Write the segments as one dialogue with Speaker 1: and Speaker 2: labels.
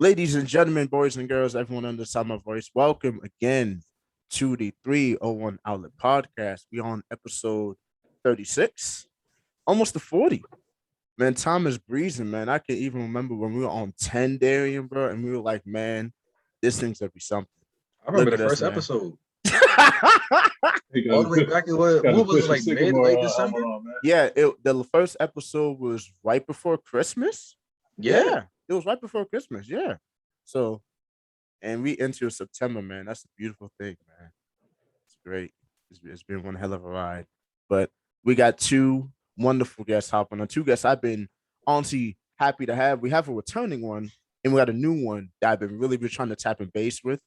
Speaker 1: Ladies and gentlemen, boys and girls, everyone under the sound of my voice, welcome again to the 301 Outlet Podcast. We on episode 36, almost to 40. Man, time is breezing, man. I can even remember when we were on 10, Darian, bro, and we were like, man, this thing's gonna be something.
Speaker 2: I remember
Speaker 1: Look
Speaker 2: the
Speaker 1: at us,
Speaker 2: first
Speaker 1: man.
Speaker 2: episode.
Speaker 3: He
Speaker 2: All
Speaker 3: got
Speaker 2: the way back in what was it,
Speaker 3: Bishop
Speaker 2: like mid,
Speaker 3: Sycamore
Speaker 2: late
Speaker 3: helmet
Speaker 2: December?
Speaker 3: on, man.
Speaker 1: Yeah, the first episode was right before Christmas.
Speaker 2: Yeah.
Speaker 1: It was right before Christmas. Yeah. So, and we into September, man. That's a beautiful thing, man. It's great. It's been one hell of a ride. But we got two wonderful guests hopping on. Two guests I've been honestly happy to have. We have a returning one, and we got a new one that I've been really been trying to tap in base with.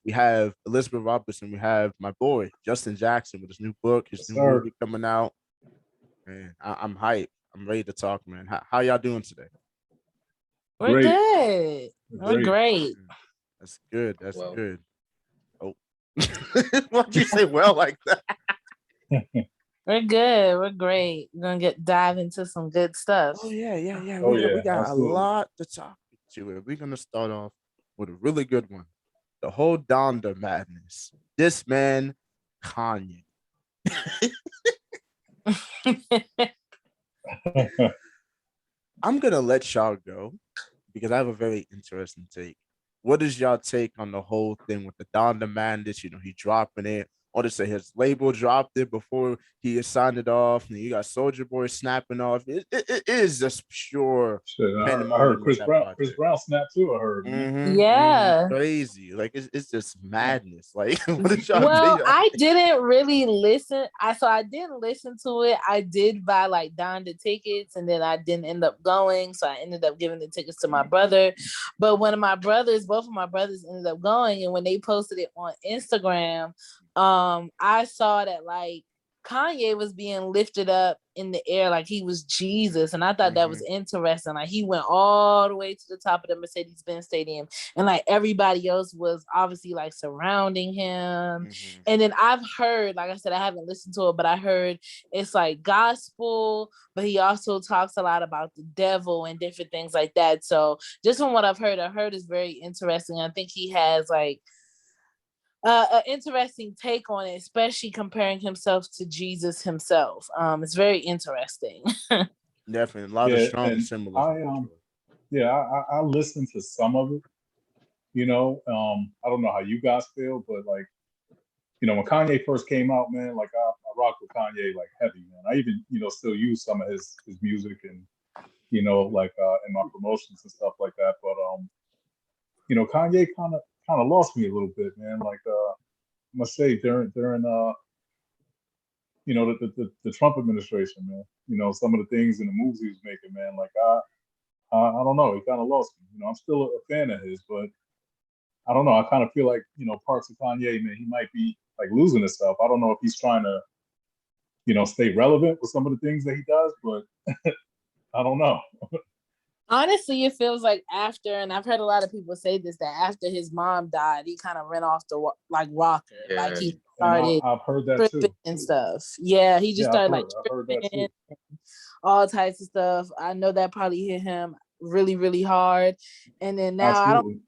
Speaker 1: We have Elizabeth Robertson. We have my boy Justin Jackson with his new book, his
Speaker 3: Yes,
Speaker 1: new
Speaker 3: sir.
Speaker 1: movie coming out. Man, I'm hyped. I'm ready to talk, man. How y'all doing today?
Speaker 4: We're
Speaker 3: Great.
Speaker 4: good. We're great.
Speaker 1: That's good. That's
Speaker 2: Well.
Speaker 1: good. Oh, why'd you say well like that?
Speaker 4: We're good. We're great. We're gonna dive into some good stuff.
Speaker 1: Oh yeah.
Speaker 3: Oh,
Speaker 1: We
Speaker 3: yeah,
Speaker 1: got
Speaker 3: absolutely.
Speaker 1: a lot to talk to. We're gonna start off with a really good one. The whole Donda madness. This man, Kanye. I'm gonna let y'all go because I have a very interesting take. What is y'all take on the whole thing with the Donda madness? You know, he dropping it. Or to say his label dropped it before he had signed it off. And you got Soldier Boy snapping off. It is just pure
Speaker 3: Shit, I
Speaker 1: pandemonium
Speaker 3: heard
Speaker 1: with
Speaker 3: Chris
Speaker 1: that
Speaker 3: Brown.
Speaker 1: project.
Speaker 3: Chris Brown snapped too. I heard, man.
Speaker 4: Yeah.
Speaker 1: Crazy. Like it's just madness. Like what did y'all
Speaker 4: Well,
Speaker 1: think?
Speaker 4: I didn't really listen. I didn't listen to it. I did buy like Donda tickets, and then I didn't end up going. So I ended up giving the tickets to my brother. But both of my brothers ended up going, and when they posted it on Instagram, I saw that like Kanye was being lifted up in the air like he was Jesus, and I thought that was interesting. Like he went all the way to the top of the Mercedes-Benz Stadium, and like everybody else was obviously like surrounding him. And then I've heard, like I said, I haven't listened to it, but I heard it's like gospel, but he also talks a lot about the devil and different things like that. So just from what I've heard it's very interesting. I think he has like an interesting take on it, especially comparing himself to Jesus himself. It's very interesting.
Speaker 1: Definitely a lot of strong symbolism.
Speaker 3: I listened to some of it. You know, I don't know how you guys feel, but like, you know, when Kanye first came out, man, like I rocked with Kanye like heavy, man. I even, you know, still use some of his music and, you know, like in my promotions and stuff like that. But you know, Kanye kind of lost me a little bit, man. Like I must say during you know, the Trump administration, man. You know, some of the things in the moves he was making, man. Like I don't know, he kind of lost me. You know, I'm still a fan of his, but I don't know. I kind of feel like, you know, parts of Kanye, man, he might be like losing himself. I don't know if he's trying to, you know, stay relevant with some of the things that he does, but I don't know.
Speaker 4: Honestly, it feels like after, and I've heard a lot of people say this, that after his mom died, he kind of ran off the like rocker.
Speaker 2: Yeah.
Speaker 4: Like he started
Speaker 3: I've heard that too.
Speaker 4: and stuff. Yeah, he just started like
Speaker 3: I've heard that too.
Speaker 4: all types of stuff. I know that probably hit him really, really hard. And then now
Speaker 3: Absolutely.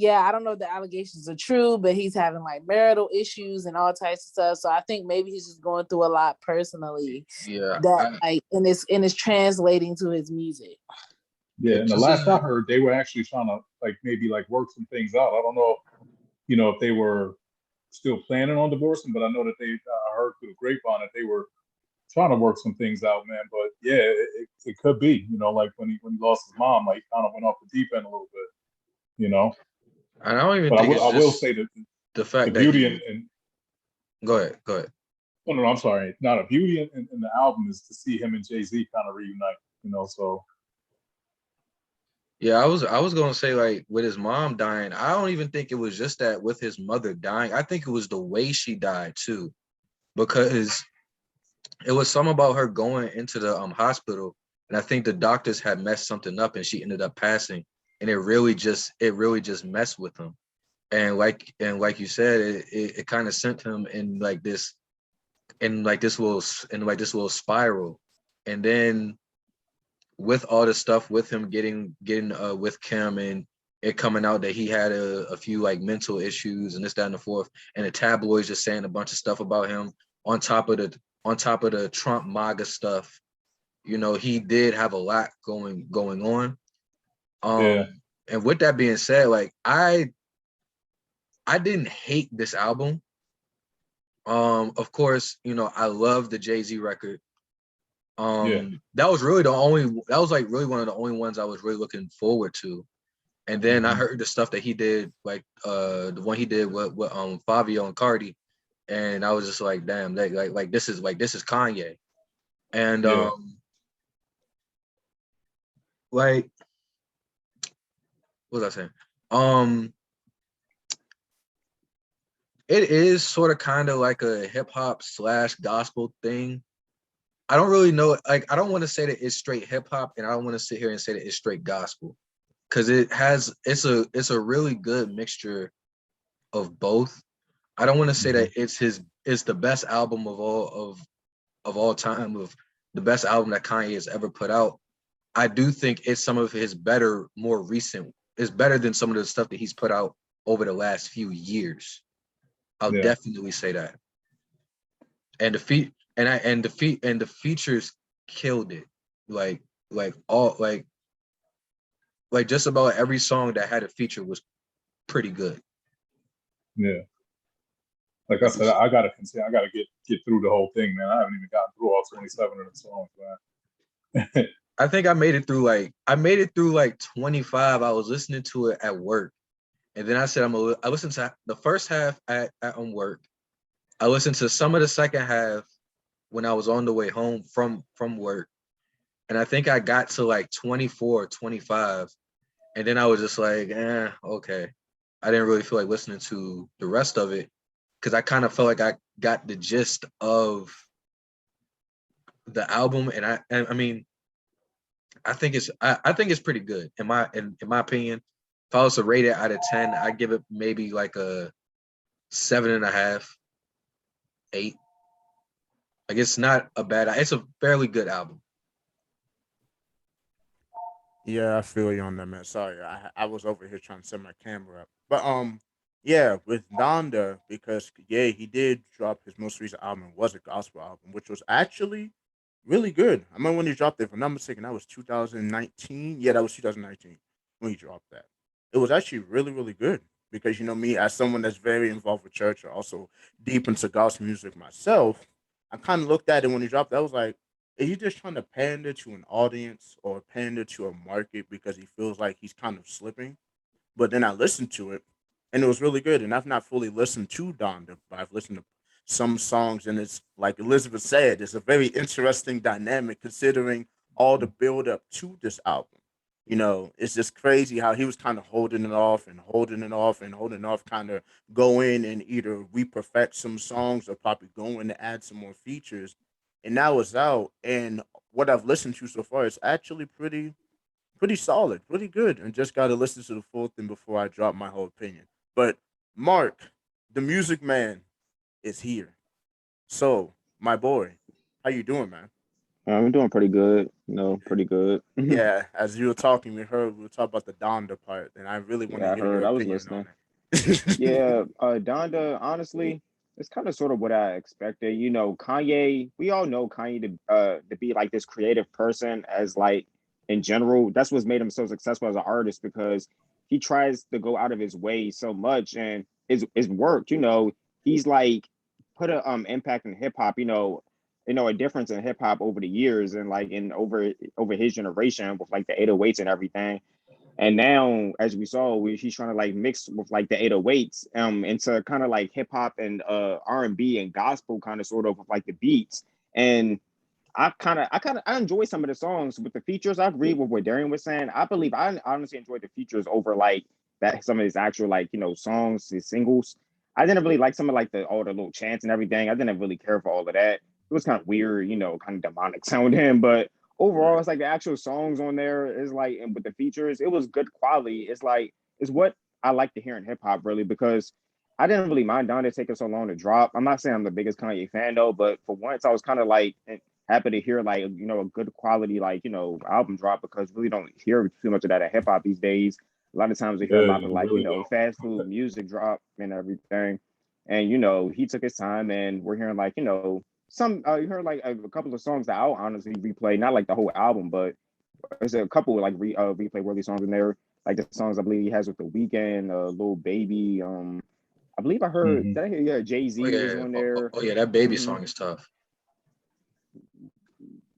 Speaker 4: I don't know if the allegations are true, but he's having like marital issues and all types of stuff. So I think maybe he's just going through a lot personally.
Speaker 2: Yeah.
Speaker 4: And it's translating to his music.
Speaker 3: Yeah, and the last I heard, they were actually trying to like maybe like work some things out. I don't know, you know, if they were still planning on divorcing, but I know that I heard through the grapevine that they were trying to work some things out, man. But yeah, it could be, you know, like when he lost his mom, like he kind of went off the deep end a little bit, you know.
Speaker 2: And I don't even
Speaker 3: But
Speaker 2: think
Speaker 3: I will say that
Speaker 2: the fact
Speaker 3: the
Speaker 2: that
Speaker 3: beauty and
Speaker 2: go ahead.
Speaker 3: Oh, no, I'm sorry. Not a beauty in the album is to see him and Jay-Z kind of reunite, you know. So
Speaker 2: yeah, I was gonna say, like, with his mom dying, I don't even think it was just that with his mother dying. I think it was the way she died too, because it was something about her going into the hospital, and I think the doctors had messed something up, and she ended up passing, and it really just messed with him, and like you said, it kind of sent him in this little spiral, and then with all the stuff with him getting with Kim and it coming out that he had a few like mental issues and this, that, and the fourth, and the tabloids just saying a bunch of stuff about him on top of the Trump MAGA stuff. You know, he did have a lot going on.
Speaker 3: Yeah.
Speaker 2: And with that being said, like I didn't hate this album. Of course, you know, I love the Jay-Z record. That was really really one of the only ones I was really looking forward to. And then I heard the stuff that he did, like the one he did with Fabio and Cardi, and I was just like, damn, like this is Kanye. And like what was I saying? It is sort of kind of like a hip hop / gospel thing. I don't really know. Like, I don't want to say that it's straight hip hop, and I don't want to sit here and say that it's straight gospel, because it's a really good mixture of both. I don't want to say that it's the best album of all time, of the best album that Kanye has ever put out. I do think it's some of his better, more recent. It's better than some of the stuff that he's put out over the last few years. I'll definitely say that. And the features killed it. Like just about every song that had a feature was pretty good.
Speaker 3: Yeah. Like I said, I gotta continue. I gotta get through the whole thing, man. I haven't even gotten through all 27 of the songs, man.
Speaker 2: I think I made it through like 25. I was listening to it at work. And then I said I listened to the first half at on work. I listened to some of the second half when I was on the way home from work. And I think I got to like 24, 25. And then I was just like, okay. I didn't really feel like listening to the rest of it, because I kind of felt like I got the gist of the album. And I mean, I think it's pretty good in my opinion. If I was to rate it out of 10, I'd give it maybe like a 7.5, 8. Like, it's not a bad. It's a fairly good album.
Speaker 1: Yeah, I feel you on that, man. Sorry, I was over here trying to set my camera up, but yeah, with Donda, because he did drop his most recent album, was a gospel album, which was actually really good. I remember when he dropped it. If I'm not mistaken, that was 2019. Yeah, that was 2019 when he dropped that. It was actually really, really good, because you know me, as someone that's very involved with church, or also deep into gospel music myself, I kind of looked at it when he dropped it. I was like, is he just trying to pander to an audience or pander to a market because he feels like he's kind of slipping? But then I listened to it, and it was really good. And I've not fully listened to Donda, but I've listened to some songs, and it's like Elizabeth said, it's a very interesting dynamic considering all the build up to this album. You know, it's just crazy how he was kind of holding it off and holding it off and holding it off, kind of go in and either re-perfect some songs or probably go in to add some more features. And now it's out, and what I've listened to so far is actually pretty solid, pretty good, and just got to listen to the full thing before I drop my whole opinion. But Mark, the Music Man, is here. So, my boy, how you doing, man?
Speaker 5: I'm doing pretty good. Pretty good.
Speaker 1: Yeah, as you were talking, we were talking about the Donda part, and I really want to
Speaker 5: Yeah, I
Speaker 1: hear your
Speaker 5: heard. I was
Speaker 1: opinion on
Speaker 5: listening.
Speaker 1: it.
Speaker 5: Yeah, Donda, honestly, it's kind of sort of what I expected. Kanye, we all know Kanye to be like this creative person, as like in general. That's what's made him so successful as an artist, because he tries to go out of his way so much, and it's worked. He's like put a impact in hip hop, a difference in hip hop over the years, and like in over his generation with like the 808s and everything. And now, as we saw, he's trying to like mix with like the 808s into kind of like hip hop and R&B and gospel, kind of sort of with like the beats. And I enjoy some of the songs with the features. I agree with what Darian was saying. I believe I honestly enjoyed the features over like that, some of his actual like songs, his singles. I didn't really like some of like all the little chants and everything. I didn't really care for all of that. It was kind of weird, kind of demonic sounding, but overall,
Speaker 1: Right.
Speaker 5: it's like the actual songs on there is like, and with the features, it was good quality. It's like, it's what I like to hear in hip hop, really, because I didn't really mind Donda taking so long to drop. I'm not saying I'm the biggest Kanye fan though, but for once, I was kind of like happy to hear like a good quality like album drop, because really don't hear too much of that at hip hop these days. A lot of times we hear a
Speaker 3: Yeah,
Speaker 5: lot of
Speaker 3: you
Speaker 5: like,
Speaker 3: really don't.
Speaker 5: fast food music drop and everything. And he took his time and we're hearing like, some you heard like a couple of songs that I'll honestly replay, not like the whole album, but there's a couple of like replay worthy songs in there. Like the songs I believe he has with The Weeknd, Lil Baby. I believe I heard
Speaker 3: Mhm.
Speaker 5: that Jay-Z
Speaker 2: Oh
Speaker 5: was
Speaker 2: yeah,
Speaker 5: on there.
Speaker 2: that baby
Speaker 5: Mhm.
Speaker 2: song is tough.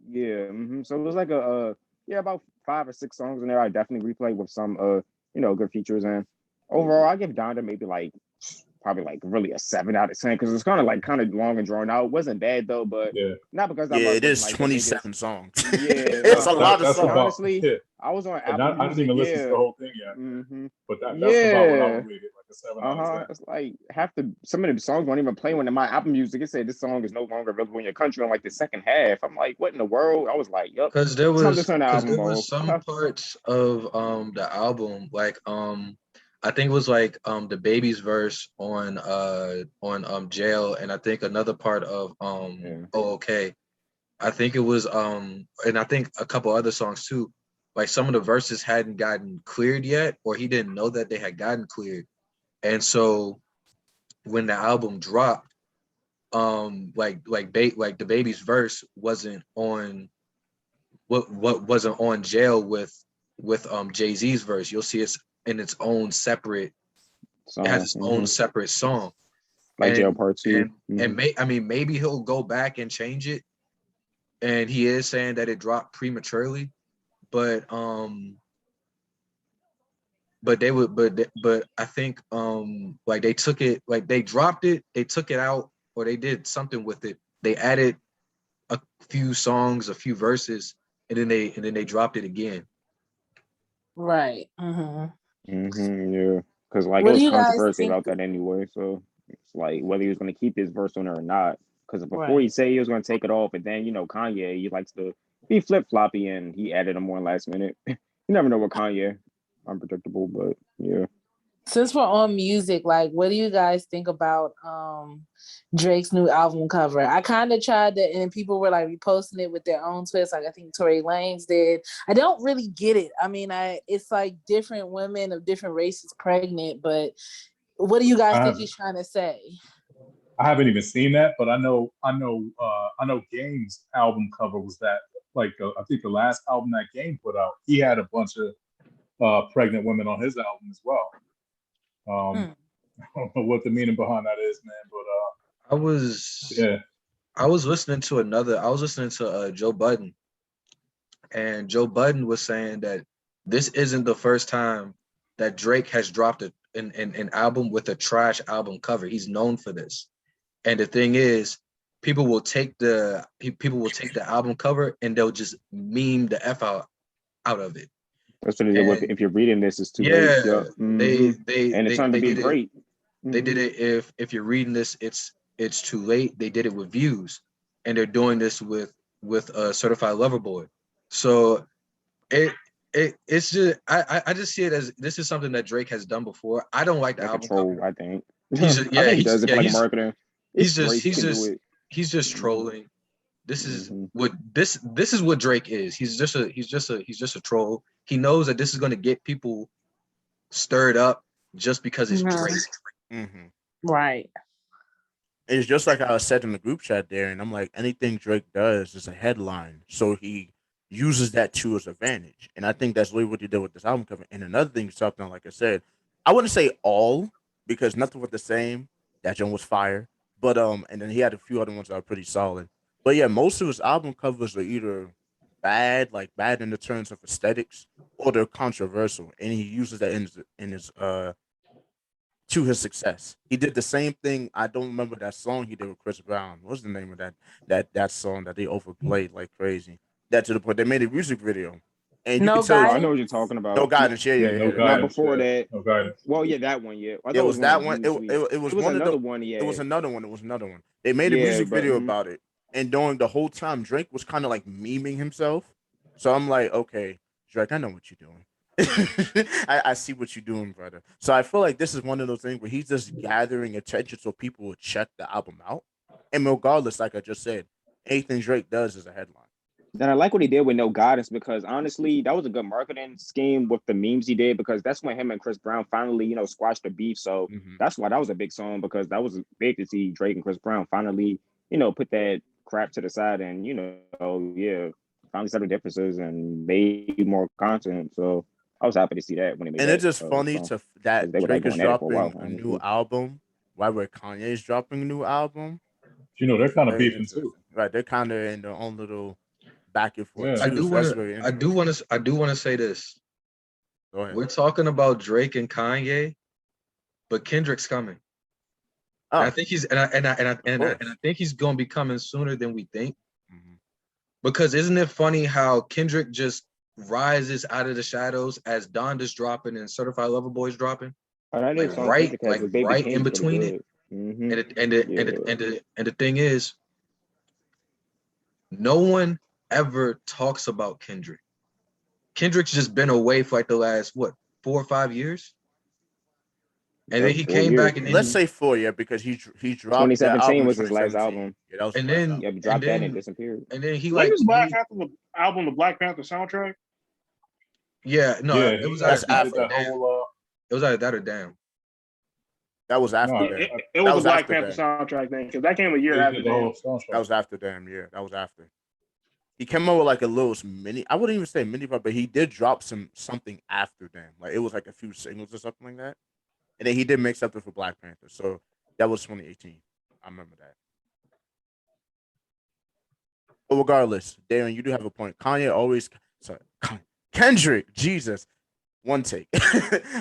Speaker 5: Yeah. So it was like about 5 or 6 songs in there. I definitely replay with some good features. And overall I give Donda maybe like probably like really a 7 out of 10 because it's kind of long and drawn out. It wasn't bad though, but
Speaker 3: Yeah,
Speaker 5: not because I
Speaker 1: Yeah,
Speaker 5: must
Speaker 1: it
Speaker 5: wasn't
Speaker 1: is
Speaker 5: like the biggest.
Speaker 1: 27 songs.
Speaker 5: Yeah,
Speaker 1: It's a lot of
Speaker 3: that's
Speaker 5: because
Speaker 1: songs.
Speaker 3: about
Speaker 5: honestly,
Speaker 3: yeah.
Speaker 5: I was on
Speaker 3: And
Speaker 5: Apple
Speaker 3: I didn't
Speaker 5: Music.
Speaker 3: even listen to the
Speaker 5: Yeah.
Speaker 3: whole thing yet,
Speaker 5: hmm
Speaker 3: but that's about what I
Speaker 5: Yeah.
Speaker 3: would rate it, like a 7 out of 10.
Speaker 5: It's like some of the songs won't even play when in my Apple Music. It said this song is no longer available in your country on like the second half. I'm like, what in the world? I was like, yep, time to turn the album
Speaker 2: There was
Speaker 5: off.
Speaker 2: some parts of the album like I think it was like the baby's verse on jail, and I think another part of
Speaker 5: Yeah.
Speaker 2: oh okay. I think it was and I think a couple other songs too. Like some of the verses hadn't gotten cleared yet, or he didn't know that they had gotten cleared. And so when the album dropped, like the baby's verse wasn't on what wasn't on jail with Jay-Z's verse. You'll see it's in its own separate, it has
Speaker 5: So
Speaker 2: its own separate song.
Speaker 5: like Jail
Speaker 2: And
Speaker 5: Part 2.
Speaker 2: I mean maybe he'll go back and change it. And he is saying that it dropped prematurely, but but I think like they took it, like they dropped it, they took it out, or they did something with it. They added a few songs, a few verses, and then they dropped it again.
Speaker 4: Right.
Speaker 5: Yeah, because like it
Speaker 4: What do
Speaker 5: was
Speaker 4: you guys
Speaker 5: controversy
Speaker 4: think?
Speaker 5: about that anyway. So it's like whether he was going to keep his verse on there or not. Because before he
Speaker 4: Right.
Speaker 5: said he was going to take it off, and then Kanye, he likes to be flip floppy, and he added them on last minute. You never know what Kanye, unpredictable, but yeah.
Speaker 4: Since we're on music, like what do you guys think about Drake's new album cover? I kind of tried to, and people were like reposting it with their own twist. Like I think Tory Lanez did. I don't really get it. I mean, it's like different women of different races pregnant, but what do you guys think he's trying to say?
Speaker 3: I haven't even seen that, but I know Game's album cover was that, like I think the last album that Game put out, he had a bunch of pregnant women on his album as well. I don't know what the meaning behind that is, man, but
Speaker 2: I was listening to Joe Budden, and Joe Budden was saying that this isn't the first time that Drake has dropped an album with a trash album cover. He's known for this. And the thing is, people will take the album cover and they'll just meme the F out of it.
Speaker 5: That's what it did with, if you're reading this, it's too late. Yep. And it's trying to be great.
Speaker 2: They did it if you're reading this, it's too late. They did it with Views, and they're doing this with Certified Lover Boy. So it's just I just see it as this is something that Drake has done before. I don't like the album
Speaker 5: troll,
Speaker 2: cover.
Speaker 5: I think.
Speaker 2: He's just,
Speaker 5: I think he does it for like marketing.
Speaker 2: He's just trolling. This is this is what Drake is. He's just a troll. He knows that this is going to get people stirred up just because it's Drake.
Speaker 4: Right.
Speaker 1: It's just like I said in the group chat there, and I'm like, anything Drake does is a headline, so he uses that to his advantage, and I think that's really what he did with this album cover. And another thing, something like I said, I wouldn't say all because nothing was the same. That joint was fire, but and then he had a few other ones that are pretty solid. But yeah, most of his album covers are either bad in the terms of aesthetics, or they're controversial, and he uses that in his to his success. He did the same thing. I don't remember that song he did with Chris Brown. What's the name of that song that they overplayed like crazy? That to the point they made a music video, and you
Speaker 4: No
Speaker 1: can tell.
Speaker 4: guidance.
Speaker 5: I know what you're talking about.
Speaker 1: No guidance. Yeah.
Speaker 3: no
Speaker 5: Not
Speaker 3: guidance.
Speaker 5: before that.
Speaker 3: No guidance.
Speaker 5: Well, yeah, that one. Yeah, I thought
Speaker 1: It was that one.
Speaker 5: Views,
Speaker 1: It was one
Speaker 5: another
Speaker 1: of the.
Speaker 5: one. Yeah,
Speaker 1: It was another one. It was another one. They made a music video about it, and during the whole time, Drake was kind of like memeing himself. So I'm like, okay, Drake, I know what you're doing. I see what you're doing, brother. So I feel like this is one of those things where he's just gathering attention so people will check the album out. And regardless, like I just said, anything Drake does is a headline.
Speaker 5: And I like what he did with No Guidance because honestly, that was a good marketing scheme with the memes he did because that's when him and Chris Brown finally, squashed the beef. So that's why that was a big song because that was big to see Drake and Chris Brown finally, put that crap to the side and, yeah, finally settle differences and made more content. So I was happy to see that when he made
Speaker 1: And
Speaker 5: that
Speaker 1: it's just funny
Speaker 5: song.
Speaker 1: that
Speaker 5: They were like
Speaker 1: Drake is
Speaker 5: going at it for a while,
Speaker 1: dropping a new
Speaker 5: honestly.
Speaker 1: album, while where Kanye is dropping a new album.
Speaker 3: They're kind of
Speaker 1: Very
Speaker 3: beefing
Speaker 1: interesting,
Speaker 3: too.
Speaker 1: right? They're kind of in their own little back and forth
Speaker 3: Yeah.
Speaker 2: I
Speaker 1: too.
Speaker 2: do
Speaker 1: So that's
Speaker 2: want to.
Speaker 1: very
Speaker 2: I do
Speaker 1: interesting.
Speaker 2: want to. I do want to say this.
Speaker 1: Go ahead.
Speaker 2: We're talking about Drake and Kanye, but Kendrick's coming. And I
Speaker 1: Oh,
Speaker 2: think he's
Speaker 1: of
Speaker 2: and
Speaker 1: course.
Speaker 2: I think he's gonna be coming sooner than we think.
Speaker 1: Mhm.
Speaker 2: Because isn't it funny how Kendrick just rises out of the shadows as Donda's dropping and Certified Lover Boy's dropping,
Speaker 5: Oh, that new song Kendrick has with Baby
Speaker 2: right
Speaker 5: King
Speaker 2: in
Speaker 5: is pretty
Speaker 2: between it.
Speaker 5: good. Mm-hmm.
Speaker 2: And the thing is, no one ever talks about Kendrick. Kendrick's just been away for like the last 4 or 5 years, and then he
Speaker 5: 4
Speaker 2: came
Speaker 5: years.
Speaker 2: back and
Speaker 1: Let's
Speaker 2: then
Speaker 1: say 4, yeah, because he dropped that
Speaker 5: 2017
Speaker 1: album in
Speaker 5: was his last
Speaker 1: 2017.
Speaker 5: album.
Speaker 1: Yeah, that was his
Speaker 2: and
Speaker 1: last
Speaker 2: then
Speaker 1: album.
Speaker 5: Yeah, dropped that and disappeared.
Speaker 2: and then he
Speaker 6: When
Speaker 2: like
Speaker 6: does Black Panther album, the Black Panther soundtrack?
Speaker 2: yeah no
Speaker 3: Yeah,
Speaker 2: it was
Speaker 1: That's
Speaker 3: he
Speaker 2: either
Speaker 3: did
Speaker 1: after.
Speaker 3: that whole
Speaker 2: it was either that or damn.
Speaker 1: That was after
Speaker 3: no,
Speaker 1: them.
Speaker 6: It
Speaker 1: That
Speaker 6: was a
Speaker 1: was
Speaker 6: Black
Speaker 1: after
Speaker 6: Panther
Speaker 1: them.
Speaker 6: soundtrack thing because that came a year
Speaker 3: he
Speaker 6: after
Speaker 3: did the whole
Speaker 6: them.
Speaker 1: That
Speaker 3: soundtrack.
Speaker 1: was after them. Yeah, that was after. He came out with like a little mini. I wouldn't even say mini, but he did drop something after them. Like it was like a few singles or something like that. And then he did make something for Black Panther. So that was 2018. I remember that. But regardless, Darren, you do have a point. Kanye always, sorry, Kendrick, Jesus, one take.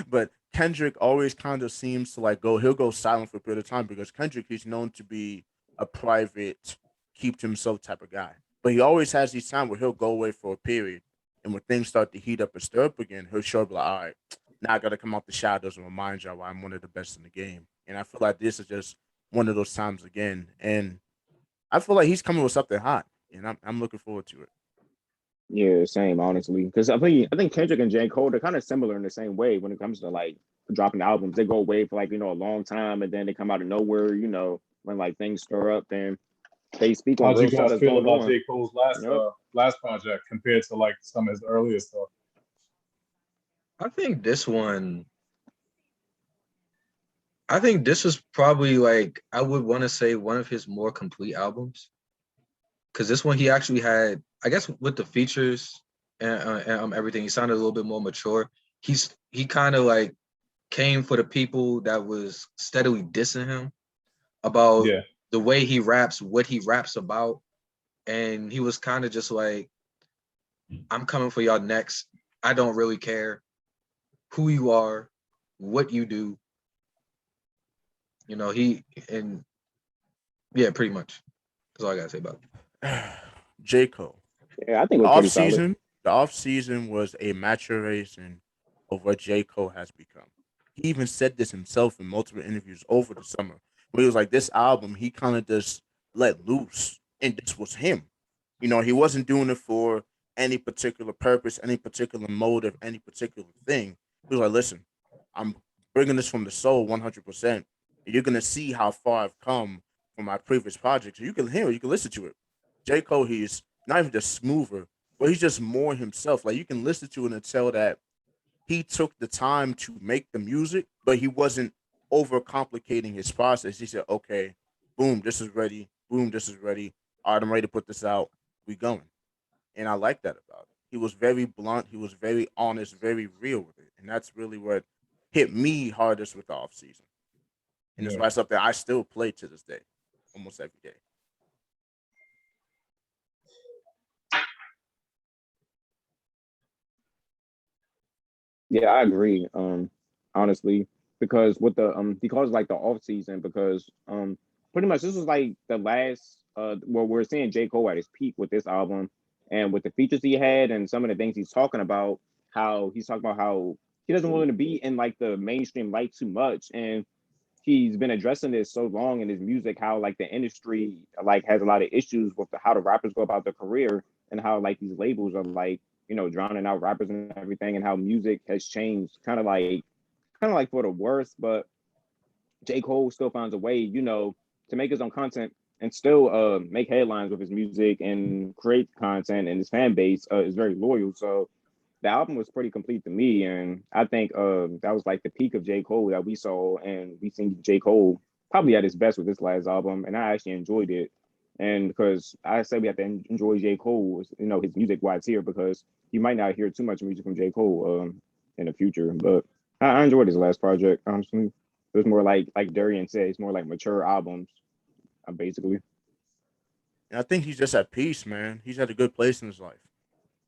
Speaker 1: But Kendrick always kind of seems to like he'll go silent for a period of time because Kendrick, he's known to be a private, keep to himself type of guy. But he always has these times where he'll go away for a period. And when things start to heat up and stir up again, he'll show up like, all right, now I got to come out the shadows and remind y'all why I'm one of the best in the game. And I feel like this is just one of those times again. And I feel like he's coming with something hot, and I'm looking forward to it.
Speaker 5: Yeah, same honestly. Because I think Kendrick and J. Cole they're kind of similar in the same way when it comes to like dropping albums. They go away for like a long time, and then they come out of nowhere. When like things stir up, then they speak on
Speaker 3: How'd
Speaker 5: real
Speaker 3: you
Speaker 5: stuff
Speaker 3: guys
Speaker 5: that's
Speaker 3: feel
Speaker 5: going
Speaker 3: about
Speaker 5: on.
Speaker 3: J. Cole's
Speaker 5: Yep.
Speaker 3: last project compared to like some of his earlier stuff?
Speaker 2: I think this one. I think this was probably like I would want to say one of his more complete albums because this one he actually had, I guess, with the features and everything, he sounded a little bit more mature. He kind of like came for the people that was steadily dissing him about
Speaker 3: Yeah,
Speaker 2: the way he raps, what he raps about, and he was kind of just like, "I'm coming for y'all next. I don't really care who you are, what you do." He and yeah, pretty much. That's all I gotta say about it.
Speaker 1: J. Cole.
Speaker 5: Yeah, I think it
Speaker 1: The
Speaker 5: was
Speaker 1: off
Speaker 5: pretty solid.
Speaker 1: season, the off season was a maturation of what J. Cole has become. He even said this himself in multiple interviews over the summer, where he was like, "This album, he kind of just let loose, and this was him. He wasn't doing it for any particular purpose, any particular motive, any particular thing. He was like, listen, I'm bringing this from the soul 100%. You're going to see how far I've come from my previous projects. You can hear it, you can listen to it. J. Cole, he's not even just smoother, but he's just more himself. Like you can listen to it and tell that he took the time to make the music, but he wasn't overcomplicating his process. He said, okay, boom, this is ready. Boom, this is ready. All right, I'm ready to put this out. We going. And I like that about it. He was very blunt. He was very honest, very real with it. And that's really what hit me hardest with the off season. And that's
Speaker 3: yeah.
Speaker 1: why it's something I still play to this day, almost every day.
Speaker 5: Yeah, I agree. Honestly, because with the because like the off season, because pretty much this was like the last where we're seeing J. Cole at his peak with this album and with the features he had and some of the things he's talking about, how he's talking about how he doesn't want to be in like the mainstream light too much. And he's been addressing this so long in his music, how like the industry like has a lot of issues with how the rappers go about their career and how like these labels are like, drowning out rappers and everything, and how music has changed kind of like for the worse. But J. Cole still finds a way, to make his own content and still make headlines with his music and create content, and his fan base is very loyal. So the album was pretty complete to me, and I think that was like the peak of J. Cole that we saw, and we seen J. Cole probably at his best with this last album, and I actually enjoyed it. And because I said we have to enjoy J. Cole, you know, his music while it's here, because you might not hear too much music from J. Cole in the future. But I enjoyed his last project, honestly. It was more like Darian said, it's more like mature albums, basically.
Speaker 1: And I think he's just at peace, man. He's at a good place in his life.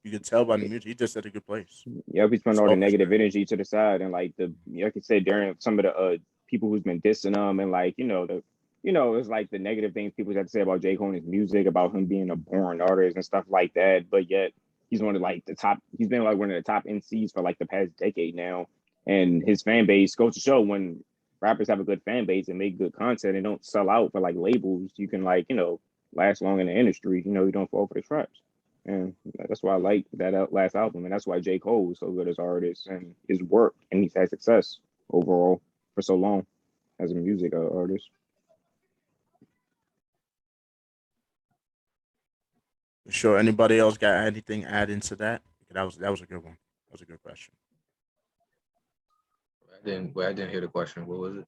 Speaker 1: You can tell by the music. He's just at a good place.
Speaker 5: Yeah, we spent all the
Speaker 1: Focus,
Speaker 5: negative
Speaker 1: man.
Speaker 5: energy to the side, and like like I said, Darian, some of the people who's been dissing him, and like it's like the negative things people have to say about J. Cole and his music, about him being a boring artist and stuff like that. But yet he's one of like the top. He's been like one of the top MCs for like the past decade now, and his fan base goes to show when rappers have a good fan base and make good content and don't sell out for like labels, you can like last long in the industry. You don't fall for the traps, and that's why I like that last album, and that's why J. Cole is so good as an artist and his work, and he's had success overall for so long as a music artist.
Speaker 1: For sure. Anybody else got anything add into that? That was a good one. That was a good question.
Speaker 2: I didn't hear the question. What was it?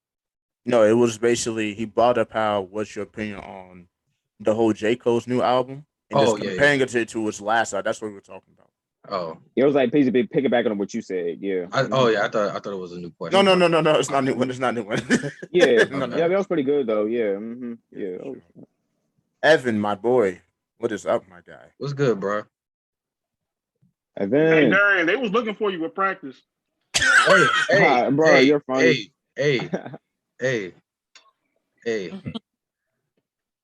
Speaker 1: No, it was basically he brought up how what's your opinion on the whole J. Cole's new album and just comparing it to his last album. That's what we were talking about.
Speaker 2: Oh,
Speaker 5: it was like basically piggybacking on what you said. Yeah.
Speaker 2: I thought it was a new question.
Speaker 1: No. It's not new one. It's not new one.
Speaker 5: Yeah,
Speaker 2: No.
Speaker 5: yeah, that was pretty good though. Yeah, yeah.
Speaker 1: Sure. Evan, my boy, what is up, my guy?
Speaker 2: What's good, bro?
Speaker 5: Evan,
Speaker 6: Hey, Darian, they was looking for you at practice.
Speaker 2: Hey,
Speaker 5: bro, you're funny.
Speaker 2: Hey.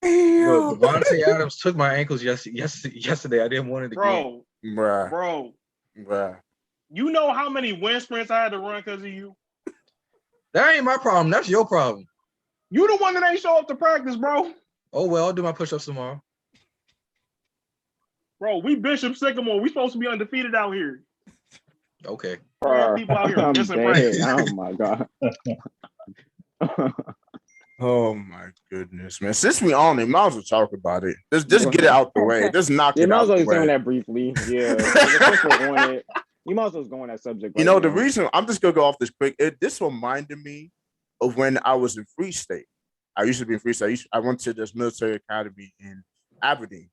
Speaker 2: Look, Devontae Adams took my ankles yesterday. I didn't want it again.
Speaker 6: Bro. You know how many wind sprints I had to run because of you?
Speaker 2: That ain't my problem. That's your problem.
Speaker 6: You the one that ain't show up to practice, bro.
Speaker 2: Oh, well, I'll do my push-ups tomorrow.
Speaker 6: Bro, we Bishop Sycamore. We supposed to be undefeated out here.
Speaker 2: Okay.
Speaker 6: People out here missing practice.
Speaker 5: Oh my god.
Speaker 1: Oh my goodness, man! Since we on it, might as well talk about it. Just get it out the way. Just knock it out the way.
Speaker 5: You might as well explain that briefly. Yeah. You might as well go on that subject.
Speaker 1: Right, the reason I'm just gonna go off this quick. This reminded me of when I was in Free State. I used to be in Free State. I went to this military academy in Aberdeen.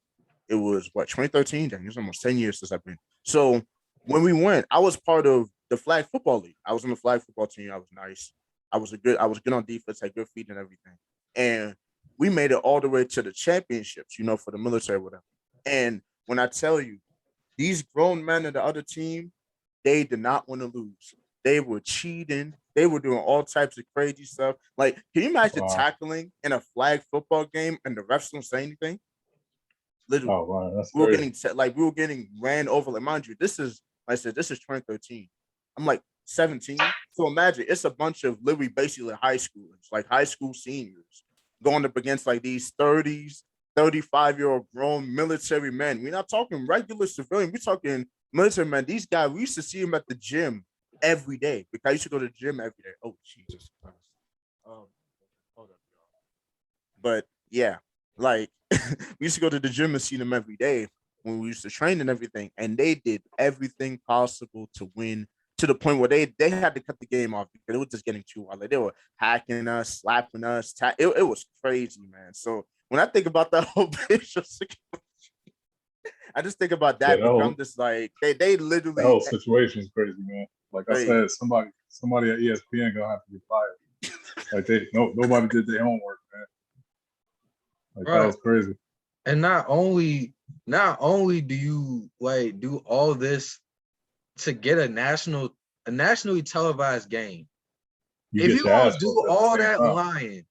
Speaker 1: It was 2013. Then it was almost 10 years since I've been. So when we went, I was part of the flag football league. I was on the flag football team. I was nice. I was good on defense, had good feet and everything. And we made it all the way to the championships, for the military, whatever. And when I tell you, these grown men of the other team, they did not want to lose. They were cheating. They were doing all types of crazy stuff. Like, can you imagine tackling in a flag football game and the refs don't say anything? Literally,
Speaker 3: wow, that's
Speaker 1: we were getting ran over. Like, mind you, this is 2013. I'm like 17. So imagine it's a bunch of literally basically high schoolers, like high school seniors, going up against like these 30s, 35-year-old grown military men. We're not talking regular civilian. We're talking military men. These guys, we used to see them at the gym every day because I used to go to the gym every day. Oh, Jesus Christ. Hold up, y'all. But yeah, like we used to go to the gym and see them every day when we used to train and everything. And they did everything possible to win, to the point where they had to cut the game off because it was just getting too hard. Like, they were hacking us, slapping us. It was crazy, man. So when I think about that whole Bishop Sycamore, I just think about that. I'm just like, they literally.
Speaker 3: The whole situation is crazy, man. Like I said, somebody at ESPN gonna have to be fired. Like nobody did their homework, man. Like that was crazy.
Speaker 2: And not only do you like do all this to get a nationally televised game, if you gonna do all that lying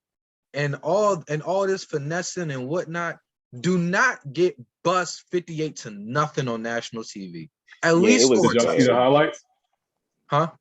Speaker 2: and all this finessing and whatnot, do not get bust 58-0 on national TV. At least
Speaker 3: did y'all see the highlights?
Speaker 2: Huh?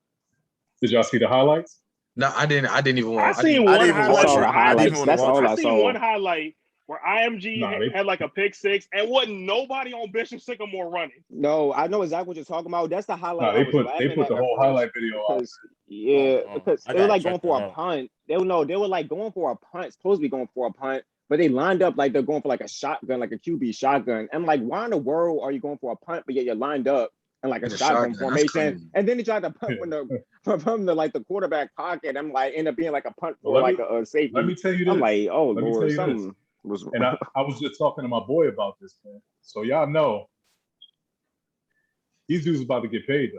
Speaker 3: Did y'all see the highlights?
Speaker 2: No, I didn't even
Speaker 6: I
Speaker 2: want.
Speaker 6: seen one highlight.
Speaker 5: That's all I
Speaker 6: seen
Speaker 5: saw.
Speaker 6: one highlight where IMG had like a pick six and wasn't nobody on Bishop Sycamore running.
Speaker 5: No, I know exactly what you're talking about. That's the highlight.
Speaker 3: No, they put the whole highlight video out.
Speaker 5: Because they were like going for a punt. They were like going for a punt, supposed to be going for a punt, but they lined up like they're going for like a shotgun, like a QB shotgun. And like, why in the world are you going for a punt, but yet you're lined up in like a shotgun formation? And then they tried to punt from the like the quarterback pocket. I'm like, end up being like a punt for like a safety.
Speaker 3: Let me tell you this.
Speaker 5: I'm like, oh Lord, something was.
Speaker 3: And I was just talking to my boy about this, man. So y'all know these dudes about to get paid though.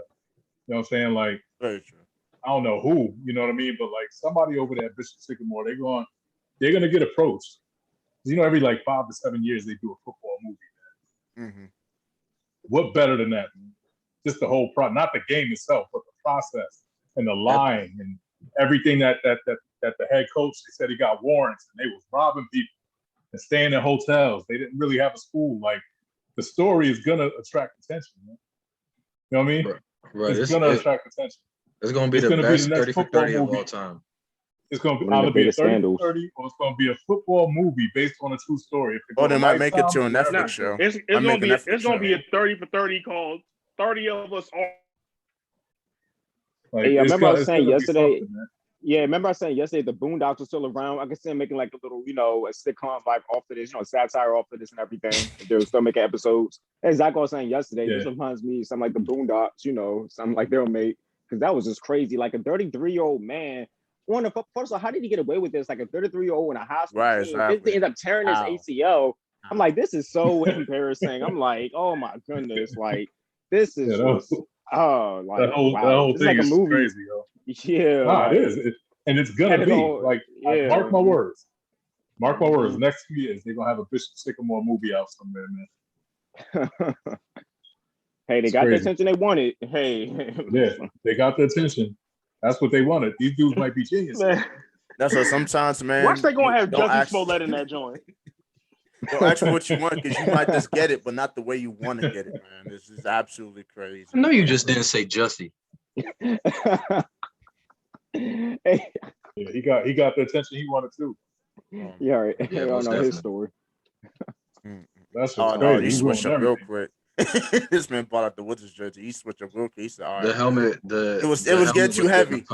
Speaker 3: You know what I'm saying? Like,
Speaker 1: very true.
Speaker 3: I don't know who, you know what I mean, but like somebody over there at Bishop Sycamore, they're gonna get approached. You know, every like 5 to 7 years they do a football movie, man. Mm-hmm. What better than that, man? Just the whole not the game itself, but the process and the line and everything that the head coach, they said he got warrants and they was robbing people and staying in hotels. They didn't really have a school. Like, the story is gonna attract attention, man. You know what I mean?
Speaker 2: Right.
Speaker 3: It's gonna attract attention.
Speaker 2: It's gonna be the best 30 for 30 of all time.
Speaker 3: It's gonna either be a 30 for 30 or it's gonna be a football movie based on a true story.
Speaker 1: Or they might make it to a Netflix show.
Speaker 6: It's gonna be a 30 for 30 called 30 of Us All.
Speaker 5: Like, I remember I was saying yesterday. Yeah, remember I was saying yesterday the Boondocks were still around. I could see them making like a little, a sitcom like off of this, satire off of this and everything. They were still making episodes. That's exactly what I was saying yesterday. Yeah. This reminds me of something like the Boondocks, something like they'll make. Because that was just crazy. Like a 33-year-old man. First of all, how did he get away with this? Like a 33-year-old in a hospital.
Speaker 1: Right, exactly.
Speaker 5: He ends up tearing his ACL. I'm like, this is so embarrassing. I'm like, oh my goodness. Like, this is
Speaker 3: that whole thing like is a movie. Crazy, yo.
Speaker 5: Yeah.
Speaker 3: Nah, it is. And it's gonna be. Mark my words. Mark my words. Next 2 years, they're gonna have a Bishop Sycamore movie out somewhere, man.
Speaker 5: Hey, they got the attention they wanted. Hey.
Speaker 3: Yeah, they got the attention. That's what they wanted. These dudes might be geniuses.
Speaker 1: That's what sometimes, man.
Speaker 6: Watch they gonna have Justin Smollett in that joint.
Speaker 1: Don't ask me what you want because you might just get it, but not the way you want to get it, man. This is absolutely crazy.
Speaker 2: I know you just didn't say Jussie.
Speaker 5: Hey.
Speaker 3: Yeah, he got the attention he wanted too.
Speaker 5: Yeah, right. Yeah, I don't know his story.
Speaker 3: That's
Speaker 1: crazy. No, he switched up real quick. This man bought out the Wizards jersey. He switched up real quick. He said, all right.
Speaker 2: The helmet, it was
Speaker 1: getting too heavy.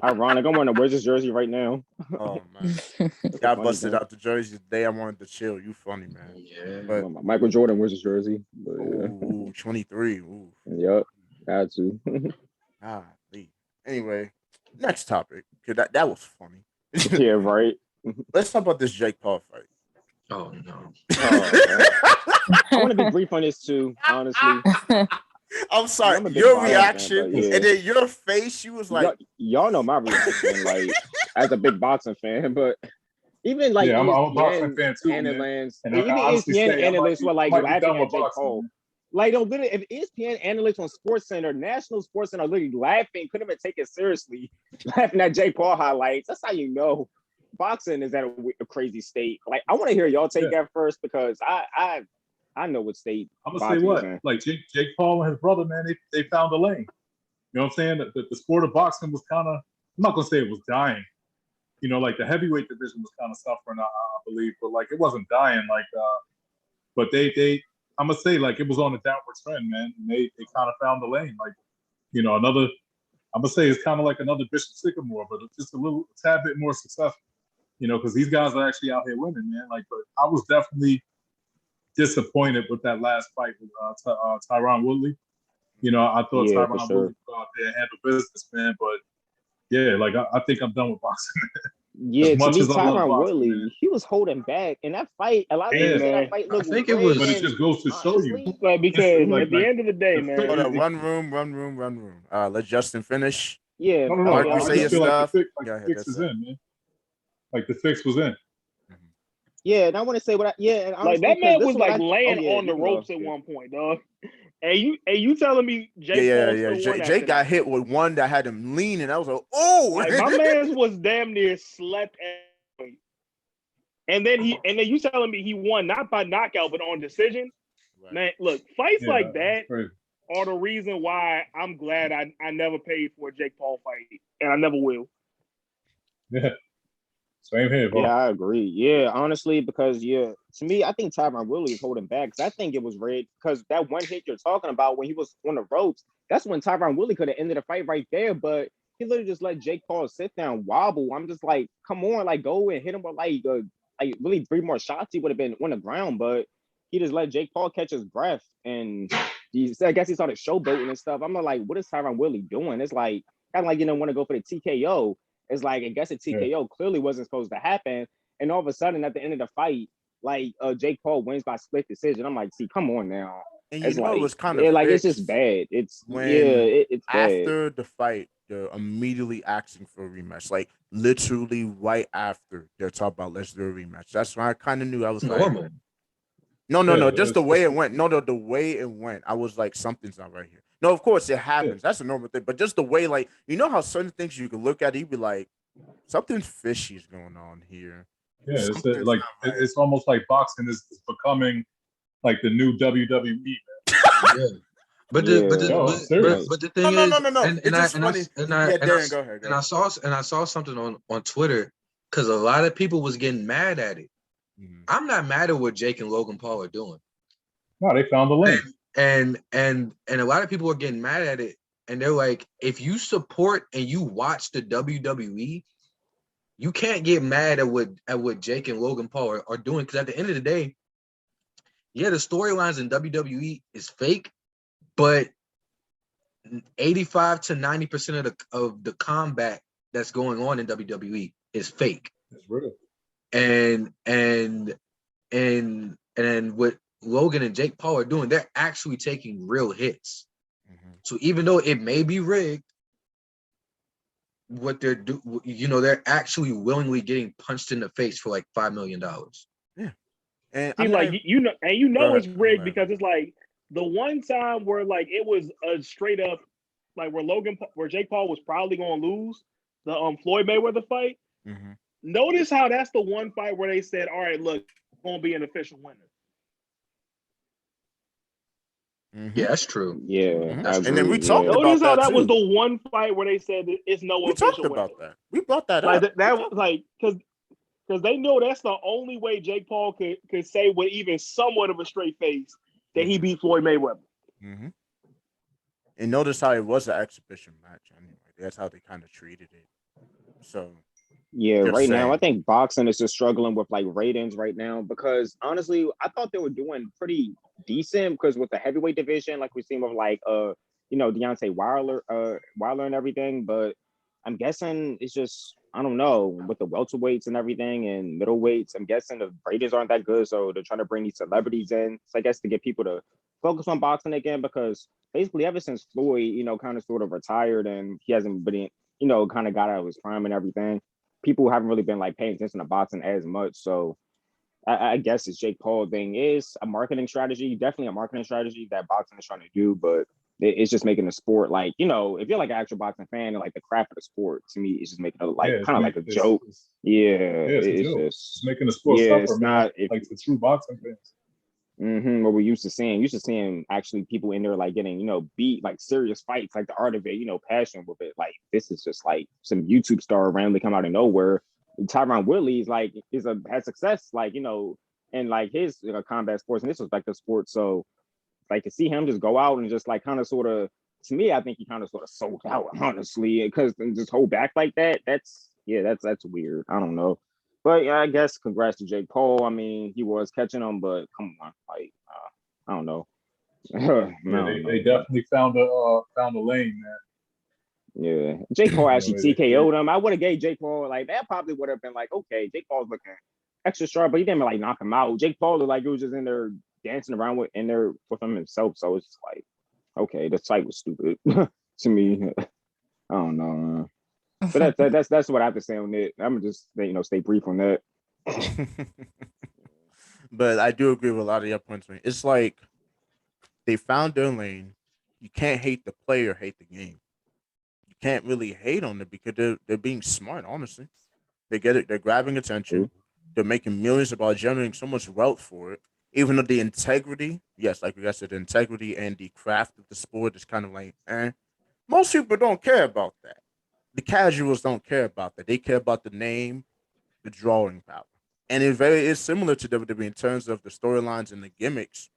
Speaker 5: Ironic. I'm wearing a Wizards jersey right now.
Speaker 1: Oh man, I busted out the jersey the day I wanted to chill. You funny, man.
Speaker 2: Yeah,
Speaker 1: but
Speaker 5: my Michael Jordan Wizards jersey. But,
Speaker 1: ooh, 23. Ooh.
Speaker 5: Yep, had to.
Speaker 1: Anyway, next topic. Cause that was funny.
Speaker 5: Yeah, right.
Speaker 1: Let's talk about this Jake Paul fight.
Speaker 2: Oh no.
Speaker 5: I want to be brief on this too, honestly.
Speaker 1: I'm sorry. Your reaction and then your face, you was like,
Speaker 5: y'all know my reaction, like as a big boxing fan, but even like
Speaker 3: I'm a boxing fan too.
Speaker 5: Analysts, even ESPN analysts were like laughing at Jake Paul. Like, literally, if ESPN analysts on SportsCenter, national SportsCenter, are literally laughing, couldn't even take it seriously, laughing at Jake Paul highlights. That's how you know boxing is at a crazy state. Like, I want to hear y'all take that first because I know what state.
Speaker 3: I'm gonna say what, like Jake Paul and his brother, man, they found a lane. You know what I'm saying? The sport of boxing was kind of, I'm not gonna say it was dying. Like the heavyweight division was kind of suffering, I believe, but like it wasn't dying. Like, but they I'm gonna say like it was on a downward trend, man. And they kind of found the lane. Like, another. I'm gonna say it's kind of like another Bishop Sycamore, but just a tad bit more successful. Because these guys are actually out here winning, man. Like, but I was definitely disappointed with that last fight with Tyron Woodley. I thought Tyron Woodley go out there and handle business, man. But yeah, like I think I'm done with boxing.
Speaker 5: Yeah, to me, Tyron Woodley, he was holding back in that fight. A lot of people say that fight looked
Speaker 3: but it just goes to show you.
Speaker 6: Like, because at the end of the day, man.
Speaker 1: Hold on, run room. Let Justin finish.
Speaker 5: Yeah,
Speaker 1: Mark, you say your stuff.
Speaker 3: Like the fix is in, man. Like the fix was in.
Speaker 5: Yeah, and I want to say and
Speaker 6: like that man was like laying on the ropes at one point, dog. And you telling me Jake?
Speaker 1: Yeah. Jake got hit with one that had him leaning. I was like, oh,
Speaker 6: like, my man was damn near slept. And then you telling me he won not by knockout but on decision. Right. Man, look, fights like that are the reason why I'm glad I never paid for a Jake Paul fight, and I never will.
Speaker 3: Yeah. Same here, bro.
Speaker 5: Yeah, I agree. Yeah, honestly, because to me, I think Tyron Woodley is holding back. Because I think it was rigged. Because that one hit you're talking about when he was on the ropes, that's when Tyron Woodley could have ended the fight right there. But he literally just let Jake Paul sit there and wobble. I'm just like, come on, like go and hit him with like like really 3 more shots, he would have been on the ground, but he just let Jake Paul catch his breath, and I guess he started showboating and stuff. I'm like, what is Tyron Woodley doing? It's like kind of like you don't want to go for the TKO. It's like I guess a TKO clearly wasn't supposed to happen, and all of a sudden at the end of the fight, like Jake Paul wins by split decision. I'm like, see, come on now.
Speaker 1: And
Speaker 5: it's
Speaker 1: like,
Speaker 5: it
Speaker 1: was kind of
Speaker 5: like it's just bad. It's it's
Speaker 1: after
Speaker 5: bad.
Speaker 1: the fight, they're immediately asking for a rematch. Like literally right after they're talking about let's do a rematch. That's why I kind of knew I was
Speaker 2: normal.
Speaker 1: like, no, just the way it went. No, the way it went, I was like, something's not right here. No, of course it happens. That's a normal thing, but just the way, like, you know how certain things you can look at, you be like, something fishy is going on here.
Speaker 3: Yeah, it's almost like boxing is becoming like the new WWE.
Speaker 2: Yeah. But the thing is,
Speaker 1: no.
Speaker 2: And I saw something on Twitter because a lot of people was getting mad at it. Mm-hmm. I'm not mad at what Jake and Logan Paul are doing.
Speaker 3: No, they found the lane.
Speaker 2: And a lot of people are getting mad at it, and they're like, if you support and you watch the WWE, you can't get mad at what Jake and Logan Paul are doing, because at the end of the day, yeah, the storylines in WWE is fake, but 85 to 90% of the combat that's going on in WWE is fake.
Speaker 3: It's real.
Speaker 2: And what Logan and Jake Paul are doing, they're actually taking real hits. Mm-hmm. So even though it may be rigged, what they're they're actually willingly getting punched in the face for like $5 million.
Speaker 1: Yeah. And
Speaker 6: see, like it's rigged because it's like the one time where like it was a straight up like where Jake Paul was probably gonna lose the Floyd Mayweather fight. Mm-hmm. Notice how that's the one fight where they said, all right, look, gonna be an official winner.
Speaker 2: Mm-hmm. Yeah, that's true.
Speaker 5: Yeah,
Speaker 1: mm-hmm. And then we talked about
Speaker 6: Notice how
Speaker 1: that
Speaker 6: was the one fight where they said it's no
Speaker 1: we
Speaker 6: official
Speaker 1: talked about
Speaker 6: winner.
Speaker 1: That. We brought that
Speaker 6: like
Speaker 1: up.
Speaker 6: That was like because they know that's the only way Jake Paul could say with even somewhat of a straight face that he beat Floyd Mayweather.
Speaker 1: Mm-hmm. And notice how it was an exhibition match anyway. That's how they kind of treated it. So
Speaker 5: yeah, right now I think boxing is just struggling with like ratings right now, because honestly, I thought they were doing pretty decent, because with the heavyweight division, like we've seen with like Deontay Wilder and everything, but I'm guessing it's just, I don't know, with the welterweights and everything and middleweights, I'm guessing the ratings aren't that good, so they're trying to bring these celebrities in, so I guess to get people to focus on boxing again, because basically ever since Floyd, kind of sort of retired and he hasn't been, kind of got out of his prime and everything, people haven't really been like paying attention to boxing as much. So I guess this Jake Paul thing is a marketing strategy, definitely a marketing strategy that boxing is trying to do, but it's just making the sport like, if you're like an actual boxing fan and like the craft of the sport, to me, it's just making it like kind of like a joke. It's
Speaker 3: just making the sport suffer,
Speaker 5: it's
Speaker 3: man.
Speaker 5: not
Speaker 3: like the true boxing fans.
Speaker 5: Mm-hmm, what we're used to seeing actually people in there like getting, beat, like serious fights, like the art of it, passion with it. Like this is just like some YouTube star randomly come out of nowhere. Tyron Woodley has success, like, in like his combat sports, and this was like the sport. So like to see him just go out and just like kind of sort of, to me, I think he kind of sort of sold out, honestly, because just hold back like that. That's weird. I don't know. But yeah, I guess congrats to Jake Paul. I mean, he was catching him, but come on, like I don't know.
Speaker 3: They definitely found a lane, man.
Speaker 5: Yeah, Jake Paul actually TKO'd him. I would have gave Jake Paul like that. Probably would have been like, okay, Jake Paul's looking extra sharp, but he didn't like knock him out. Jake Paul looked like he was just in there dancing around with him himself. So it's just like, okay, the fight was stupid to me. I don't know, man. But that's what I have to say on it. I'm just stay brief on that.
Speaker 1: But I do agree with a lot of your points. It's like they found their lane. You can't hate the player, hate the game. You can't really hate on it because they're being smart. Honestly, they get it. They're grabbing attention. They're making millions about generating so much wealth for it. Even though the integrity, yes, like you guys said, the integrity and the craft of the sport is kind of like, most people don't care about that. The casuals don't care about that. They care about the name, the drawing power. And it is similar to WWE in terms of the storylines and the gimmicks.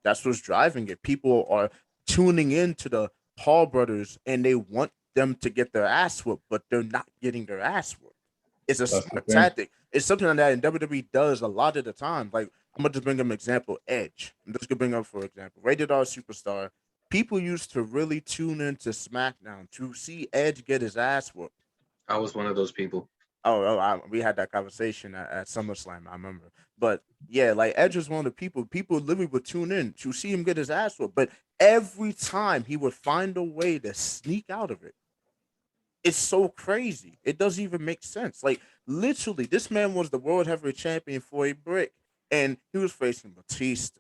Speaker 1: That's what's driving it. People are tuning into the Paul brothers and they want them to get their ass whooped, but they're not getting their ass whooped. It's a smart tactic. It's something that in WWE does a lot of the time. Like, I'm gonna just bring up an example. Edge. I'm just gonna bring up for example. Rated R superstar. People used to really tune into SmackDown to see Edge get his ass whooped.
Speaker 2: I was one of those people.
Speaker 1: We had that conversation at SummerSlam. I remember, but yeah, like Edge was one of the people literally would tune in to see him get his ass whooped. But every time he would find a way to sneak out of it. It's so crazy. It doesn't even make sense. Like literally, this man was the world heavyweight champion for a brick, and he was facing Batista,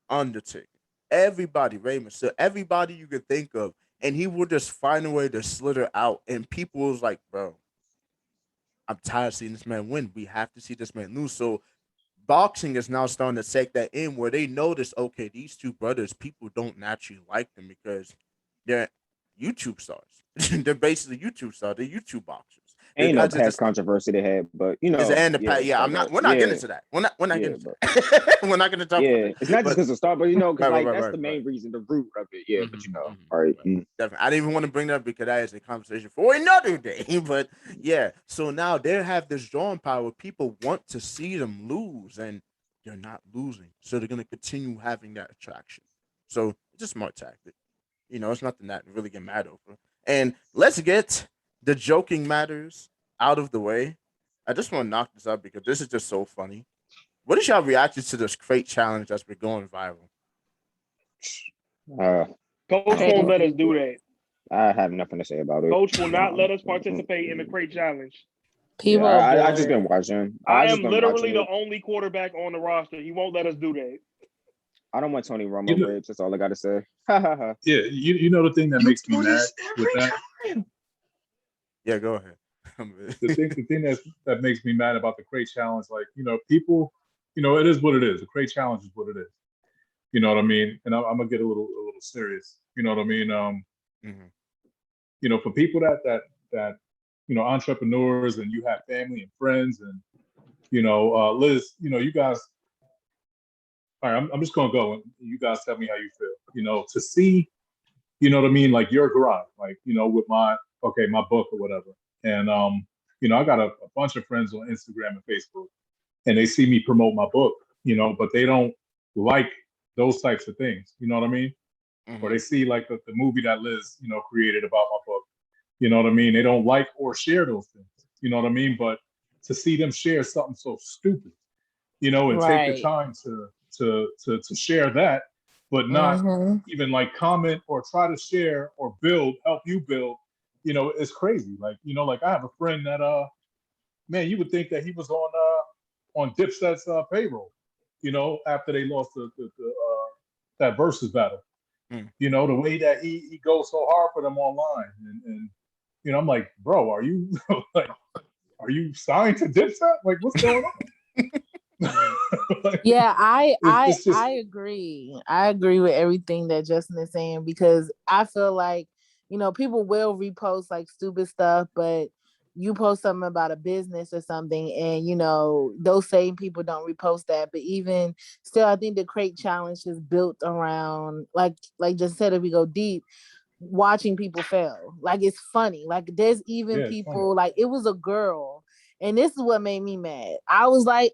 Speaker 1: Undertaker, everybody, Rey Mysterio, everybody you could think of, and he would just find a way to slither out. And people was like, "Bro, I'm tired of seeing this man win. We have to see this man lose." So boxing is now starting to take that in where they notice, okay, these two brothers, people don't naturally like them because they're YouTube stars. They're basically YouTube stars. They're YouTube boxers.
Speaker 5: Ain't no past controversy they had, but you know,
Speaker 1: I'm not. We're not getting into that. We're not getting into that. We're not going to talk.
Speaker 5: Yeah, it's not just because of star, but you know, because that's the main reason, the root of it. Yeah, but you know, all right.
Speaker 1: Definitely. I didn't even want to bring that up because that is a conversation for another day. But yeah, so now they have this drawing power. People want to see them lose, and they're not losing, so they're going to continue having that attraction. So it's a smart tactic. You know, it's nothing that really get mad over. And let's get the joking matters out of the way. I just want to knock this up because this is just so funny. What is y'all reaction to this crate challenge that's been going viral?
Speaker 6: Coach won't let us do that.
Speaker 5: I have nothing to say about it.
Speaker 6: Coach will not let us participate in the crate challenge.
Speaker 4: People,
Speaker 5: I just been watching.
Speaker 6: I am literally the only quarterback on the roster. He won't let us do that.
Speaker 5: I don't want Tony Romo ribs. That's all I got to say.
Speaker 3: Yeah, you know the thing that makes me mad with that.
Speaker 1: Yeah, go ahead.
Speaker 3: the thing that makes me mad about the crate challenge, like, you know, people, you know, it is what it is. The crate challenge is what it is. You know what I mean? And I'm gonna get a little serious. You know what I mean? You know, for people that you know, entrepreneurs, and you have family and friends, and you know, Liz, you know, you guys. All right, I'm just gonna go and you guys tell me how you feel. You know, to see, you know what I mean, like your garage, like, you know, with my book or whatever. And you know, I got a bunch of friends on Instagram and Facebook, and they see me promote my book, you know, but they don't like those types of things. You know what I mean? Or they see like the movie that Liz, you know, created about my book. You know what I mean? They don't like or share those things. You know what I mean? But to see them share something so stupid, you know, and take the time to share that, but not even like comment or try to share or help you build, you know, it's crazy. Like, you know, like I have a friend that man, you would think that he was on Dipset's payroll, you know, after they lost that versus battle. You know, the way that he goes so hard for them online, and you know, I'm like, bro, are you like, are you signed to Dipset? Like, what's going on?
Speaker 4: Like, yeah, I agree. I agree with everything that Justin is saying, because I feel like, you know, people will repost like stupid stuff, but you post something about a business or something, and you know, those same people don't repost that. But even still, I think the crate challenge is built around, like just said, if we go deep, watching people fail. Like, it's funny. Like, there's even people, like, it was a girl, and this is what made me mad. I was like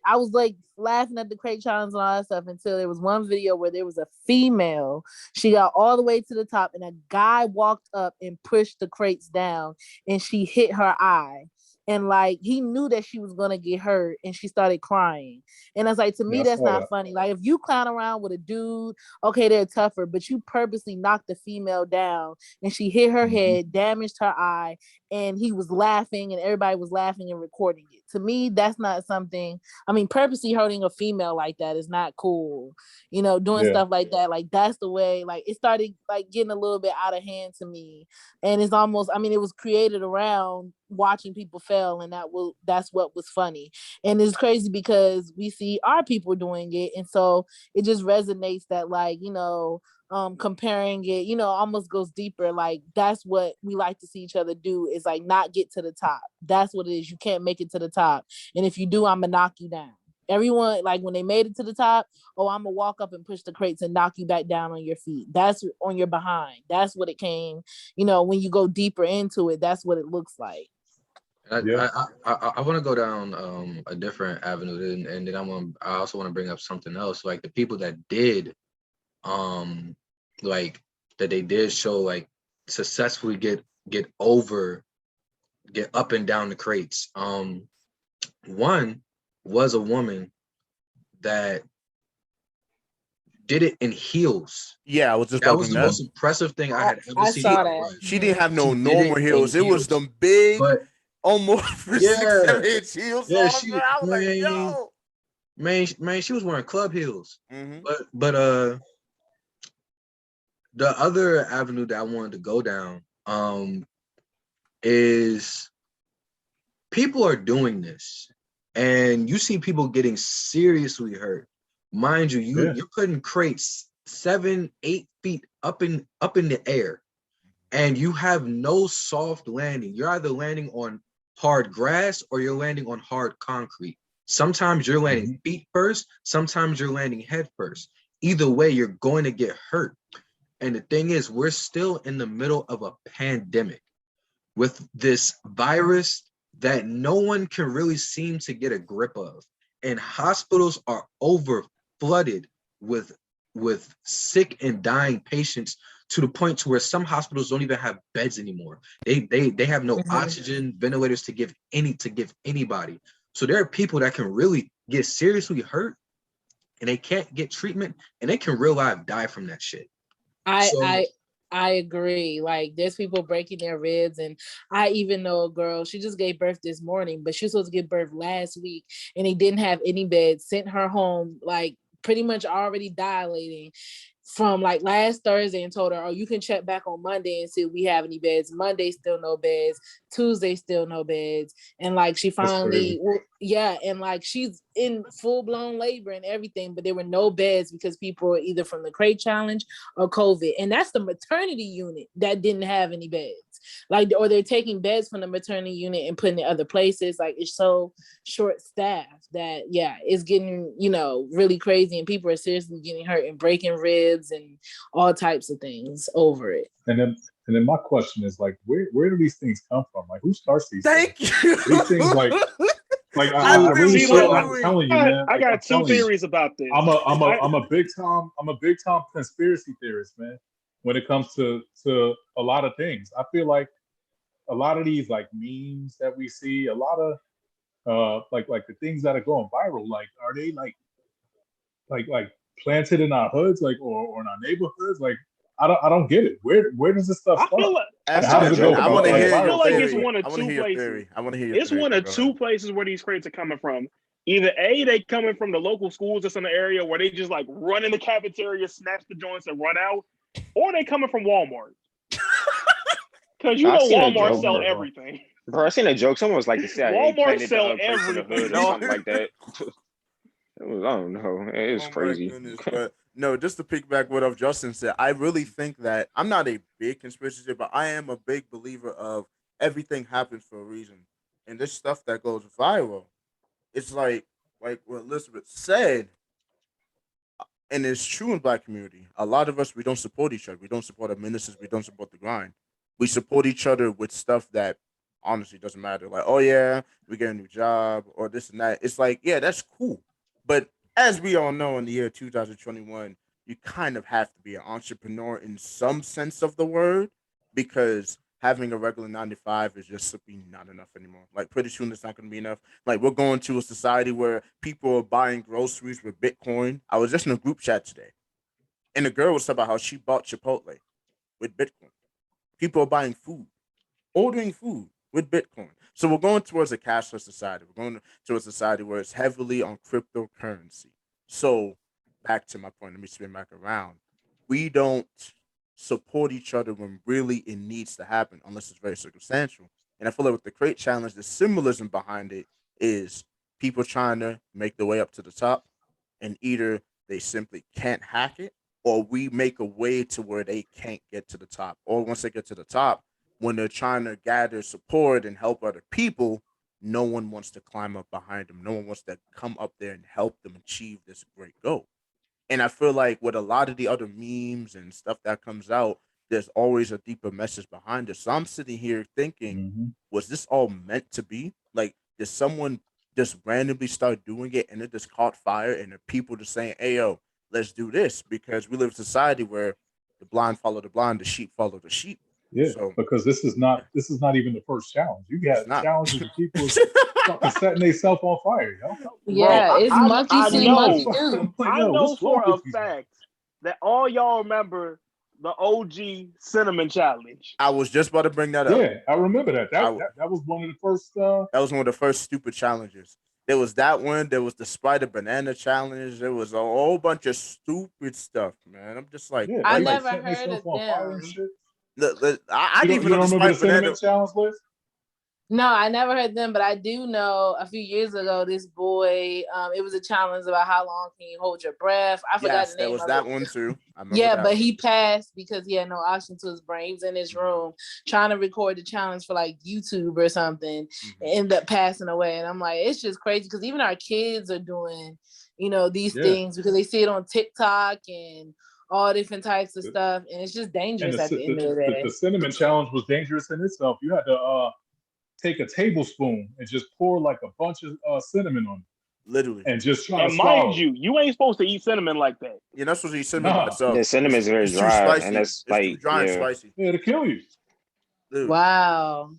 Speaker 4: laughing at the crate challenge and all that stuff until there was one video where there was a female. She got all the way to the top, and a guy walked up and pushed the crates down, and she hit her eye. And like, he knew that she was gonna get hurt, and she started crying. And I was like, to me, that's not funny. Like, if you clown around with a dude, okay, they're tougher, but you purposely knocked the female down, and she hit her head, damaged her eye, and he was laughing, and everybody was laughing and recording it. To me, that's not something. I mean, purposely hurting a female like that is not cool. You know, doing stuff like that, like, that's the way. Like, it started like getting a little bit out of hand to me, and it's almost. I mean, it was created around watching people fail, and that's what was funny. And it's crazy because we see our people doing it, and so it just resonates that, like, you know, comparing it, you know, almost goes deeper. Like, that's what we like to see each other do, is like not get to the top. That's what it is. You can't make it to the top, and if you do, I'm gonna knock you down. Everyone, like, when they made it to the top, oh, I'm gonna walk up and push the crates and knock you back down on your feet. That's on your behind. That's what it came. You know, when you go deeper into it, that's what it looks like.
Speaker 3: Yeah.
Speaker 2: I want to go down a different avenue, and then I also want to bring up something else, like the people that did like that they did show like successfully get up and down the crates. One was a woman that did it in heels.
Speaker 1: Yeah, I was just
Speaker 2: That
Speaker 1: about
Speaker 2: was
Speaker 1: to
Speaker 2: the
Speaker 1: bring
Speaker 2: most
Speaker 1: that.
Speaker 2: impressive thing I had ever
Speaker 4: I
Speaker 2: seen in
Speaker 4: saw
Speaker 2: my
Speaker 4: that.
Speaker 2: life.
Speaker 1: She didn't have no
Speaker 2: She did
Speaker 1: normal
Speaker 2: it in
Speaker 1: heels. It was them big,
Speaker 2: but
Speaker 1: almost for
Speaker 2: yeah,
Speaker 1: 6-7 inch heels
Speaker 2: yeah,
Speaker 1: on. Bro. I was like, yo.
Speaker 2: man, she was wearing club heels.
Speaker 1: Mm-hmm.
Speaker 2: But the other avenue that I wanted to go down is people are doing this, and you see people getting seriously hurt. Mind you, you're putting crates 7-8 feet up in the air, and you have no soft landing. You're either landing on hard grass or you're landing on hard concrete. Sometimes you're landing feet first, sometimes you're landing head first. Either way, you're going to get hurt. And the thing is, we're still in the middle of a pandemic with this virus that no one can really seem to get a grip of. And hospitals are over flooded with sick and dying patients to the point to where some hospitals don't even have beds anymore. They have no oxygen ventilators to give anybody. So there are people that can really get seriously hurt and they can't get treatment and they can real life die from that shit.
Speaker 4: I agree. Like there's people breaking their ribs, and I even know a girl, she just gave birth this morning, but she was supposed to give birth last week and they didn't have any beds, sent her home like pretty much already dilating from like last Thursday, and told her, oh, you can check back on Monday and see if we have any beds. Monday, still no beds. Tuesday, still no beds. And like she finally, and like she's in full-blown labor and everything, but there were no beds because people were either from the crate challenge or COVID. And that's the maternity unit that didn't have any beds. Like, or they're taking beds from the maternity unit and putting it other places. Like, it's so short-staffed that, yeah, it's getting, really crazy, and people are seriously getting hurt and breaking ribs and all types of things over it.
Speaker 3: And then my question is like, where do these things come from? Like, who starts these
Speaker 1: Thank
Speaker 3: things?
Speaker 1: you.
Speaker 3: These things like I really should. I'm telling you, man.
Speaker 6: I got two theories
Speaker 3: you,
Speaker 6: about this.
Speaker 3: I'm a big time conspiracy theorist, man. When it comes to a lot of things, I feel like a lot of these like memes that we see, a lot of like the things that are going viral, like are they like planted in our hoods, like or in our neighborhoods? Like I don't get it. Where does this stuff start?
Speaker 1: I want to hear your theory.
Speaker 6: It's one of two places.
Speaker 1: I want to hear your
Speaker 6: It's
Speaker 1: theory.
Speaker 6: one of two places where these crates are coming from. Either A, they coming from the local schools that's in the area where they just like run in the cafeteria, snatch the joints, and run out, or they coming from Walmart. Because Walmart sell everything.
Speaker 5: Bro, I seen a joke. Someone was like,
Speaker 6: Walmart sell everything
Speaker 5: or something like that. I don't know. It's crazy.
Speaker 1: Goodness, but no, just to piggyback what Justin said, I really think that I'm not a big conspiracy theorist, but I am a big believer of everything happens for a reason. And this stuff that goes viral, it's like what Elizabeth said, and it's true in Black community. A lot of us, we don't support each other. We don't support our ministers. We don't support the grind. We support each other with stuff that honestly doesn't matter. Like, oh yeah, we get a new job or this and that. It's like, yeah, that's cool. But as we all know, in the year 2021, you kind of have to be an entrepreneur in some sense of the word, because having a regular 9 to 5 is just simply not enough anymore. Like, pretty soon it's not going to be enough. Like, we're going to a society where people are buying groceries with Bitcoin. I was just in a group chat today, and the girl was talking about how she bought Chipotle with Bitcoin. People are buying food, ordering food with Bitcoin. So we're going towards a cashless society. We're going to a society where it's heavily on cryptocurrency. So back to my point, let me spin back around. We don't support each other when really it needs to happen, unless it's very circumstantial. And I feel like with the crate challenge, the symbolism behind it is people trying to make their way up to the top, and either they simply can't hack it, or we make a way to where they can't get to the top. Or once they get to the top, when they're trying to gather support and help other people, no one wants to climb up behind them. No one wants to come up there and help them achieve this great goal. And I feel like with a lot of the other memes and stuff that comes out, there's always a deeper message behind it. So I'm sitting here thinking, was this all meant to be? Like, did someone just randomly start doing it and it just caught fire and the people just saying, hey, yo, let's do this? Because we live in a society where the blind follow the blind, the sheep follow the sheep.
Speaker 3: Yeah,
Speaker 1: so,
Speaker 3: because this is not even the first challenge. You got challenges of people fucking setting themselves on fire, yo.
Speaker 4: Yeah, it's monkey see, monkey do.
Speaker 6: I know for a fact that all y'all remember the OG cinnamon challenge.
Speaker 1: I was just about to bring that up.
Speaker 3: Yeah, I remember that. That was one of the first.
Speaker 1: That was one of the first stupid challenges. There was that one. There was the spider banana challenge. There was a whole bunch of stupid stuff, man. I'm just like,
Speaker 4: I never heard of them.
Speaker 1: I didn't even know
Speaker 3: remember the cinnamon challenge list.
Speaker 4: No, I never heard them, but I do know a few years ago, this boy, it was a challenge about how long can you hold your breath. I forgot the name.
Speaker 1: There was that one too.
Speaker 4: Yeah, but he passed because he had no oxygen to his brain. He was in his room trying to record the challenge for like YouTube or something, and ended up passing away. And I'm like, it's just crazy because even our kids are doing, these things because they see it on TikTok and all different types of stuff, and it's just dangerous at the end of the day.
Speaker 3: The cinnamon challenge was dangerous in itself. You had to take a tablespoon and just pour like a bunch of cinnamon on it.
Speaker 1: Literally.
Speaker 3: And just try
Speaker 6: to swallow. Mind you ain't supposed to eat cinnamon like that.
Speaker 1: You're not supposed to eat cinnamon by itself.
Speaker 5: The cinnamon is very dry, and it's like
Speaker 1: dry and spicy.
Speaker 3: Yeah, it'll kill you.
Speaker 1: Dude.
Speaker 4: Wow.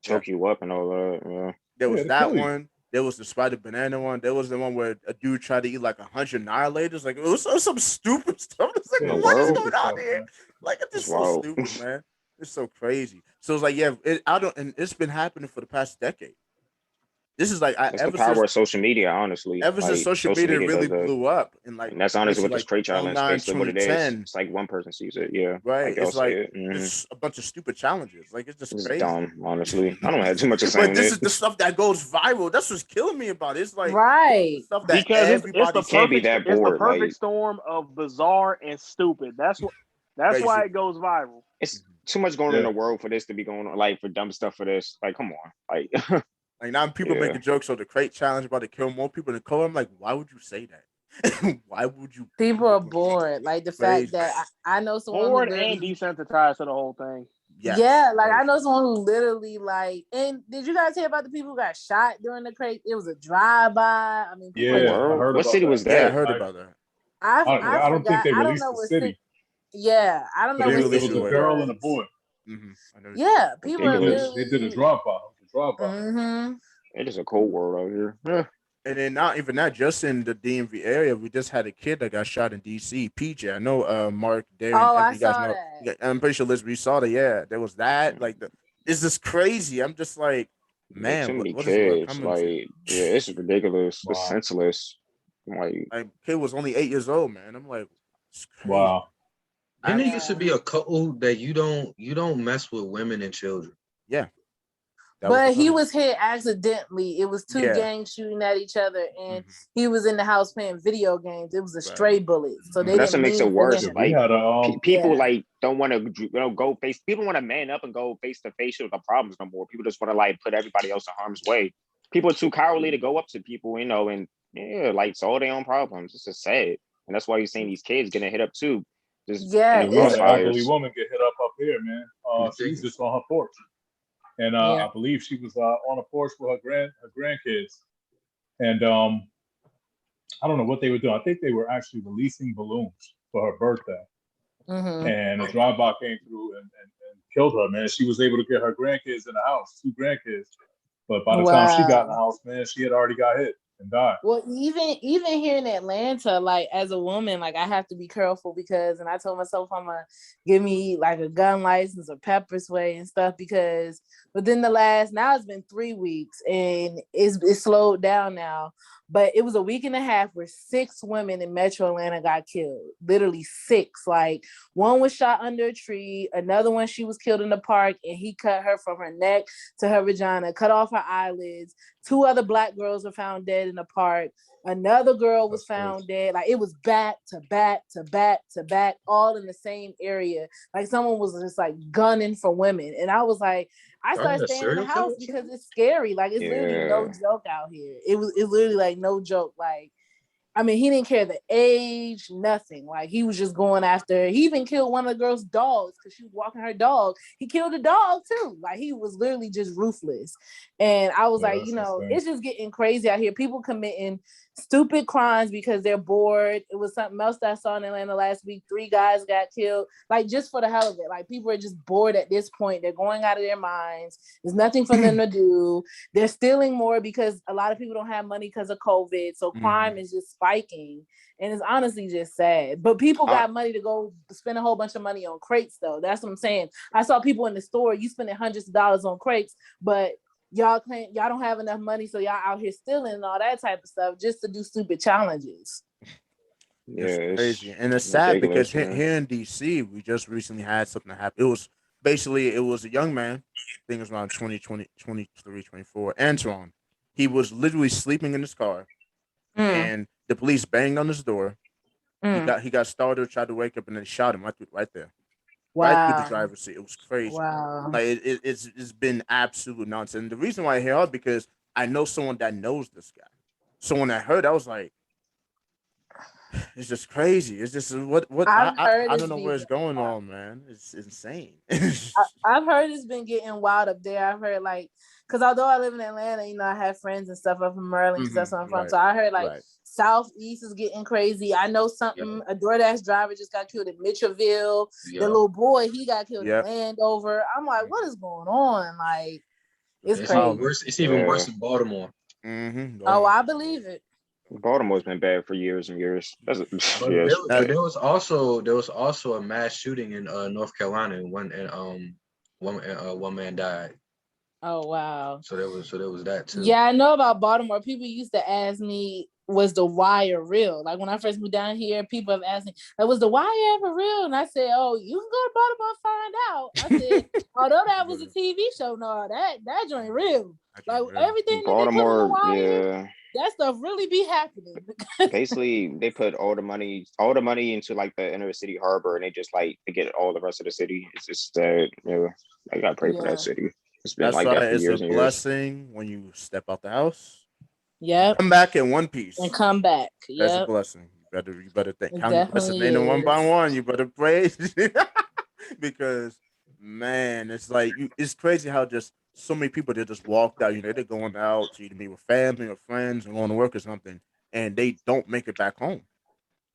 Speaker 5: Choke you up and all that. Yeah.
Speaker 1: There was that one. There was the spider banana one. There was the one where a dude tried to eat like 100 annihilators. Like, it was some stupid stuff. It's like, what is going on here? Like, it's just so stupid, man. It's so crazy. So it's like, and it's been happening for the past decade. This is like
Speaker 5: the power of social media, honestly.
Speaker 1: Ever since social media really blew up, and like,
Speaker 5: and that's honestly what
Speaker 1: like
Speaker 5: this crate challenge basically what it is. It's like one person sees it, yeah.
Speaker 1: Right. It's like it's a bunch of stupid challenges. Like, it's just crazy.
Speaker 5: Dumb, honestly. I don't have too much to say.
Speaker 1: But this is the stuff that goes viral. That's what's killing me about it. It's like stuff that
Speaker 6: because
Speaker 1: everybody
Speaker 5: can't be that bored.
Speaker 6: It's the perfect storm of bizarre and stupid. That's why it goes viral.
Speaker 5: It's too much going on in the world for this to be going on, like for dumb stuff for this. Like, come on. Like
Speaker 1: like now people making jokes on the crate challenge about to kill more people than COVID. I'm like, why would you say that? Why would you?
Speaker 4: People are bored. Like the fact that I know someone
Speaker 6: bored and desensitized to the whole thing.
Speaker 1: Yes.
Speaker 4: Yeah, like I know someone who literally like. And did you guys hear about the people who got shot during the crate? It was a drive-by. I mean,
Speaker 5: what city was that?
Speaker 1: Yeah, I heard about that.
Speaker 3: I don't think they released the city.
Speaker 4: Yeah, I don't know.
Speaker 3: It was a girl and a boy.
Speaker 4: Yeah, people are
Speaker 3: they did a drive-by.
Speaker 5: It is a cold world out here. Yeah.
Speaker 1: And then not even that, just in the DMV area, we just had a kid that got shot in DC. PJ, I know Mark, Darren,
Speaker 4: I saw that.
Speaker 1: I'm pretty sure Liz, we saw that. Yeah, there was that. Like, it's just crazy. I'm just like, man,
Speaker 5: too many
Speaker 1: what
Speaker 5: kids.
Speaker 1: is
Speaker 5: like, it's ridiculous. Wow. It's senseless. Like,
Speaker 1: kid was only 8 years old, man. I'm like, it's crazy.
Speaker 3: Wow.
Speaker 2: I think it should be a code that you don't mess with women and children.
Speaker 1: Yeah.
Speaker 4: But he was hit accidentally. It was two gangs shooting at each other, and he was in the house playing video games. It was a stray bullet, so they
Speaker 5: that's what makes it worse. Like people like don't want to go face. People want to man up and go face to face with the problems no more. People just want to like put everybody else in harm's way. People are too cowardly to go up to people, and like solve their own problems. It's just sad, and that's why you're seeing these kids getting hit up too.
Speaker 3: An elderly woman get hit up here, man. She was just on her porch. And I believe she was on a porch with her grandkids. And I don't know what they were doing. I think they were actually releasing balloons for her birthday. And a drive-by came through and killed her, man. She was able to get her grandkids in the house, 2 grandkids. But by the time she got in the house, man, she had already got hit and died.
Speaker 4: Well, even here in Atlanta, like as a woman, like I have to be careful because, and I told myself I'm gonna give me like a gun license or pepper spray and stuff because within the now it's been 3 weeks and it's slowed down now. But it was a week and a half where 6 women in Metro Atlanta got killed. Literally 6. Like one was shot under a tree. Another one, she was killed in the park and he cut her from her neck to her vagina, cut off her eyelids. 2 other Black girls were found dead in the park. Another girl was found dead. Like it was back to back to back to back, all in the same area. Like someone was just like gunning for women. And I was like, I started staying in the house because it's scary. Like it's literally no joke out here. It's literally like no joke. Like I mean, he didn't care the age, nothing. Like, he was just going after. He even killed one of the girl's dogs because she was walking her dog. He killed a dog too. Like, he was literally just ruthless. And I was like,
Speaker 3: insane.
Speaker 4: it's just getting crazy out here. People committing stupid crimes because they're bored. It was something else that I saw in Atlanta last week. 3 guys got killed, like, just for the hell of it. Like, people are just bored at this point. They're going out of their minds. There's nothing for them to do. They're stealing more because a lot of people don't have money because of COVID. So crime is just spiking. And it's honestly just sad. But people got money to go spend a whole bunch of money on crates, though. That's what I'm saying. I saw people in the store, you spending hundreds of dollars on crates, but y'all don't have enough money, so y'all out here stealing and all that type of stuff just to do stupid challenges.
Speaker 5: Yeah,
Speaker 1: It's crazy. And it's sad because here in DC, we just recently had something happen. It was a young man, I think it was around 23, 24, Antoine. He was literally sleeping in his car, and the police banged on his door. He got startled, tried to wake up, and then shot him right there.
Speaker 4: Wow.
Speaker 1: Right through the driver's seat. It was crazy.
Speaker 4: Wow.
Speaker 1: Like it's been absolute nonsense. And the reason why I hear it because I know someone that knows this guy. So when I heard, I was like, it's just crazy. It's just what I don't know where it's going on, man. It's insane.
Speaker 4: I've heard it's been getting wild up there. I've heard like, because although I live in Atlanta, I have friends and stuff up in Maryland. That's where I'm from. So I heard like Southeast is getting crazy. I know something. A DoorDash driver just got killed in Mitchellville. The little boy, he got killed in Landover. I'm like, what is going on? Like, it's crazy.
Speaker 2: Worse. It's even worse in Baltimore.
Speaker 4: Oh, I believe it.
Speaker 5: Baltimore's been bad for years and years.
Speaker 2: There was also a mass shooting in North Carolina, and one man died.
Speaker 4: Oh wow!
Speaker 2: So there was that too.
Speaker 4: Yeah, I know about Baltimore. People used to ask me, "Was The Wire real?" Like when I first moved down here, people have asked me, "Like, was The Wire ever real?" And I said, "Oh, you can go to Baltimore and find out." I said, "Although that was a TV show, no, that joint real. Like everything
Speaker 5: Baltimore,
Speaker 4: that they put on The Wire, that stuff really be happening."
Speaker 5: Basically, they put all the money into like the inner city harbor, and they just like to get all the rest of the city. It's just that I gotta pray for that city. It's been
Speaker 1: That's
Speaker 5: like
Speaker 1: why
Speaker 5: that for years
Speaker 1: it's a
Speaker 5: and
Speaker 1: blessing when you step out the house.
Speaker 4: Yeah,
Speaker 1: come back in one piece
Speaker 4: and come back.
Speaker 1: That's a blessing. You better think. Count your blessings,
Speaker 4: Definitely
Speaker 1: one by one. You better praise because man, it's like it's crazy how just so many people that just walked out. They're going out to either be with family or friends or going to work or something, and they don't make it back home.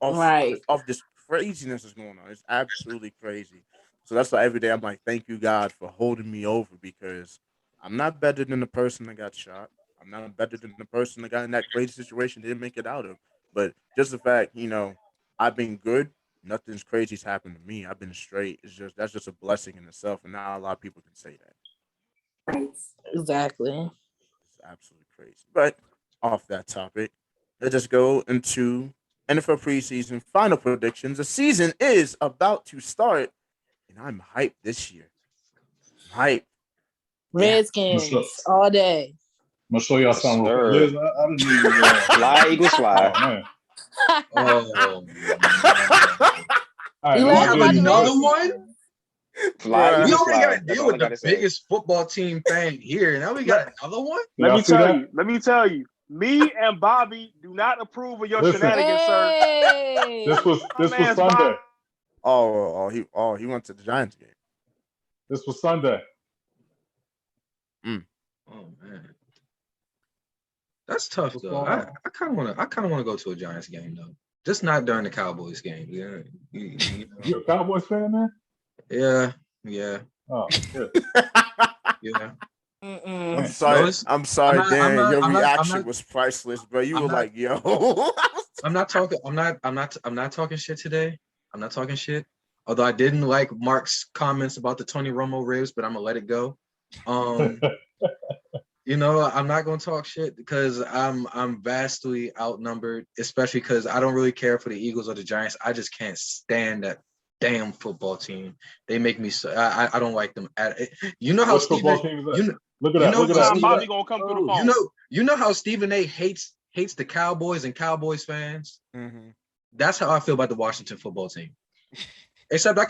Speaker 1: Of this craziness is going on. It's absolutely crazy. So that's why every day I'm like, thank you, God, for holding me over because I'm not better than the person that got shot. I'm not better than the person that got in that crazy situation didn't make it out of. But just the fact, I've been good. Nothing's crazy's happened to me. I've been straight. That's just a blessing in itself, and not a lot of people can say that.
Speaker 4: Exactly.
Speaker 1: It's absolutely crazy. But off that topic, let's just go into NFL preseason final predictions. The season is about to start, and I'm hyped this year. I'm hyped.
Speaker 4: Redskins all day.
Speaker 3: I'm gonna show y'all something. Liz, I didn't even
Speaker 5: fly, Eagles fly.
Speaker 3: Oh, man.
Speaker 2: All right, you have another one?
Speaker 5: Fly,
Speaker 2: we already got to deal with the biggest football team fan here. Now we got another one?
Speaker 6: Let me tell you. Me and Bobby do not approve of your shenanigans,
Speaker 4: sir.
Speaker 3: This was Sunday.
Speaker 1: He went to the Giants game.
Speaker 3: This was Sunday.
Speaker 2: Oh man, that's tough though. I kind of want to go to a Giants game though. Just not during the Cowboys game. Yeah,
Speaker 3: you a Cowboys fan, man?
Speaker 2: Yeah.
Speaker 3: Oh, good.
Speaker 2: Yeah.
Speaker 1: I'm sorry, Dan. Your reaction was priceless, bro. You were like, "Yo."
Speaker 2: I'm not talking shit today. I'm not talking shit. Although I didn't like Mark's comments about the Tony Romo ribs, but I'm gonna let it go. I'm not gonna talk shit because I'm vastly outnumbered, especially because I don't really care for the Eagles or the Giants. I just can't stand that damn football team. They make me so I don't like them at it. You know how Stephen
Speaker 3: look at that.
Speaker 6: Bobby gonna come through the phone.
Speaker 2: You know how Stephen A hates the Cowboys and Cowboys fans.
Speaker 1: Mm-hmm.
Speaker 2: That's how I feel about the Washington football team. Except I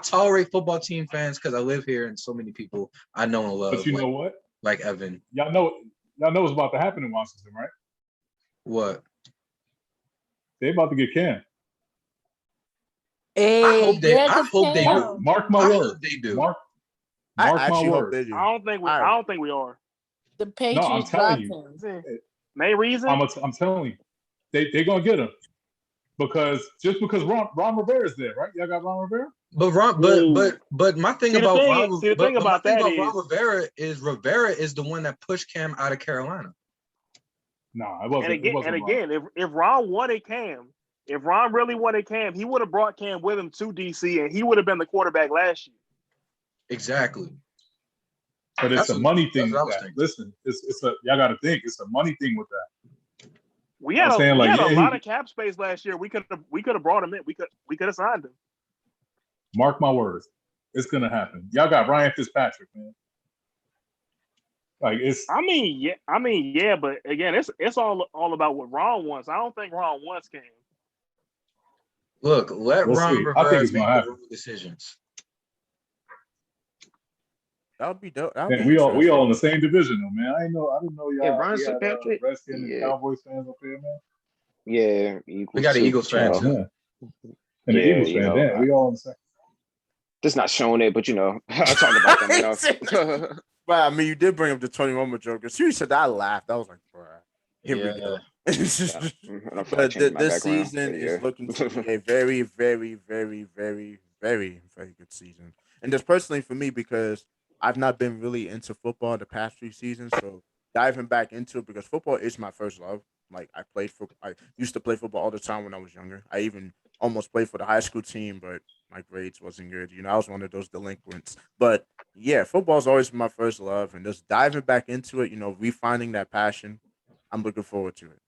Speaker 2: tolerate football team fans because I live here and so many people I know and love.
Speaker 3: But you know what?
Speaker 2: Like Evan.
Speaker 3: Y'all know what's about to happen in Washington, right?
Speaker 2: What?
Speaker 3: They about to get Cam.
Speaker 4: Hey,
Speaker 2: I hope they
Speaker 3: Mark,
Speaker 2: do.
Speaker 3: mark my
Speaker 2: I
Speaker 3: word.
Speaker 2: hope they do.
Speaker 3: Mark
Speaker 1: I
Speaker 3: my
Speaker 1: actually hope
Speaker 3: word.
Speaker 1: they do.
Speaker 6: I don't think we are.
Speaker 4: The
Speaker 3: No, I'm
Speaker 4: Patriots
Speaker 3: telling
Speaker 4: dropped
Speaker 3: you.
Speaker 4: him.
Speaker 6: Main reason?
Speaker 3: I'm telling you. They're gonna get him. Because Ron Rivera's there, right? Y'all got Ron Rivera?
Speaker 2: But my thing about Ron Rivera is the one that pushed Cam out of Carolina.
Speaker 3: Nah, it wasn't.
Speaker 6: And again, if Ron wanted Cam, if Ron really wanted Cam, he would have brought Cam with him to DC, and he would have been the quarterback last year.
Speaker 2: Exactly.
Speaker 3: But it's a money thing with that. Listen, y'all got to think. It's a money thing with that.
Speaker 6: We had a lot of cap space last year. We could have brought him in. We could have signed him.
Speaker 3: Mark my words, it's gonna happen. Y'all got Ryan Fitzpatrick, man. Like it's.
Speaker 6: I mean, yeah, but again, it's all about what Ron wants. I don't think Ron wants Cam.
Speaker 2: Look, let Ron Rivera make the right decisions.
Speaker 1: That would be dope.
Speaker 3: Man, we all in the same division, though, man. I didn't know y'all.
Speaker 5: Yeah, Ron
Speaker 3: had
Speaker 5: Fitzpatrick.
Speaker 3: Redskins and Cowboys fans up here, man.
Speaker 5: Yeah, Eagles.
Speaker 2: We got an Eagles fan too.
Speaker 3: Man. And the Eagles fan, damn, we all in the same.
Speaker 5: Just not showing it, but I'll talk about them enough.
Speaker 1: But I mean, you did bring up the Tony Romo joke. As soon as you said that, I laughed. I was like, bro, here we go. But this season is looking to be a very, very, very, very, very, very good season. And just personally for me, because I've not been really into football the past few seasons, so diving back into it because football is my first love. Like I used to play football all the time when I was younger. I even almost played for the high school team, but my grades wasn't good. I was one of those delinquents. But yeah, football's always been my first love, and just diving back into it, refinding that passion. I'm looking forward to it.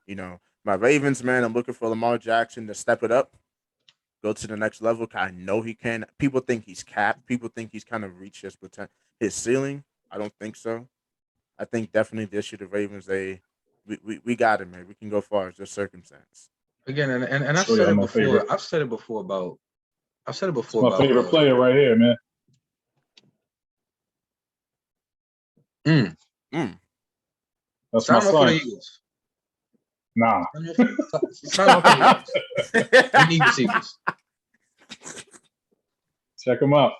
Speaker 1: My Ravens, man, I'm looking for Lamar Jackson to step it up, go to the next level. I know he can. People think he's capped. People think he's kind of reached his ceiling. I don't think so. I think definitely this year the Ravens, we got it, man. We can go far as just circumstance.
Speaker 2: Again, and I've said it before. I've said it before about.
Speaker 3: My favorite player right here, man. That's
Speaker 2: sign
Speaker 3: my son.
Speaker 2: For the Eagles.
Speaker 3: Nah.
Speaker 2: Sign off for the Eagles. We need receivers.
Speaker 3: Check him out.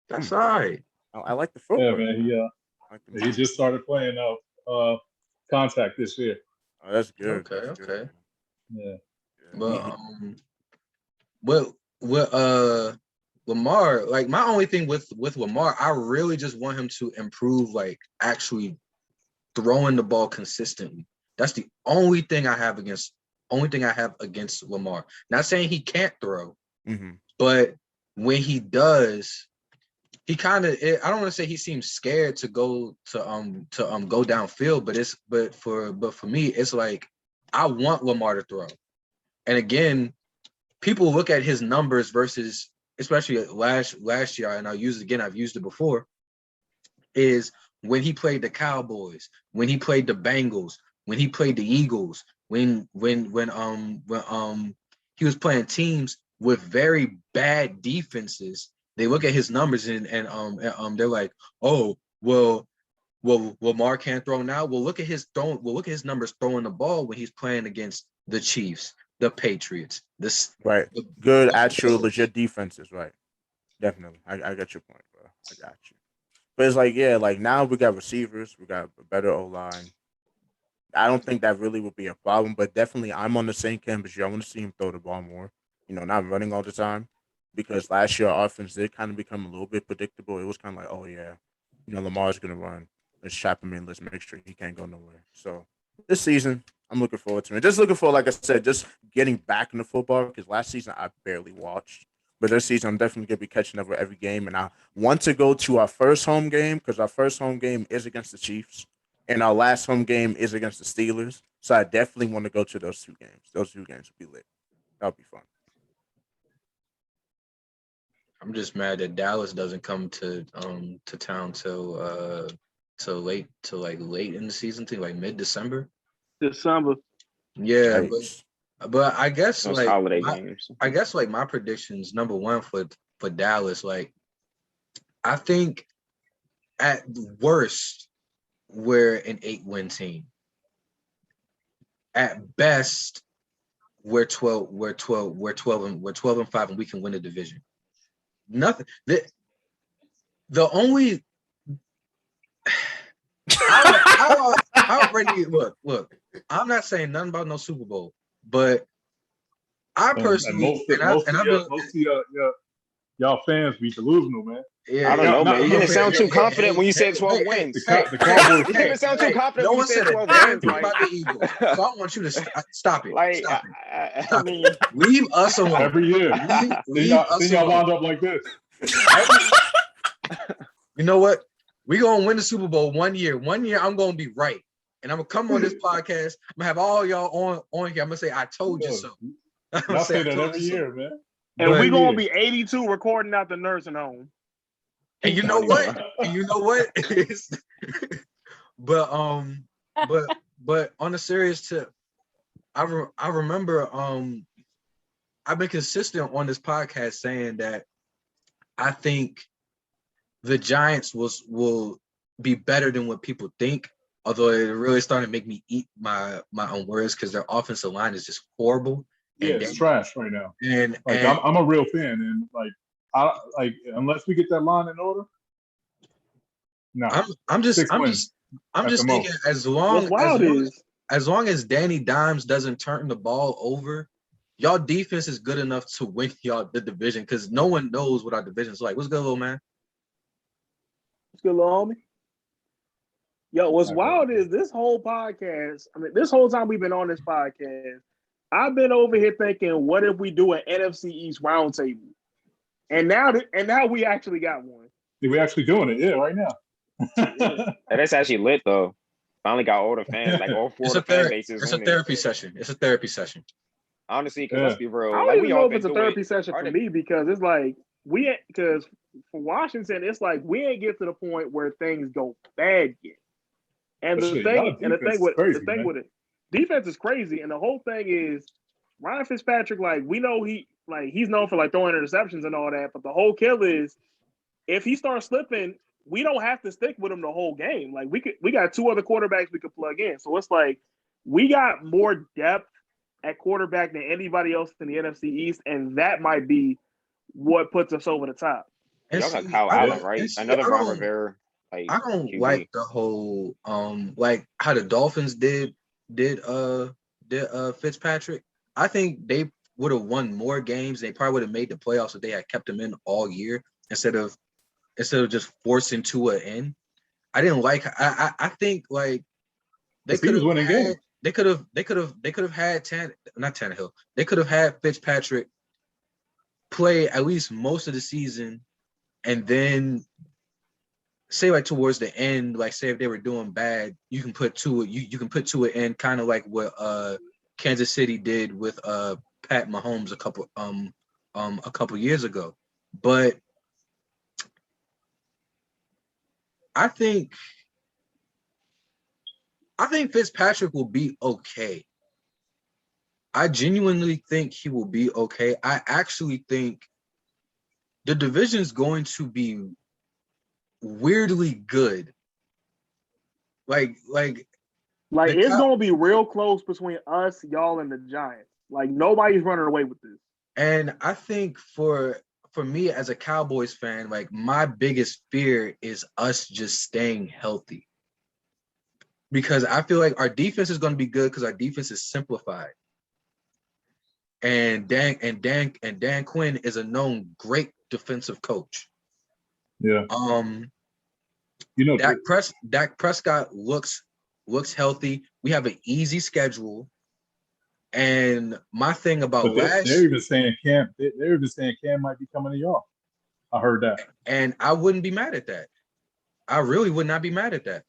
Speaker 2: That's all right.
Speaker 1: I like the football.
Speaker 3: Yeah, man. He just started playing contact this year.
Speaker 1: Oh, that's good.
Speaker 2: Okay.
Speaker 1: That's good.
Speaker 3: Yeah.
Speaker 2: But with Lamar, like my only thing with Lamar, I really just want him to improve, like actually throwing the ball consistently. That's the only thing I have against Lamar. Not saying he can't throw, but when he does, he kind of, I don't want to say he seems scared to go go downfield, but for me, it's like I want Lamar to throw. And again, people look at his numbers versus, especially last year, and I've used it before, is when he played the Cowboys, when he played the Bengals, when he played the Eagles, when he was playing teams with very bad defenses. They look at his numbers and they're like, oh, well, Lamar can't throw now. We'll look at his numbers throwing the ball when he's playing against the Chiefs, the Patriots,
Speaker 1: good, actual, legit defenses, right? Definitely, I got your point, bro. I got you. But it's like, yeah, like now we got receivers, we got a better O line. I don't think that really would be a problem, but definitely I'm on the same camp as you. I want to see him throw the ball more. Not running all the time. Because last year our offense did kind of become a little bit predictable. It was kind of like, oh yeah, Lamar's gonna run. Let's trap him in. Let's make sure he can't go nowhere. So this season, I'm looking forward to it. Just looking for, like I said, just getting back into football because last season I barely watched. But this season I'm definitely gonna be catching up with every game, and I want to go to our first home game because our first home game is against the Chiefs, and our last home game is against the Steelers. So I definitely want to go to those two games. Those two games will be lit. That'll be fun.
Speaker 2: I'm just mad that Dallas doesn't come to town till late in the season, till like mid-December.
Speaker 6: December.
Speaker 2: Yeah, but I guess
Speaker 5: those
Speaker 2: like
Speaker 5: holiday games.
Speaker 2: I guess like my predictions, number one for Dallas, like I think at worst we're an 8-win team. At best, we're 12 and 5, and we can win the division. Nothing. The only I already look. I'm not saying nothing about no Super Bowl, but I personally
Speaker 3: most of y'all fans be delusional, man.
Speaker 2: Yeah,
Speaker 5: I don't know, man. You didn't sound too confident when you said 12 wins.
Speaker 3: The Cowboys.
Speaker 5: You didn't sound too confident
Speaker 2: no
Speaker 5: when you
Speaker 2: one
Speaker 5: said
Speaker 2: said
Speaker 5: 12
Speaker 2: a damn
Speaker 5: wins.
Speaker 2: thing about the Eagles, so I want you to stop it.
Speaker 5: Like,
Speaker 2: Stop it.
Speaker 5: I mean,
Speaker 2: Leave us alone.
Speaker 3: Every year.
Speaker 2: Leave us
Speaker 3: then y'all
Speaker 2: alone.
Speaker 3: wound up like this.
Speaker 2: You know what? We're gonna win the Super Bowl one year. One year I'm gonna be right. And I'm gonna come on this podcast. I'm gonna have all y'all on here. I'm gonna say, I told you so.
Speaker 3: Y'all say that every year, man.
Speaker 6: And we're gonna be 82 recording out the nursing home.
Speaker 2: And you know what? But on a serious tip, I remember I've been consistent on this podcast saying that I think the Giants will be better than what people think. Although it really started to make me eat my own words because their offensive line is just horrible.
Speaker 3: Yeah, it's trash right now.
Speaker 2: And
Speaker 3: I'm a real fan, and unless we get that line in order, no.
Speaker 2: I'm just thinking as long as Danny Dimes doesn't turn the ball over, y'all defense is good enough to win y'all the division because no one knows what our division is like. What's good, little man?
Speaker 6: What's good, little homie? Yo, what's wild is this whole podcast. I mean, this whole time we've been on this podcast, I've been over here thinking, what if we do an NFC East roundtable? And now we actually got one.
Speaker 3: Yeah, we're actually doing it, right now.
Speaker 5: And that's actually lit though. Finally got all the fans, like all four of the fan bases.
Speaker 2: It's a therapy session. It's a therapy session.
Speaker 5: Honestly, because let's be real.
Speaker 6: I don't even know if it's a therapy session for me because it's like because for Washington, it's like we ain't get to the point where things go bad yet. And the thing with it, defense is crazy. And the whole thing is Ryan Fitzpatrick, like we know he's known for like throwing interceptions and all that. But the whole kill is if he starts slipping, we don't have to stick with him the whole game. Like we got two other quarterbacks we could plug in. So it's like we got more depth at quarterback than anybody else in the NFC East, and that might be what puts us over the top.
Speaker 5: Y'all got Kyle Allen, right? Another Ron Rivera.
Speaker 2: I don't like the whole like how the Dolphins did Fitzpatrick. I think they would have won more games. They probably would have made the playoffs if they had kept him in all year instead of just forcing Tua in. I didn't like. I think like they could have winning games. They could have had not Tannehill. They could have had Fitzpatrick play at least most of the season, and then say like towards the end, like say if they were doing bad, you can put Tua in kind of like what Kansas City did with Pat Mahomes a couple years ago. But I think Fitzpatrick will be okay. I genuinely think he will be okay. I actually think the division's going to be weirdly good. Like
Speaker 6: it's gonna be real close between us, y'all, and the Giants. Like nobody's running away with this.
Speaker 2: And I think for me as a Cowboys fan, like my biggest fear is us just staying healthy. Because I feel like our defense is going to be good because our defense is simplified. And Dan Quinn is a known great defensive coach.
Speaker 3: Yeah.
Speaker 2: Dak Prescott looks healthy. We have an easy schedule. And my thing about
Speaker 3: they're even saying Cam might be coming to y'all. I heard that.
Speaker 2: And I wouldn't be mad at that. I really would not be mad at that.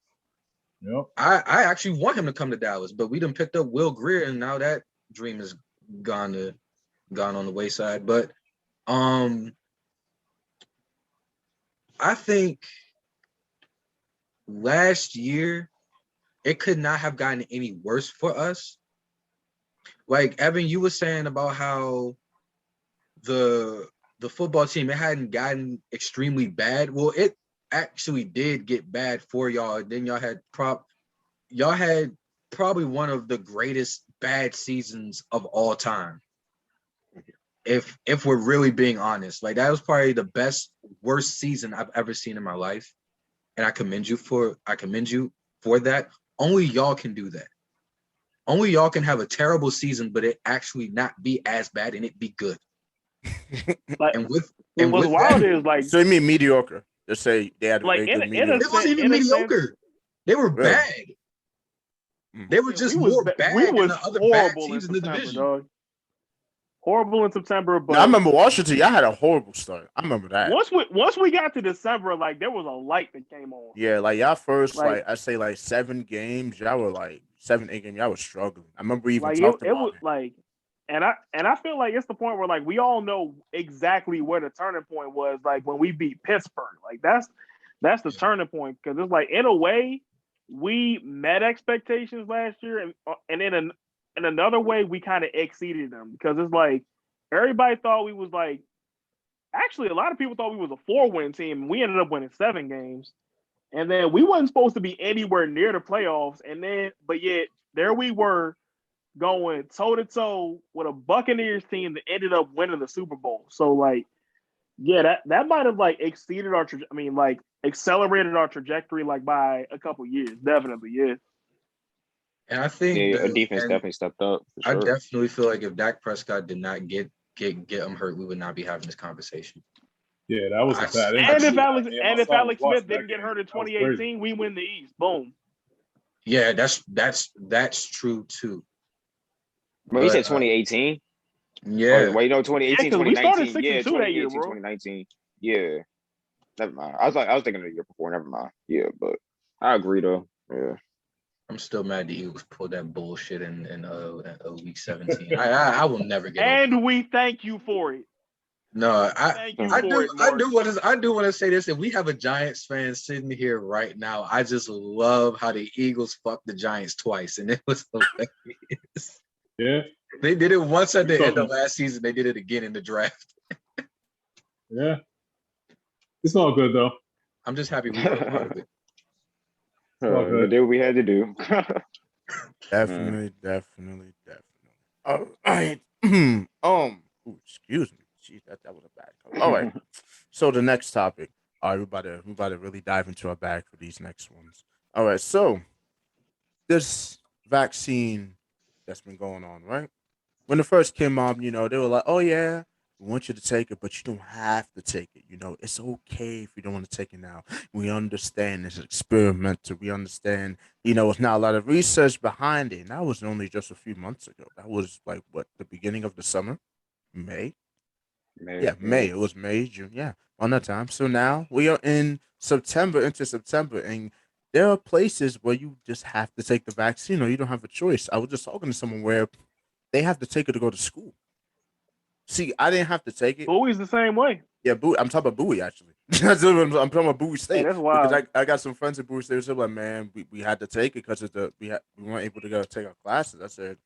Speaker 3: Yep.
Speaker 2: I actually want him to come to Dallas, but we done picked up Will Grier, and now that dream is gone on the wayside. But I think last year it could not have gotten any worse for us. Like Evan, you were saying about how the football team, it hadn't gotten extremely bad. Well, actually did get bad for y'all. Then y'all had probably one of the greatest bad seasons of all time. If we're really being honest, like that was probably the worst season I've ever seen in my life. And I commend you for that. Only y'all can do that. Only y'all can have a terrible season, but it actually not be as bad and it be good.
Speaker 6: Like,
Speaker 2: and with
Speaker 6: wild
Speaker 2: that,
Speaker 6: is like,
Speaker 1: so you mean mediocre? Just say they had
Speaker 6: like
Speaker 1: very good
Speaker 6: in
Speaker 1: mediocre.
Speaker 2: it wasn't even mediocre. They were
Speaker 1: Really?
Speaker 2: bad. They were just
Speaker 6: we
Speaker 2: more
Speaker 6: was
Speaker 2: bad
Speaker 6: we
Speaker 2: than
Speaker 6: was
Speaker 2: the other bad
Speaker 6: horrible in
Speaker 2: teams in the
Speaker 6: September,
Speaker 2: division.
Speaker 6: dog. Horrible in September, but
Speaker 1: I remember Washington. Y'all had a horrible start. I remember that.
Speaker 6: once we got to December, like there was a light that came on.
Speaker 1: Yeah, like y'all first,
Speaker 6: Like,
Speaker 1: I say like 7 games. Y'all were like 7, 8 games. Y'all was struggling. I remember we even
Speaker 6: like
Speaker 1: talked
Speaker 6: it
Speaker 1: about
Speaker 6: was
Speaker 1: it.
Speaker 6: like, and I feel like it's the point where like we all know exactly where the turning point was. Like when we beat Pittsburgh, like that's the turning point, because it's like in a way we met expectations last year, and in another way we kind of exceeded them, because it's like everybody thought we was like, actually a lot of people thought we was a 4-win team, and we ended up winning 7 games, and then we wasn't supposed to be anywhere near the playoffs, and then but yet there we were going toe to toe with a Buccaneers team that ended up winning the Super Bowl. So like, yeah, that might have like exceeded our like accelerated our trajectory like by a couple years, definitely, yeah.
Speaker 2: And I think
Speaker 5: our defense definitely stepped up.
Speaker 2: I definitely feel like if Dak Prescott did not get him hurt, we would not be having this conversation.
Speaker 3: Yeah, that was a bad
Speaker 6: injury.
Speaker 3: And
Speaker 6: if Alex Smith didn't get hurt in 2018, we win the East. Boom.
Speaker 2: Yeah, that's true too.
Speaker 5: Well, you said 2018.
Speaker 2: Yeah.
Speaker 5: Wait, no, 2018,
Speaker 6: Yeah,
Speaker 5: 2019.
Speaker 6: we started 6-2
Speaker 5: yeah,
Speaker 6: that year, bro.
Speaker 5: 2019. Yeah. Never mind. I was thinking of the year before. Never mind. Yeah, but I agree though. Yeah.
Speaker 2: I'm still mad the Eagles pulled that bullshit in week 17. I will never get over it.
Speaker 6: And we thank you for it.
Speaker 2: No, I do want to say this. If we have a Giants fan sitting here right now, I just love how the Eagles fucked the Giants twice, and it was hilarious.
Speaker 3: Yeah.
Speaker 2: They did it once at the end of last season. They did it again in the draft.
Speaker 3: Yeah. It's all good though.
Speaker 2: I'm just happy we were a part of it.
Speaker 5: We did what we had to do.
Speaker 1: Definitely. All right. Excuse me. Jeez, that was a bad call. All right. So the next topic. All right, we about to really dive into our bag for these next ones. All right. So this vaccine that's been going on, right? When it first came out, they were like, "Oh yeah, we want you to take it, but you don't have to take it. It's okay if you don't want to take it now. We understand it's experimental. We understand, it's not a lot of research behind it." And that was only just a few months ago. That was like the beginning of the summer, May. Yeah, May. It was May, June. Yeah, on that time. So now we are in September, into September, and there are places where you just have to take the vaccine, or you don't have a choice. I was just talking to someone where they have to take it to go to school. See, I didn't have to take it.
Speaker 6: Bowie's the same way.
Speaker 1: Yeah, Bowie. I'm talking about Bowie actually. I'm talking about Bowie State.
Speaker 6: Hey, that's wild.
Speaker 1: Because I got some friends at Bowie State who said, like, man, we had to take it because we weren't able to go take our classes. I said,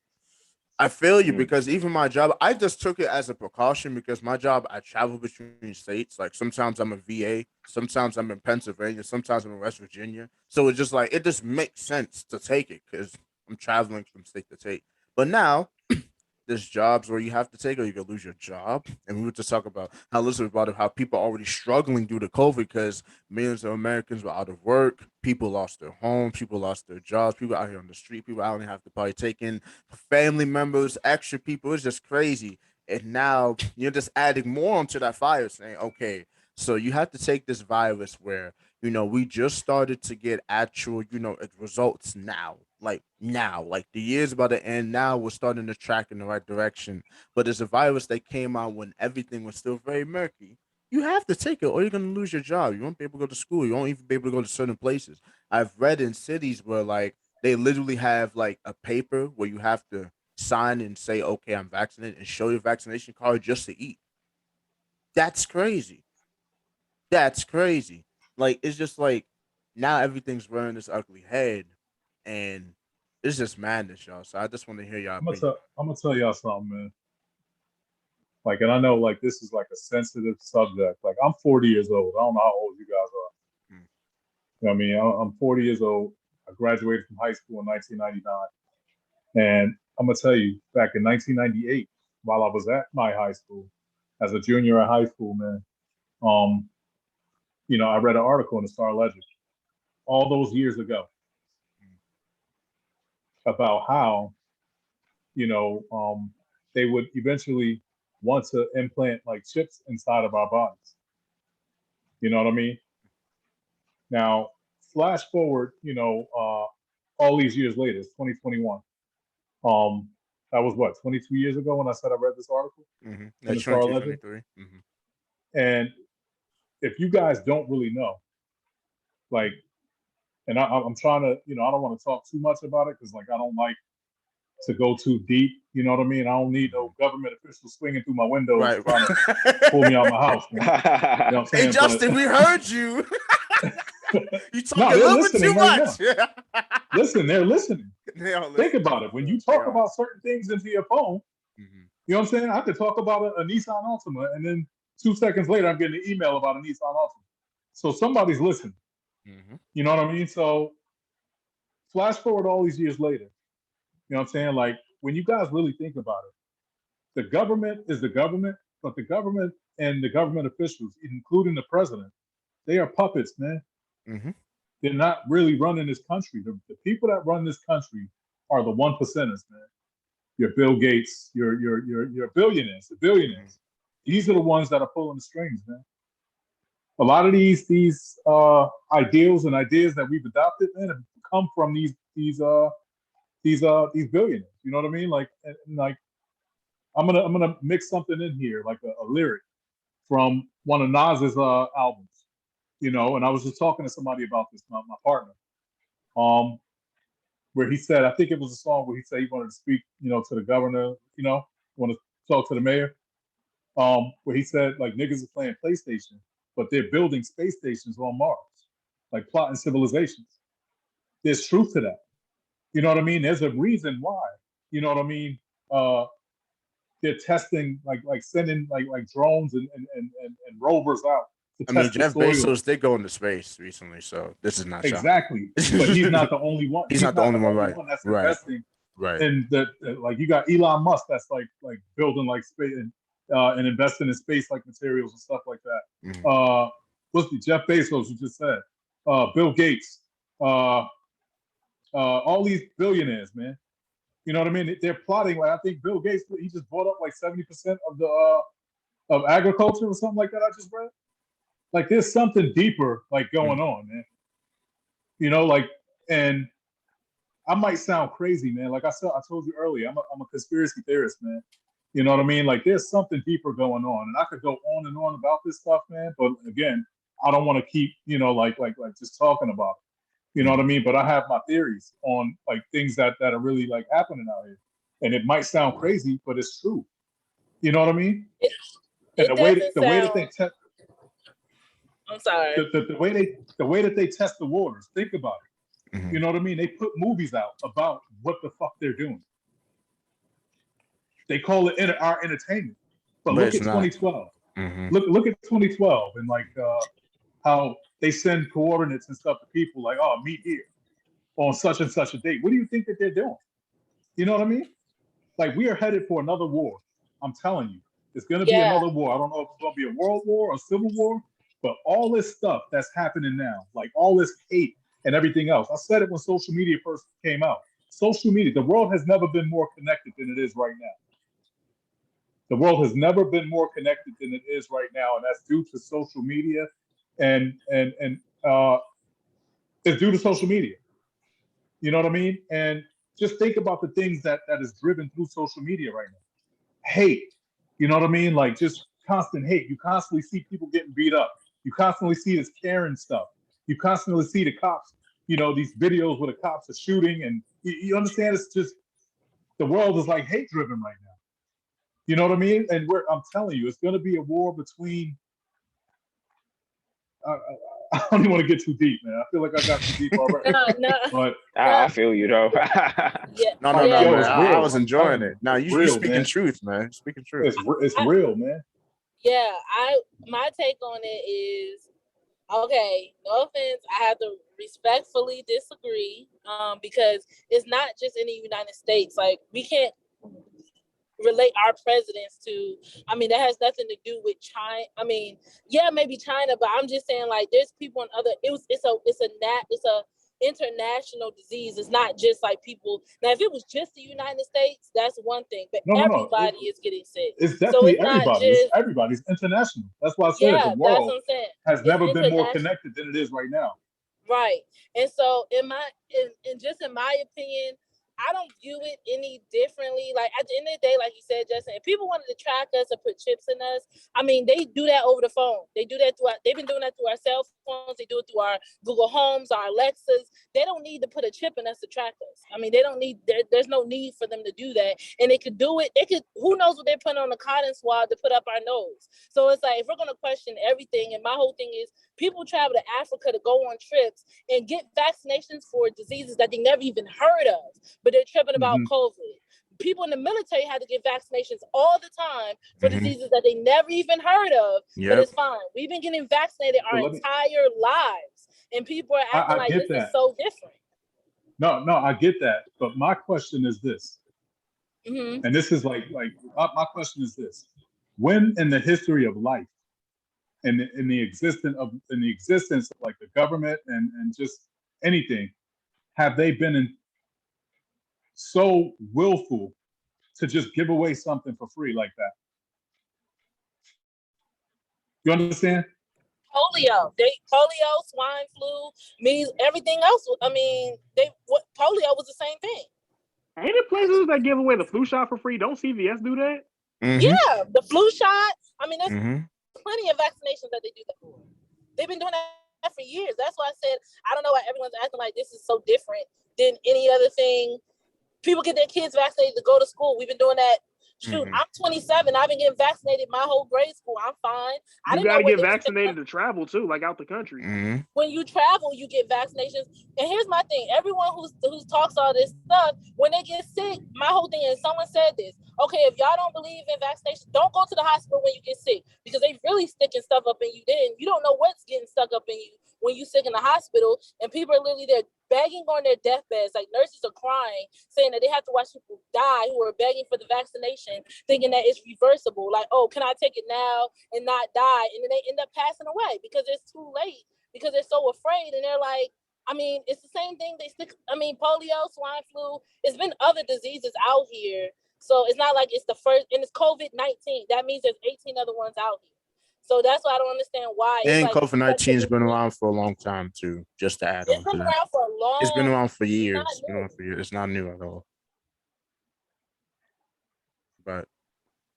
Speaker 1: I feel you, because even my job, I just took it as a precaution, because my job, I travel between states. Like sometimes I'm in VA, sometimes I'm in Pennsylvania, sometimes I'm in West Virginia. So it's just like, it just makes sense to take it because I'm traveling from state to state. But now there's jobs where you have to take, or you could lose your job. And we were just talking about how people are already struggling due to COVID, because millions of Americans were out of work. People lost their homes. People lost their jobs. People out here on the street. People out here have to probably take in family members, extra people. It's just crazy. And now you're just adding more onto that fire, saying, okay, so you have to take this virus where, we just started to get actual, results now. Like the year's about to end. Now we're starting to track in the right direction. But it's a virus that came out when everything was still very murky. You have to take it, or you're gonna lose your job. You won't be able to go to school. You won't even be able to go to certain places. I've read in cities where like they literally have like a paper where you have to sign and say, okay, I'm vaccinated, and show your vaccination card just to eat. That's crazy. That's crazy. Like, it's just like now everything's wearing this ugly head, and it's just madness, y'all. So I just want to hear y'all.
Speaker 3: I'm gonna tell y'all something, man. Like, and I know like this is like a sensitive subject. Like, I'm 40 years old. I don't know how old you guys are. You know what I mean? I'm 40 years old. I graduated from high school in 1999. And I'm going to tell you, back in 1998, while I was at my high school, as a junior in high school, man, I read an article in the Star Ledger all those years ago about how, they would eventually want to implant like chips inside of our bodies. You know what I mean? Now, flash forward, all these years later, it's 2021. That was what, 22 years ago when I said I read this article in the Star Ledger. And if you guys don't really know, like, and I'm trying to, I don't want to talk too much about it because, like, I don't like to go too deep. You know what I mean? I don't need no government officials swinging through my windows trying to pull me out of my house. Man. You know what I'm saying?
Speaker 1: Hey, Justin, we heard you. You talking a little bit too much. Yeah.
Speaker 3: Listen, they're listening. Think about it. When you talk about certain things into your phone, you know what I'm saying? I could talk about a Nissan Altima, and then 2 seconds later, I'm getting an email about a Nissan Altima. So somebody's listening. You know what I mean? So flash forward all these years later. You know what I'm saying? Like, when you guys really think about it, the government is the government, but the government and the government officials, including the president, they are puppets, man. They're not really running this country. The people that run this country are the 1%ers, man. Your Bill Gates, your billionaires, the billionaires. These are the ones that are pulling the strings, man. A lot of these ideals and ideas that we've adopted, man, have come from these billionaires. You know what I mean? Like, like I'm gonna mix something in here, like a lyric from one of Nas's albums. And I was just talking to somebody about this, my partner, where he said, I think it was a song where he said he wanted to speak, to the governor, want to talk to the mayor, where he said, like, niggas are playing PlayStation, but they're building space stations on Mars, like plotting civilizations. There's truth to that. You know what I mean? There's a reason why. You know what I mean? They're testing, like sending like drones and rovers out.
Speaker 1: I mean, Jeff Bezos did go into space recently, so this is not
Speaker 3: exactly. But he's not the only one.
Speaker 1: He's not the only one, right?
Speaker 3: That's investing, right? And like, you got Elon Musk that's like building like space and investing in space like materials and stuff like that. What's the Jeff Bezos you just said? Bill Gates, all these billionaires, man. You know what I mean? They're plotting. Like, I think Bill Gates, he just bought up like 70% of agriculture or something like that. I just read. Like, there's something deeper like going on, man. Like, and I might sound crazy, man. Like I told you earlier, I'm a conspiracy theorist, man. You know what I mean? Like, there's something deeper going on, and I could go on and on about this stuff, man. But again, I don't want to keep, like just talking about it. You know what I mean? But I have my theories on like things that are really like happening out here, and it might sound crazy, but it's true. You know what I mean? And the way that they test.
Speaker 4: I'm sorry.
Speaker 3: The way that they test the waters. Think about it. You know what I mean? They put movies out about what the fuck they're doing. They call it our entertainment. But look at 2012. Look at 2012 and like how they send coordinates and stuff to people like, oh, meet here on such and such a date. What do you think that they're doing? You know what I mean? Like, we are headed for another war. I'm telling you, it's going to be another war. I don't know if it's going to be a world war or civil war, but all this stuff that's happening now, like all this hate and everything else. I said it when social media first came out. Social media, the world has never been more connected than it is right now. The world has never been more connected than it is right now, and that's due to social media. And it's due to social media. You know what I mean? And just think about the things that is driven through social media right now. Hate. You know what I mean? Like, just constant hate. You constantly see people getting beat up. You constantly see this Karen stuff. You constantly see the cops, these videos where the cops are shooting. And you understand? It's just, the world is like hate driven right now. You know what I mean? And I'm telling you, it's going to be a war between, I don't even want to get too deep, man. I feel like I got too deep already.
Speaker 4: No.
Speaker 3: But
Speaker 5: I feel you, though.
Speaker 1: No, man. I was enjoying it. Now you're speaking truth, man. Speaking truth.
Speaker 3: It's real, man.
Speaker 4: Yeah, my take on it is, Okay, no offense. I have to respectfully disagree because it's not just in the United States. Like, we can't relate our presidents to, I mean, that has nothing to do with China. I mean, yeah, maybe China, but I'm just saying, like, there's people in other, it's a international disease. It's not just like people. Now, if it was just the United States, that's one thing, but
Speaker 3: No.
Speaker 4: everybody is getting sick.
Speaker 3: It's
Speaker 4: So
Speaker 3: definitely
Speaker 4: it's not
Speaker 3: everybody.
Speaker 4: just,
Speaker 3: It's everybody. It's international. That's why I said the
Speaker 4: yeah, that's
Speaker 3: world
Speaker 4: what I'm saying.
Speaker 3: has
Speaker 4: It's
Speaker 3: never been more
Speaker 4: international.
Speaker 3: connected than it is right now.
Speaker 4: Right. And so in my opinion, I don't view it any differently. Like, at the end of the day, like you said, Justin, if people wanted to track us or put chips in us, I mean, they do that over the phone. They do that they've been doing that through our cell phones. They do it through our Google Homes, our Alexas. They don't need to put a chip in us to track us. I mean, there's no need for them to do that. And they could do it. Who knows what they're putting on the cotton swab to put up our nose. So it's like, if we're going to question everything, and my whole thing is, people travel to Africa to go on trips and get vaccinations for diseases that they never even heard of, but they're tripping about COVID. People in the military had to get vaccinations all the time for diseases that they never even heard of, but it's fine. We've been getting vaccinated our entire lives, and people are acting like this is so different.
Speaker 3: No, I get that. But my question is this, and this is like my question is this: when in the history of life, in the existence of like the government and just anything, have they been so willful to just give away something for free like that? You understand?
Speaker 4: Polio, swine flu, measles, everything else. I mean, polio was the same thing.
Speaker 6: Ain't it places that give away the flu shot for free? Don't CVS do that?
Speaker 4: Yeah, the flu shot. I mean, there's plenty of vaccinations that they do that for. They've been doing that for years. That's why I said, I don't know why everyone's acting like this is so different than any other thing. People get their kids vaccinated to go to school. We've been doing that. Shoot, I'm 27. I've been getting vaccinated my whole grade school. I'm fine.
Speaker 6: You got to get vaccinated to travel too, like out the country.
Speaker 4: When you travel, you get vaccinations. And here's my thing: everyone who talks all this stuff, when they get sick, my whole thing is, someone said this. Okay, if y'all don't believe in vaccination, don't go to the hospital when you get sick, because they really sticking stuff up in you. Then you don't know what's getting stuck up in you when you sick in the hospital, and people are literally there begging on their deathbeds. Like, nurses are crying, saying that they have to watch people die who are begging for the vaccination, thinking that it's reversible. Like, oh, can I take it now and not die? And then they end up passing away because it's too late, because they're so afraid. And they're like, I mean, it's the same thing. Polio, swine flu. It's been other diseases out here. So it's not like it's the first, and it's COVID-19. That means there's 18 other ones out here. So that's why I don't understand why.
Speaker 1: And COVID-19 has been around for a long time too. Just to add on to that, it's been around for years. It's not new at all. But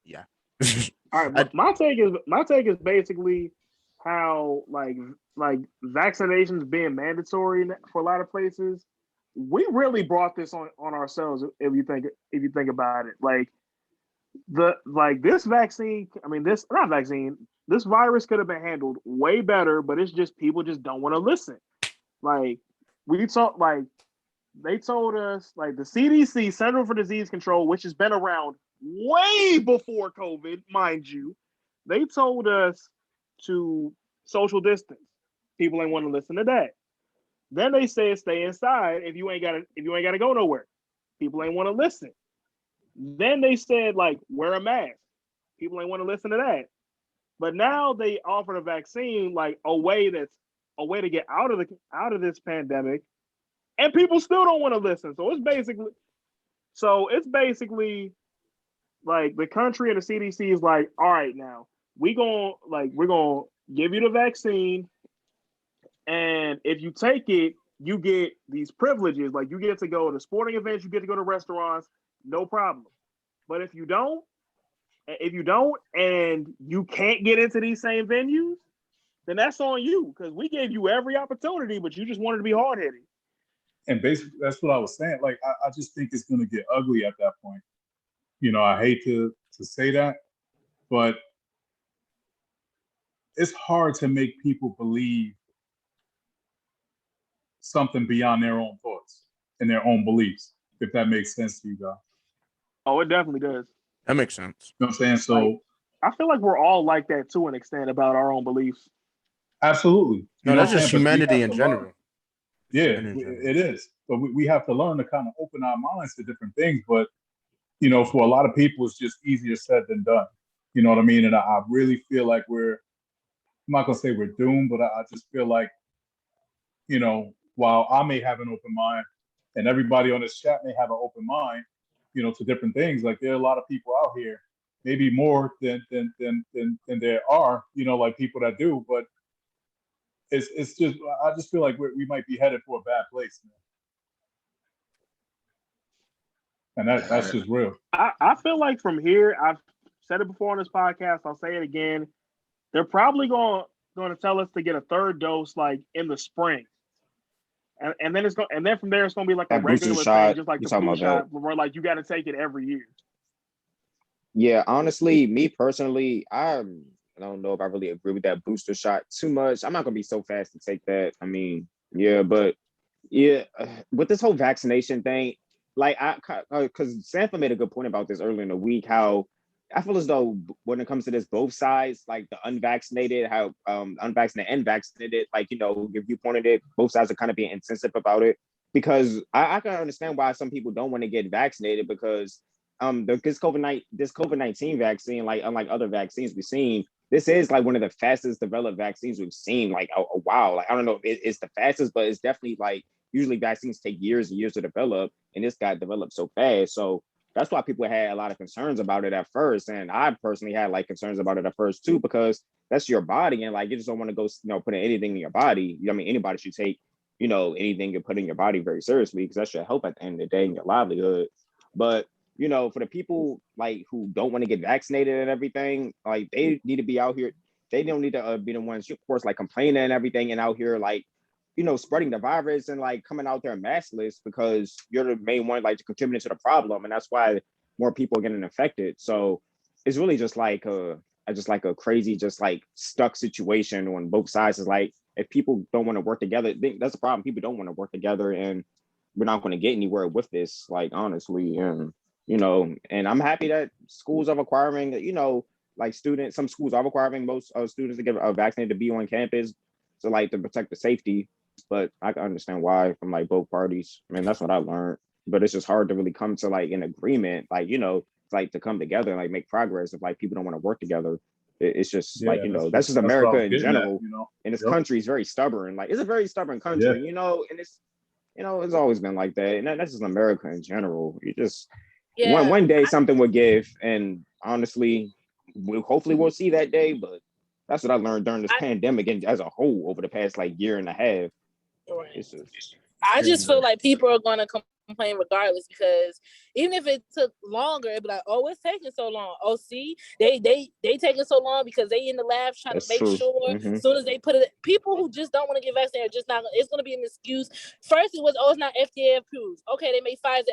Speaker 1: yeah.
Speaker 6: All right, but my take is basically how like vaccinations being mandatory for a lot of places. We really brought this on ourselves if you think about it. Like this vaccine, this virus could have been handled way better, but it's just people just don't want to listen. Like they told us, like the CDC, Center for Disease Control, which has been around way before COVID, mind you, they told us to social distance. People ain't want to listen to that. Then they said stay inside if you ain't gotta go nowhere. People ain't want to listen. Then they said like wear a mask. People ain't want to listen to that. But now they offer a vaccine like a way to get out of this pandemic, and people still don't want to listen. So it's basically like the country and the CDC is like, all right, now we're gonna give you the vaccine, and if you take it, you get these privileges. Like you get to go to sporting events, you get to go to restaurants, no problem. But if you don't, and you can't get into these same venues, then that's on you, because we gave you every opportunity, but you just wanted to be hard-headed.
Speaker 3: And basically, that's what I was saying. Like, I just think it's going to get ugly at that point. You know, I hate to say that, but it's hard to make people believe something beyond their own thoughts and their own beliefs, if that makes sense to you guys.
Speaker 6: Oh, it definitely does.
Speaker 1: That makes sense.
Speaker 3: You know what I'm saying? So
Speaker 6: I feel like we're all like that to an extent about our own beliefs.
Speaker 3: Absolutely.
Speaker 1: No, that's just
Speaker 3: But we
Speaker 1: humanity
Speaker 3: have
Speaker 1: in
Speaker 3: to learn.
Speaker 1: general.
Speaker 3: Yeah,
Speaker 1: Humanity in general.
Speaker 3: it is. But we have to learn to kind of open our minds to different things. But, for a lot of people, it's just easier said than done. You know what I mean? And I really feel like I'm not going to say we're doomed, but I just feel like, while I may have an open mind and everybody on this chat may have an open mind, to different things, like there are a lot of people out here, maybe more than there are, like people that do, but it's just, I just feel like we might be headed for a bad place, man. And that's just real.
Speaker 6: I feel like from here, I've said it before on this podcast, I'll say it again. They're probably going to tell us to get a third dose like in the spring. And then from there it's going to be like a regular thing, just like the flu shot, where like you got to take it every year.
Speaker 5: Yeah, honestly, me personally, I don't know if I really agree with that booster shot too much. I'm not going to be so fast to take that. I mean, yeah, but yeah, with this whole vaccination thing, like because Sanford made a good point about this earlier in the week, how I feel as though when it comes to this, both sides, like the unvaccinated, how unvaccinated and vaccinated, like, your viewpoint of it, both sides are kind of being insensitive about it. Because I can understand why some people don't want to get vaccinated, because this COVID-19 vaccine, like unlike other vaccines we've seen, this is like one of the fastest developed vaccines we've seen like a while. Like, I don't know if it's the fastest, but it's definitely like, usually vaccines take years and years to develop, and this got developed so fast. So that's why people had a lot of concerns about it at first. And I personally had like concerns about it at first too, because that's your body. And like, you just don't want to go, put anything in your body. I mean, anybody should take, anything you put in your body very seriously, because that should help at the end of the day in your livelihood. But, for the people like who don't want to get vaccinated and everything, like they need to be out here. They don't need to be the ones, of course, like complaining and everything and out here like, spreading the virus and like coming out there maskless, because you're the main one like contributing to the problem, and that's why more people are getting infected. So it's really just like a crazy, just like stuck situation on both sides. Is like, if people don't want to work together, that's the problem. People don't want to work together, and we're not going to get anywhere with this, like, honestly. And and I'm happy that schools are requiring, like some schools are requiring most students to get vaccinated to be on campus, so like to protect the safety. But I can understand why from like both parties. I mean, that's what I learned. But it's just hard to really come to like an agreement, like, like to come together and like make progress if like people don't want to work together. It's just like, that's just America in general. And this country is very stubborn. Like, it's a very stubborn country, and it's, it's always been like that. And that's just America in general. You just, one day something will give. And honestly, hopefully we'll see that day. But that's what I learned during this pandemic and as a whole over the past like year and a half.
Speaker 4: Right. I just feel like people are going to complain regardless, because even if it took longer, it'd be like, oh, it's taking so long. Oh, see, they taking so long because they in the lab trying to make sure as soon as they put it, people who just don't want to get vaccinated are just not. It's going to be an excuse. First, it was, oh, it's not FDA approved. Okay, they made Pfizer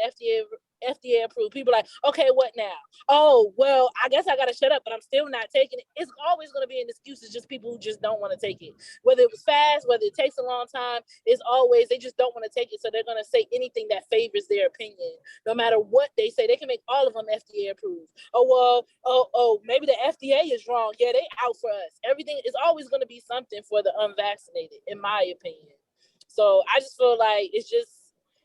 Speaker 4: FDA approved. People are like, okay, what now? Oh, well, I guess I gotta shut up, but I'm still not taking it. It's always gonna be an excuse. It's just people who just don't want to take it. Whether it was fast, whether it takes a long time, it's always they just don't want to take it. So they're gonna say anything that favors their opinion, no matter what they say. They can make all of them FDA approved. Oh well, oh maybe the FDA is wrong. Yeah, they out for us. Everything is always gonna be something for the unvaccinated, in my opinion. So I just feel like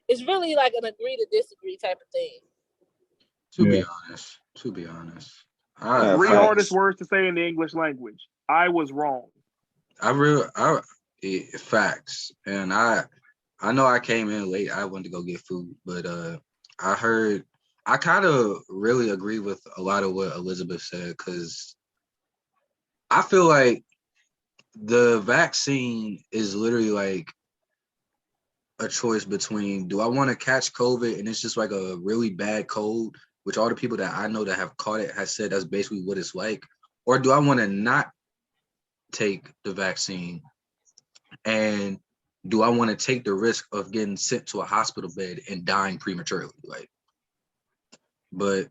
Speaker 4: it's really like an agree to disagree type of thing.
Speaker 2: To be honest.
Speaker 6: Three hardest words to say in the English language. I was wrong.
Speaker 2: Facts. And I know I came in late. I went to go get food, but I kind of really agree with a lot of what Elizabeth said, because I feel like the vaccine is literally like a choice between, do I want to catch COVID and it's just like a really bad cold, which all the people that I know that have caught it has said that's basically what it's like, or do I want to not take the vaccine, and do I want to take the risk of getting sent to a hospital bed and dying prematurely? Like, but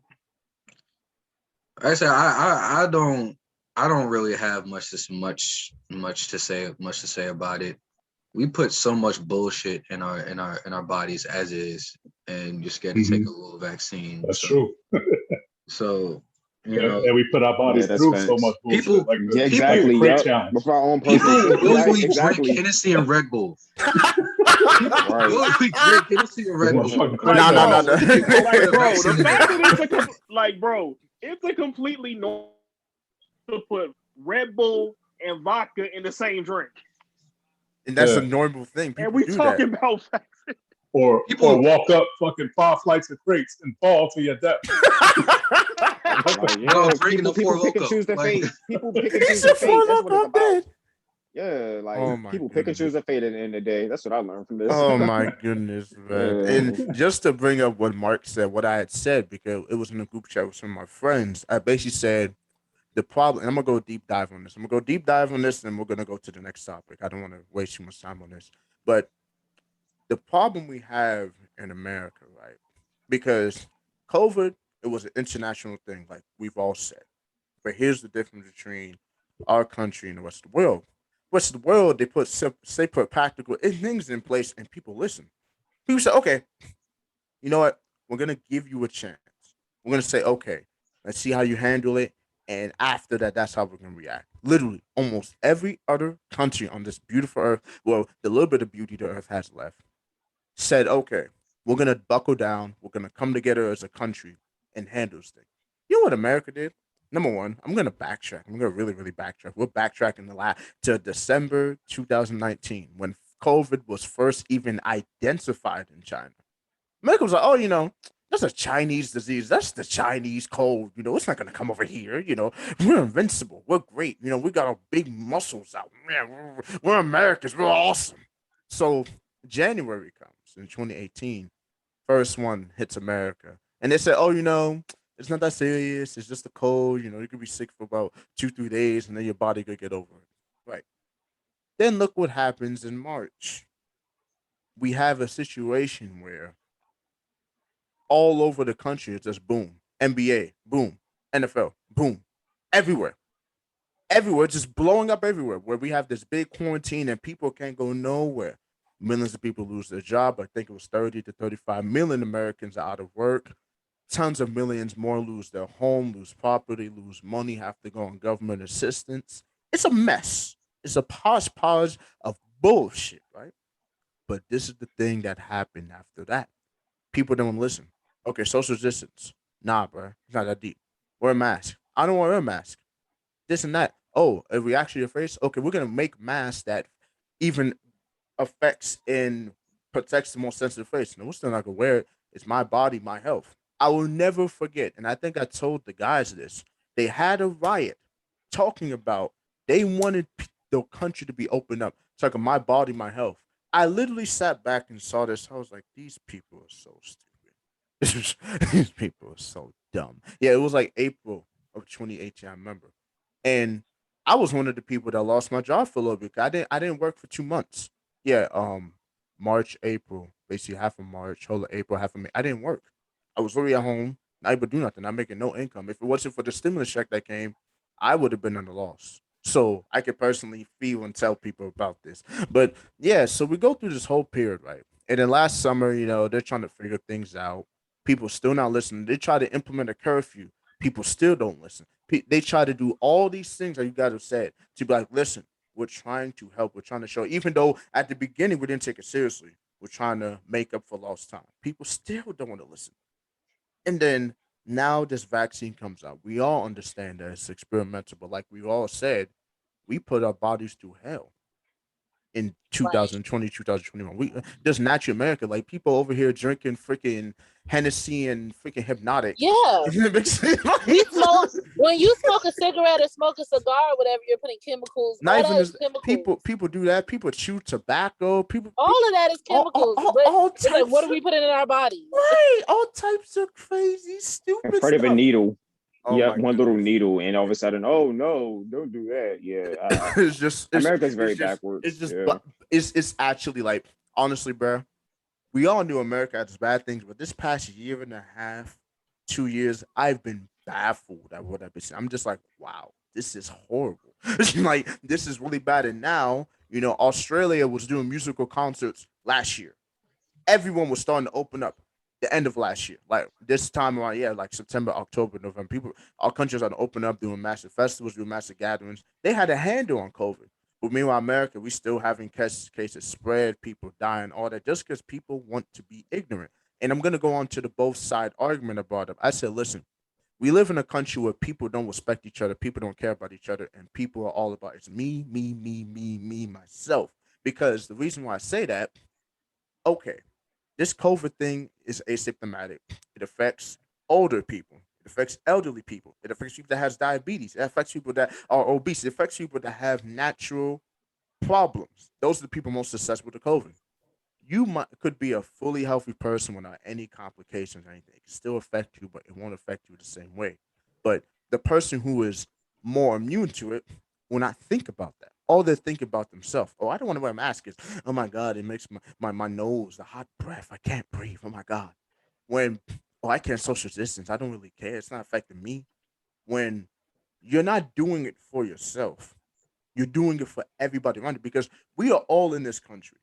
Speaker 2: like I said, I don't really have much to say about it. We put so much bullshit in our bodies as is, and just get to take a little vaccine.
Speaker 3: That's true.
Speaker 2: So
Speaker 3: And we put our bodies through so much bullshit.
Speaker 2: People,
Speaker 3: like the,
Speaker 5: exactly.
Speaker 3: Like the challenge.
Speaker 5: With our own
Speaker 2: people willingly
Speaker 5: exactly.
Speaker 2: drink Hennessy and Red Bull. People
Speaker 5: Right.
Speaker 2: willingly drink Hennessy and Red Bull.
Speaker 1: No.
Speaker 6: Like, bro, the fact that it's a completely normal to put Red Bull and vodka in the same drink.
Speaker 1: And that's a normal thing. People
Speaker 6: and we
Speaker 1: do
Speaker 6: talking
Speaker 1: that.
Speaker 6: about
Speaker 3: or walk up fucking 5 flights of crates and fall to your death.
Speaker 5: People pick and choose their fate. People pick and choose their fate. That's what it's about. Yeah, like people pick and choose their fate at the end of the day. That's what I learned from this.
Speaker 1: Oh my goodness, man. And just to bring up what Mark said, what I had said, because it was in a group chat with some of my friends, I basically said the problem, and I'm going to go deep dive on this. I'm going to go deep dive on this, and we're going to go to the next topic. I don't want to waste too much time on this. But the problem we have in America, right? Because COVID, it was an international thing, like we've all said. But here's the difference between our country and the rest of the world. Rest of the world, they put practical things in place, and people listen. People say, "Okay, you know what? We're gonna give you a chance. We're gonna say, okay, let's see how you handle it, and after that, that's how we're gonna react." Literally, almost every other country on this beautiful earth, well, the little bit of beauty the earth has left, said, "Okay, we're gonna buckle down. We're gonna come together as a country and handle this thing." You know what America did? Number one, I'm gonna backtrack. I'm gonna really, really backtrack. We're backtracking to December 2019 when COVID was first even identified in China. America was like, "Oh, that's a Chinese disease. That's the Chinese cold. It's not gonna come over here. We're invincible. We're great. We got our big muscles out. Man, we're Americans. We're awesome." So January comes in 2018. First one hits America, and they said, "Oh, it's not that serious. It's just a cold. You could be sick for about 2-3 days, and then your body could get over it." Right. Then look what happens in March. We have a situation where all over the country it's just boom. NBA, boom. NFL, boom. Everywhere. Everywhere, just blowing up everywhere. Where we have this big quarantine and people can't go nowhere. Millions of people lose their job. I think it was 30 to 35 million Americans are out of work. Tons of millions more lose their home, lose property, lose money, have to go on government assistance. It's a mess. It's a podge of bullshit, right? But this is the thing that happened after that. People don't listen. Okay, social distance. Nah, bro. It's not that deep. Wear a mask. I don't want to wear a mask. This and that. Oh, a reaction to your face? Okay, we're going to make masks that even affects and protects the most sensitive face. No, we're still not going to wear it. It's my body, my health. I will never forget, and I think I told the guys this. They had a riot talking about they wanted the country to be opened up. Talking my body, my health. I literally sat back and saw this. I was like, these people are so stupid. These people are so dumb. Yeah, it was like April of 2018, I remember. And I was one of the people that lost my job for a little bit. I didn't work for 2 months. Yeah, March, April, basically half of March, whole of April, half of May. I didn't work. I was literally at home, not able to do nothing. I'm making no income. If it wasn't for the stimulus check that came, I would have been on the loss. So I could personally feel and tell people about this. But yeah, so we go through this whole period, right? And then last summer, they're trying to figure things out. People still not listening. They try to implement a curfew. People still don't listen. They try to do all these things that you guys have said to be like, listen, we're trying to help. We're trying to show, even though at the beginning we didn't take it seriously, we're trying to make up for lost time. People still don't want to listen. And then now this vaccine comes out. We all understand that it's experimental, but like we all said, we put our bodies through hell in 2020, 2021. We just natural America, like people over here drinking freaking Hennessy and freaking hypnotic.
Speaker 4: Yeah. When you smoke a cigarette or smoke a cigar or whatever, you're putting chemicals.
Speaker 1: Not even people do that. People chew tobacco.
Speaker 4: All of that is chemicals. All types. Like, what are we putting in our bodies?
Speaker 1: Right. All types of crazy, stupid
Speaker 5: part of a needle.
Speaker 1: Oh
Speaker 5: yeah, one little needle, and all of a sudden, oh no, don't do that. Yeah, America's very backwards.
Speaker 1: It's just, it's actually like, honestly, bro, we all knew America had bad things, but this past year and a half, 2 years, I've been baffled at what I've been seeing. I'm just like, wow, this is horrible. Like, this is really bad. And now, Australia was doing musical concerts last year. Everyone was starting to open up. the end of last year, like this time around, yeah, like September, October, November. People, our countries are to open up, doing massive festivals, doing massive gatherings. They had a handle on COVID. But meanwhile, America, we still having cases spread, people dying, all that, just because people want to be ignorant. And I'm gonna go on to the both side argument I brought up. I said, listen, we live in a country where people don't respect each other, people don't care about each other, and people are all about it's me, me, me, me, me, myself. Because the reason why I say that, okay, this COVID thing is asymptomatic. It affects older people. It affects elderly people. It affects people that has diabetes. It affects people that are obese. It affects people that have natural problems. Those are the people most susceptible to COVID. You could be a fully healthy person without any complications or anything. It can still affect you, but it won't affect you the same way. But the person who is more immune to it will not think about that. All they think about themselves. Oh, I don't want to wear a mask. Is oh my god, it makes my nose, the hot breath. I can't breathe. Oh my god. When oh I can't social distance. I don't really care. It's not affecting me. When you're not doing it for yourself, you're doing it for everybody around you because we are all in this country.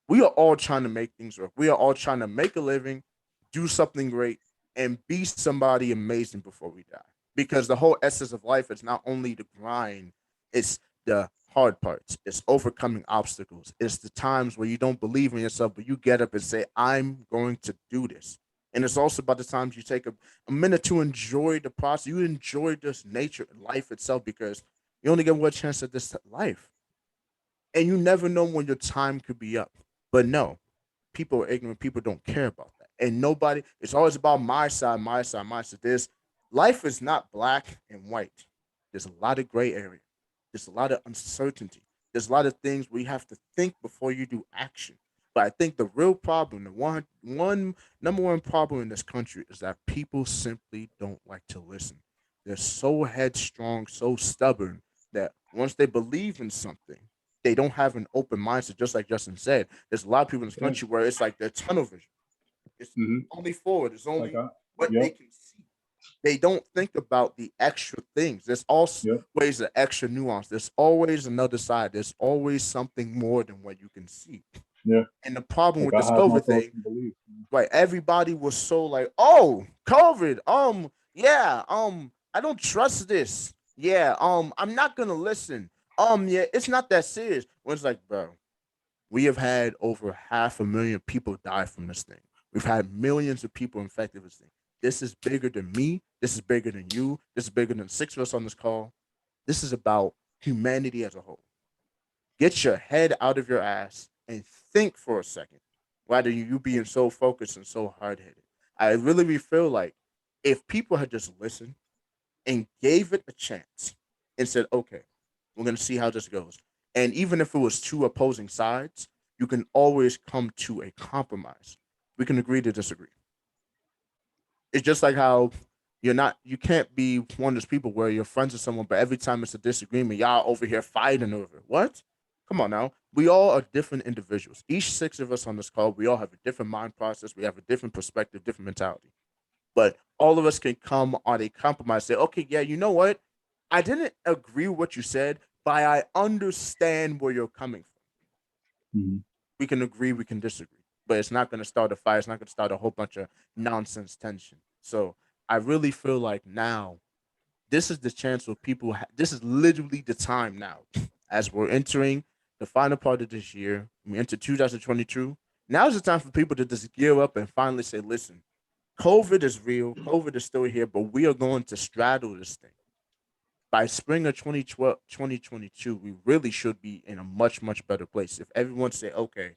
Speaker 1: We are all trying to make things work. We are all trying to make a living, do something great, and be somebody amazing before we die. Because the whole essence of life is not only the grind, it's the hard parts. It's overcoming obstacles. It's the times where you don't believe in yourself, but you get up and say, I'm going to do this. And it's also about the times you take a minute to enjoy the process. You enjoy this nature, life itself, because you only get one chance at this life. And you never know when your time could be up. But no, people are ignorant. People don't care about that. And nobody, it's always about my side, my side, my side. This life is not black and white. There's a lot of gray area. There's a lot of uncertainty. There's a lot of things where you have to think before you do action. But I think the real problem, the one number one problem in this country is that people simply don't like to listen. They're so headstrong, so stubborn that once they believe in something, they don't have an open mindset, just like Justin said. There's a lot of people in this
Speaker 3: Yeah.
Speaker 1: country where it's like they're tunnel vision. It's
Speaker 3: Hmm.
Speaker 1: only forward. It's
Speaker 3: Like,
Speaker 1: only what they
Speaker 3: yep,
Speaker 1: can see. They don't think about the extra things. There's also
Speaker 3: yep,
Speaker 1: ways of extra nuance. There's always another side. There's always something more than what you can see.
Speaker 3: yeah.
Speaker 1: And the problem
Speaker 3: Like
Speaker 1: with
Speaker 3: I
Speaker 1: this
Speaker 3: have my
Speaker 1: COVID
Speaker 3: thoughts
Speaker 1: thing,
Speaker 3: and beliefs.
Speaker 1: right? Everybody was so like, "Oh, COVID. Yeah. I don't trust this. Yeah. I'm not gonna listen. Yeah. It's not that serious." When it's like, bro, we have had over 500,000 people die from this thing. We've had millions of people infected with this thing. This is bigger than me. This is bigger than you. This is bigger than six of us on this call. This is about humanity as a whole. Get your head out of your ass and think for a second, rather than you being so focused and so hard headed. I really feel like if people had just listened and gave it a chance and said, okay, we're going to see how this goes. And even if it was two opposing sides, you can always come to a compromise. We can agree to disagree. It's just like how you can't be one of those people where you're friends with someone, but every time it's a disagreement, y'all over here fighting over it. What? Come on now. We all are different individuals. Each six of us on this call, we all have a different mind process. We have a different perspective, different mentality. But all of us can come on a compromise. Say, okay, yeah, you know what? I didn't agree with what you said, but I understand where you're coming from.
Speaker 3: Mhm.
Speaker 1: We can agree, we can disagree, but it's not going to start a fire. It's not going to start a whole bunch of nonsense tension. So I really feel like now this is the chance where people. This is literally the time now, as we're entering the final part of this year. We enter 2022. Now is the time for people to just gear up and finally say, "Listen, COVID is real. COVID is still here, but we are going to straddle this thing." By spring of 2012, 2022, we really should be in a much, much better place. If everyone say, okay,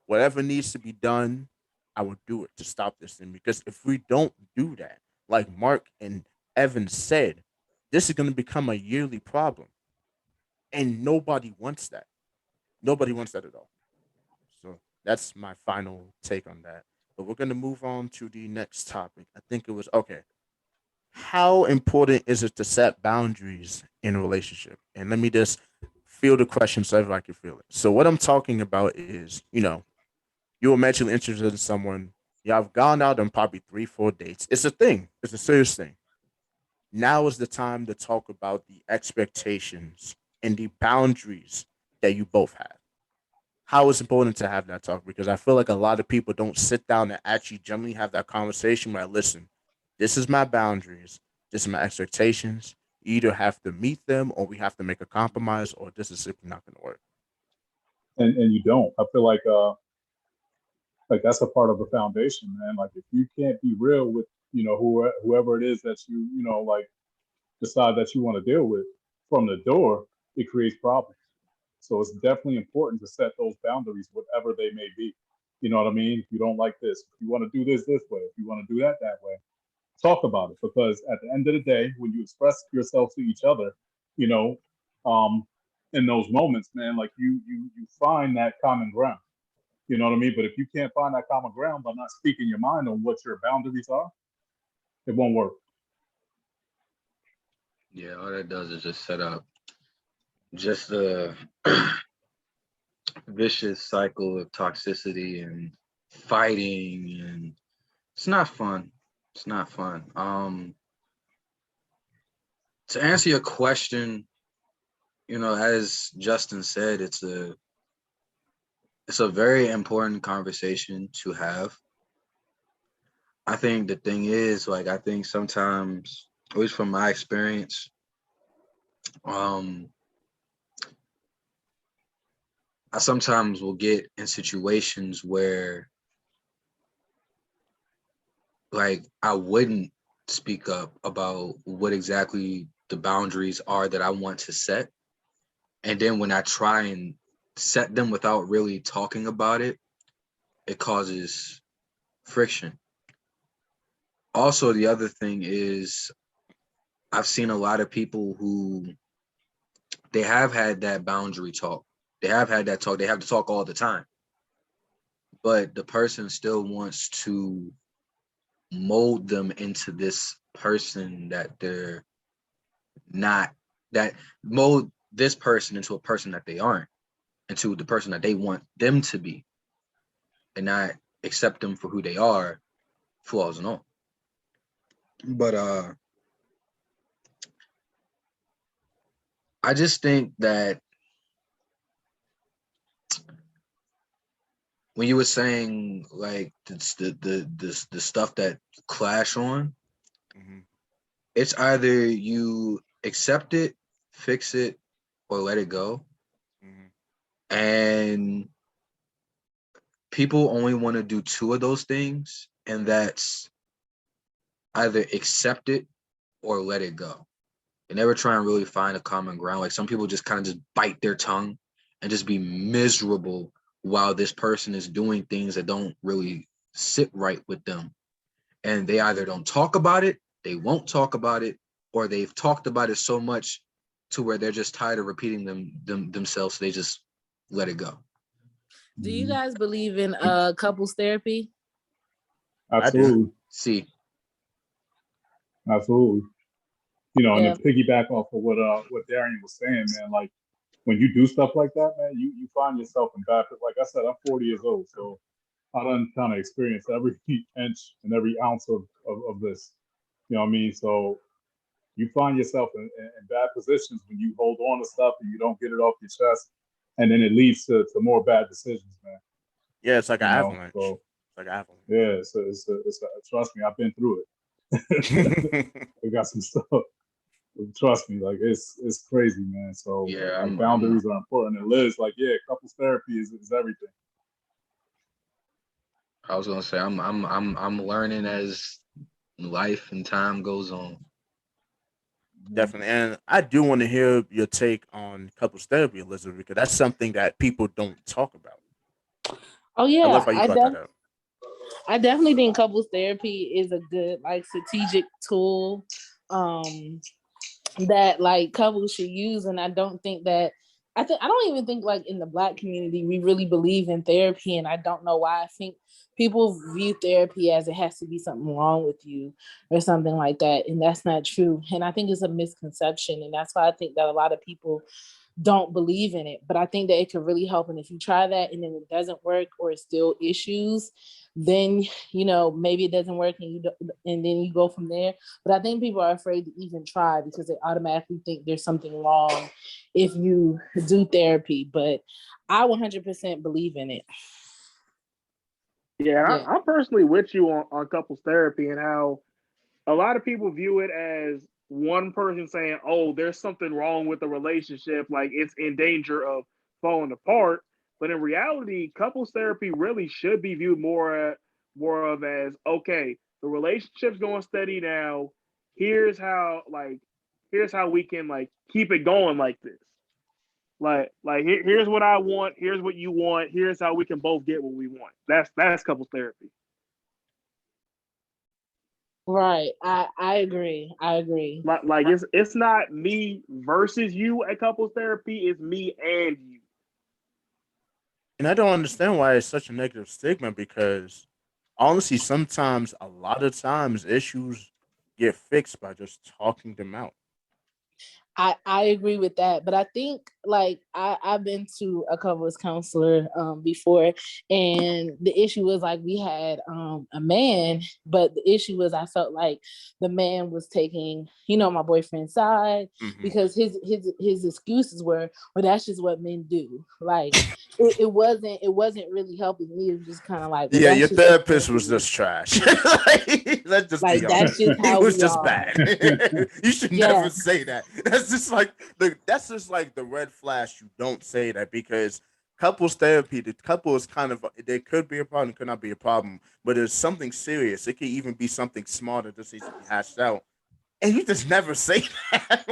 Speaker 1: whatever needs to be done, I will do it to stop this thing. Because if we don't do that, like Mark and Evan said, this is going to become a yearly problem. And nobody wants that. Nobody wants that at all. So that's my final take on that. But we're going to move on to the next topic. I think it was okay. How important is it to set boundaries in a relationship? And let me just feel the question so everybody can feel it. So what I'm talking about is, you were mentally interested in someone. You have gone out on probably 3, 4 dates. It's a thing. It's a serious thing. Now is the time to talk about the expectations and the boundaries that you both have. how it's important to have that talk, because I feel like a lot of people don't sit down and actually generally have that conversation where, listen, this is my boundaries, this is my expectations. You either have to meet them or we have to make a compromise, or this is simply not going to work.
Speaker 3: And you don't. I feel like that's a part of the foundation, man. Like if you can't be real with, whoever it is that like decide that you want to deal with from the door, it creates problems. So it's definitely important to set those boundaries, whatever they may be. You know what I mean? If you don't like this, if you want to do this way, if you want to do that way, talk about it. Because at the end of the day, when you express yourself to each other, you know, um, in those moments, man, like you find that common ground. You know what I mean? But if you can't find that common ground by not speaking your mind on what your boundaries are, it won't work.
Speaker 2: Yeah, all that does is just set up just a vicious cycle of toxicity and fighting, and it's not fun. It's not fun. To answer your question, as Justin said, it's a very important conversation to have. I think the thing is, like, I think sometimes, at least from my experience, I sometimes will get in situations where, like, I wouldn't speak up about what exactly the boundaries are that I want to set. And then when I try and set them without really talking about it, it causes friction. Also, the other thing is, I've seen a lot of people who they have had that boundary talk. They have had that talk. They have to talk all the time. But the person still wants to mold them into this person that they're not, that mold this person into a person that they aren't, into the person that they want them to be, and not accept them for who they are, flaws and all. But I just think that when you were saying, like, the stuff that clash on,
Speaker 1: Mm-hmm.
Speaker 2: it's either you accept it, fix it, or let it go.
Speaker 1: Mm-hmm.
Speaker 2: And people only want to do two of those things, and that's either accept it or let it go. They never try and really find a common ground. Like, some people just kind of just bite their tongue and just be miserable while this person is doing things that don't really sit right with them. And they either don't talk about it, they won't talk about it, or they've talked about it so much to where they're just tired of repeating themselves. So they just let it go.
Speaker 4: Do you guys believe in couples therapy?
Speaker 3: Absolutely.
Speaker 2: See.
Speaker 3: Absolutely. And
Speaker 4: Yeah.
Speaker 3: to piggyback off of what Darian was saying, man, like when you do stuff like that, man, you find yourself in bad. Like I said, I'm 40 years old, so I done kind of experienced every inch and every ounce of this. You know what I mean? So you find yourself in bad positions when you hold on to stuff and you don't get it off your chest, and then it leads to more bad decisions, man.
Speaker 1: Yeah, it's like an avalanche.
Speaker 3: So,
Speaker 1: it's like an avalanche.
Speaker 3: Yeah, trust me, I've been through it. I got some stuff. Trust me, like it's crazy, man. So
Speaker 2: yeah,
Speaker 3: like, boundaries are important. And Liz, like, yeah, couples therapy is everything.
Speaker 2: I was gonna say I'm learning as life and time goes on.
Speaker 1: Definitely. And I do want to hear your take on couples therapy, Elizabeth, because that's something that people don't talk about.
Speaker 4: Oh yeah,
Speaker 1: I love how you brought that up.
Speaker 4: I definitely think couples therapy is a good, like, strategic tool that, like, couples should use. And I don't think that I don't even think, like, in the Black community we really believe in therapy, and I don't know why. I think people view therapy as it has to be something wrong with you or something like that, and that's not true. And I think it's a misconception, and that's why I think that a lot of people don't believe in it. But I think that it could really help. And if you try that and then it doesn't work or it's still issues, then maybe it doesn't work and and then you go from there. But I think people are afraid to even try because they automatically think there's something wrong if you do therapy. But I 100% believe in it.
Speaker 6: Yeah, I'm personally with you on couples therapy and how a lot of people view it as one person saying, "Oh, there's something wrong with the relationship, like it's in danger of falling apart." But in reality, couples therapy really should be viewed more of as, okay, the relationship's going steady now. Here's how we can like keep it going like this. Here's what I want. Here's what you want. Here's how we can both get what we want. That's couples therapy.
Speaker 4: Right. I agree.
Speaker 6: Like it's not me versus you at couples therapy. It's me and you.
Speaker 1: And I don't understand why it's such a negative stigma because honestly, sometimes, a lot of times, issues get fixed by just talking them out.
Speaker 4: I agree with that, but I think like I've been to a couples counselor before, and the issue was like we had a man, but the issue was I felt like the man was taking my boyfriend's side because his excuses were, well, that's just what men do. Like it wasn't really helping me. It was just kind of like, well,
Speaker 1: yeah, your therapist was just trash. Let's just
Speaker 4: like
Speaker 1: be
Speaker 4: that's
Speaker 1: honest.
Speaker 4: just how
Speaker 1: He was
Speaker 4: we
Speaker 1: just
Speaker 4: are.
Speaker 1: bad. You should never say that. That's just like the red flash. You don't say that because couples therapy, the couple is kind of, there could be a problem, could not be a problem, but it's something serious. It could even be something small that just needs to be hashed out. And you just never say that.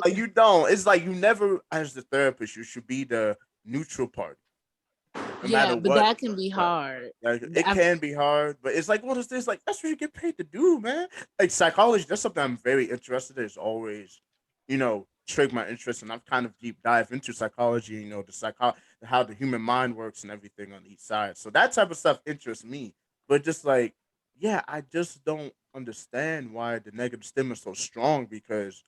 Speaker 1: You don't. It's like you never, as the therapist, you should be the neutral party. No matter
Speaker 4: but
Speaker 1: what.
Speaker 4: that can be hard.
Speaker 1: Like it can be hard, but it's like, what is this? Like, that's what you get paid to do, man. Like psychology, that's something I'm very interested in. It's always, triggered my interest, and I've kind of deep dive into psychology, how the human mind works and everything on each side. So that type of stuff interests me. But just like, yeah, I just don't understand why the negative stigma is so strong because,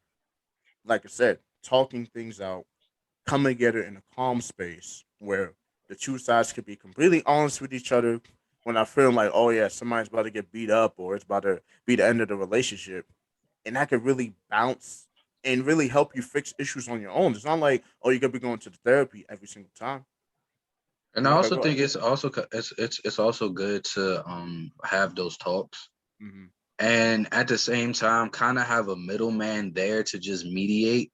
Speaker 1: like I said, talking things out, coming together in a calm space where the two sides could be completely honest with each other when I feel like, oh yeah, somebody's about to get beat up or it's about to be the end of the relationship. And that could really bounce and really help you fix issues on your own. It's not like, oh, you're gonna be going to the therapy every single time.
Speaker 2: And I also think it's also good to have those talks, and at the same time, kind of have a middleman there to just mediate,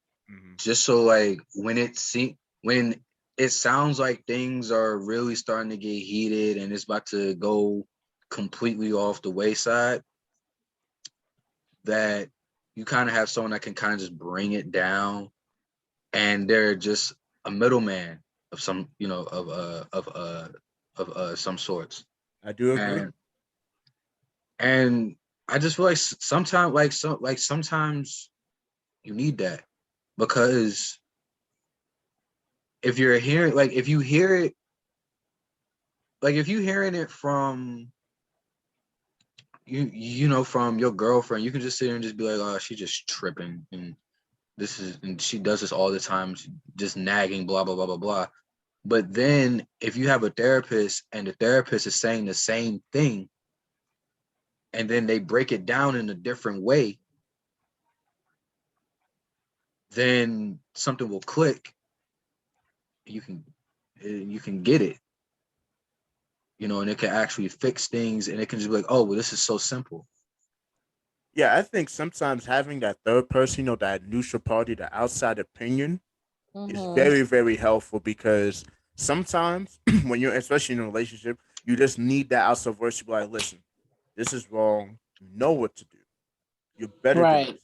Speaker 2: just so like when it sounds like things are really starting to get heated and it's about to go completely off the wayside, that you kind of have someone that can kind of just bring it down, and they're just a middleman of some, of some sorts.
Speaker 1: I do agree.
Speaker 2: And I just feel like sometimes you need that, because if you're hearing, like, if you hear it, like if you're hearing it from from your girlfriend, you can just sit there and just be like, oh, she's just tripping, and she does this all the time, just nagging, blah blah blah blah blah. But then if you have a therapist and the therapist is saying the same thing, and then they break it down in a different way, then something will click. You can get it, and it can actually fix things, and it can just be like, oh, well, this is so simple.
Speaker 1: Yeah, I think sometimes having that third person, that neutral party, the outside opinion, is very, very helpful because sometimes when you're, especially in a relationship, you just need that outside voice to be like, listen, this is wrong. You know what to do. You're better than this.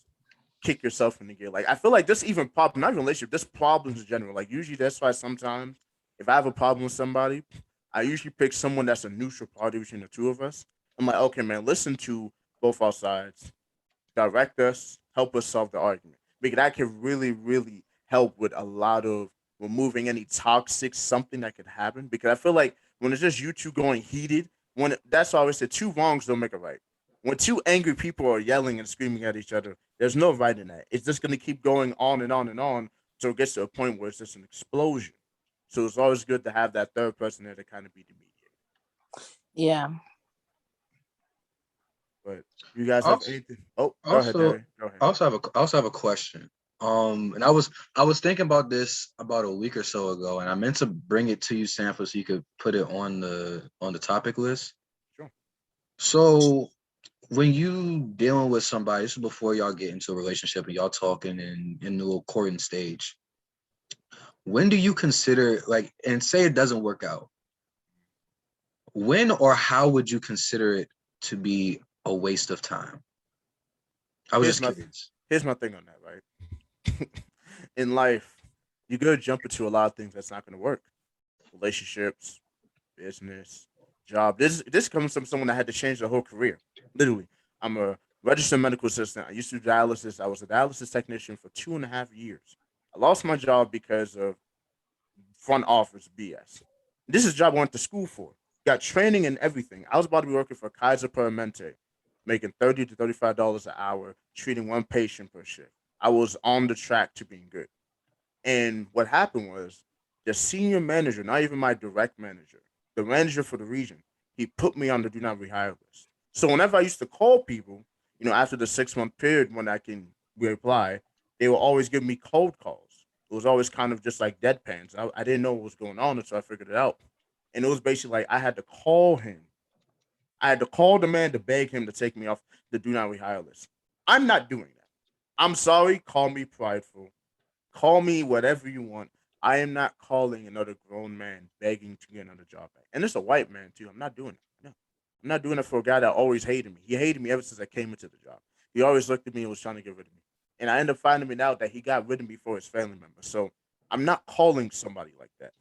Speaker 1: Kick yourself in the gear. Like, I feel like this even problem, not even relationship, this problems in general. Like, usually that's why sometimes if I have a problem with somebody, I usually pick someone that's a neutral party between the two of us. I'm like, okay, man, listen to both our sides, direct us, help us solve the argument. Because that can really, really help with a lot of removing any toxic something that could happen. Because I feel like when it's just you two going heated, that's why I always say two wrongs don't make a right. When two angry people are yelling and screaming at each other, there's no right in that. It's just going to keep going on and on and on until it gets to a point where it's just an explosion. So it's always good to have that third person there to kind of be the mediator.
Speaker 4: Yeah.
Speaker 1: But you guys have
Speaker 2: Also,
Speaker 1: anything? Oh, go ahead, Derry. Go ahead.
Speaker 2: I also have a question. And I was thinking about this about a week or so ago, and I meant to bring it to you, Sanford, so you could put it on the topic list.
Speaker 1: Sure.
Speaker 2: So when you dealing with somebody, this is before y'all get into a relationship and y'all talking in the little courting stage. When do you consider, like, and say it doesn't work out? When or how would you consider it to be a waste of time? I was just curious.
Speaker 1: Here's my thing on that, right? In life, you're gonna jump into a lot of things that's not gonna work. Relationships, business, job. This comes from someone that had to change their whole career. Literally, I'm a registered medical assistant. I used to do dialysis. I was a dialysis technician for 2.5 years. I lost my job because of front office BS. This is a job I went to school for. Got training and everything. I was about to be working for Kaiser Permanente, making $30 to $35 an hour, treating one patient per shift. I was on the track to being good. And what happened was the senior manager, not even my direct manager, the manager for the region, he put me on the do not rehire list. So whenever I used to call people, after the 6 month period when I can reply, they will always give me cold calls. It was always kind of just like deadpans. I didn't know what was going on until I figured it out. And it was basically like I had to call him. I had to call the man to beg him to take me off the do not rehire list. I'm not doing that. I'm sorry. Call me prideful. Call me whatever you want. I am not calling another grown man begging to get another job back. And it's a white man too. I'm not doing it. No. I'm not doing it for a guy that always hated me. He hated me ever since I came into the job. He always looked at me and was trying to get rid of me. And I ended up finding out that he got rid of me for his family member. So I'm not calling somebody like that.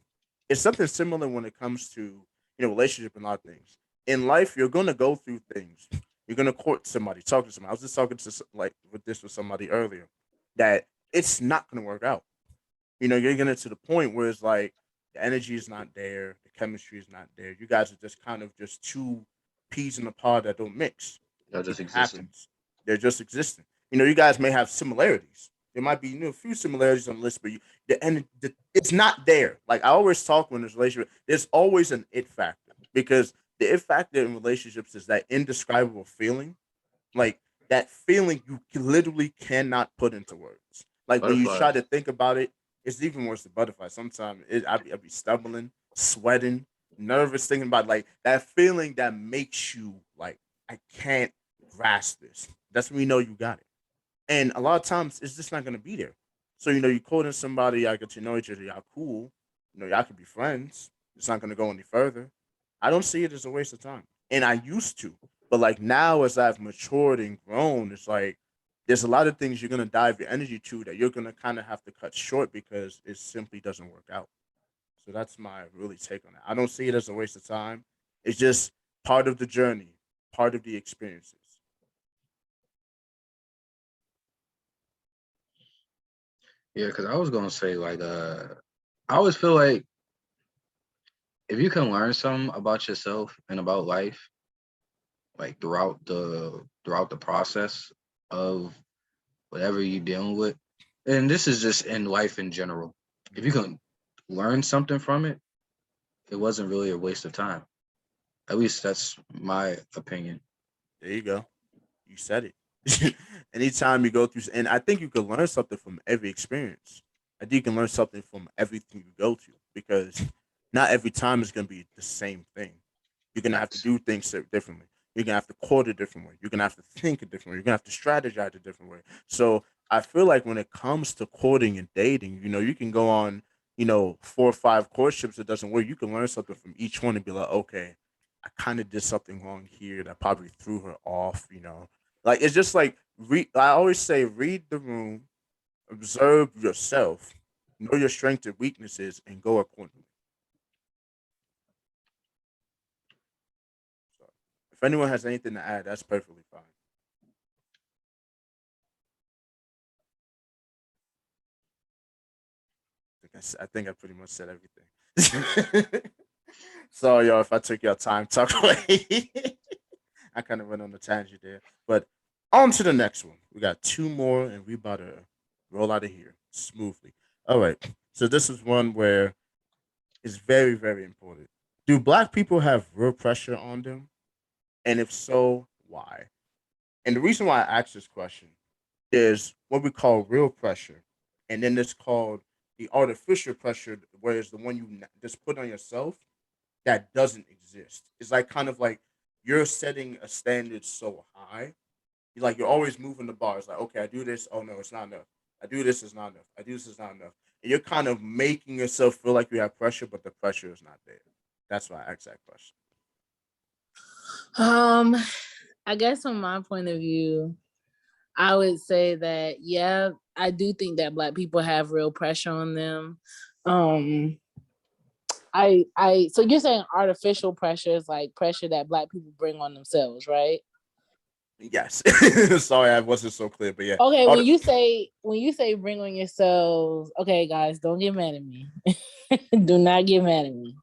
Speaker 1: It's something similar when it comes to relationship and a lot of things. In life, you're gonna go through things. You're gonna court somebody, talk to somebody. I was just talking to with somebody earlier that it's not gonna work out. You're getting to the point where it's like the energy is not there, the chemistry is not there. You guys are just kind of just two peas in a pod that don't mix.
Speaker 2: Y'all just
Speaker 1: It
Speaker 2: existing.
Speaker 1: happens. They're just existing. You guys may have similarities. There might be a few similarities on the list, but it's not there. Like I always talk when there's a relationship, there's always an it factor because the it factor in relationships is that indescribable feeling, like that feeling you literally cannot put into words. Like when you try
Speaker 2: Butterflies.
Speaker 1: to think about it, it's even worse than butterflies. Sometimes I'd be stumbling, sweating, nervous, thinking about like that feeling that makes you like I can't grasp this. That's when you know you got it. And a lot of times it's just not gonna be there. So you quoting somebody, y'all get to know each other, y'all cool, y'all can be friends. It's not gonna go any further. I don't see it as a waste of time. And I used to. But like now as I've matured and grown, it's like there's a lot of things you're gonna dive your energy to that you're gonna kind of have to cut short because it simply doesn't work out. So that's my really take on it. I don't see it as a waste of time. It's just part of the journey, part of the experiences.
Speaker 2: Yeah, because I was gonna say like I always feel like if you can learn something about yourself and about life, like throughout the process of whatever you're dealing with, and this is just in life in general. If you can learn something from it, it wasn't really a waste of time. At least that's my opinion.
Speaker 1: There you go. You said it. Anytime you go through, and I think you can learn something from every experience. I think you can learn something from everything you go to because not every time is going to be the same thing. You're going to have to
Speaker 2: Facts.
Speaker 1: do things differently. You're going to have to quote a different way. You're going to have to think a different way. You're going to have to strategize a different way. So I feel like when it comes to courting and dating, you can go on, 4 or 5 courtships. It doesn't work. You can learn something from each one and be like, okay, I kind of did something wrong here that probably threw her off. Like it's just like I always say, read the room, observe yourself, know your strengths and weaknesses, and go accordingly. So, if anyone has anything to add, that's perfectly fine. I think I pretty much said everything. Sorry, y'all, if I took your time, talk away. I kind of went on a tangent there, but on to the next one. We got 2 more, and we about to roll out of here smoothly. All right. So this is one where it's very, very important. Do Black people have real pressure on them? And if so, why? And the reason why I ask this question is what we call real pressure, and then it's called the artificial pressure, where it's the one you just put on yourself that doesn't exist. It's like kind of like you're setting a standard so high. You're always moving the bar. It's like, okay, I do this. Oh no, it's not enough. I do this. It's not enough. I do this. It's not enough. And you're kind of making yourself feel like you have pressure, but the pressure is not there. That's why I asked that question.
Speaker 4: I guess from my point of view, I would say that yeah, I do think that Black people have real pressure on them. So you're saying artificial pressure is like pressure that Black people bring on themselves, right?
Speaker 1: Yes. Sorry, I wasn't so clear, but yeah.
Speaker 4: Okay, when you say bring on yourselves, okay, guys, don't get mad at me. Do not get mad at me.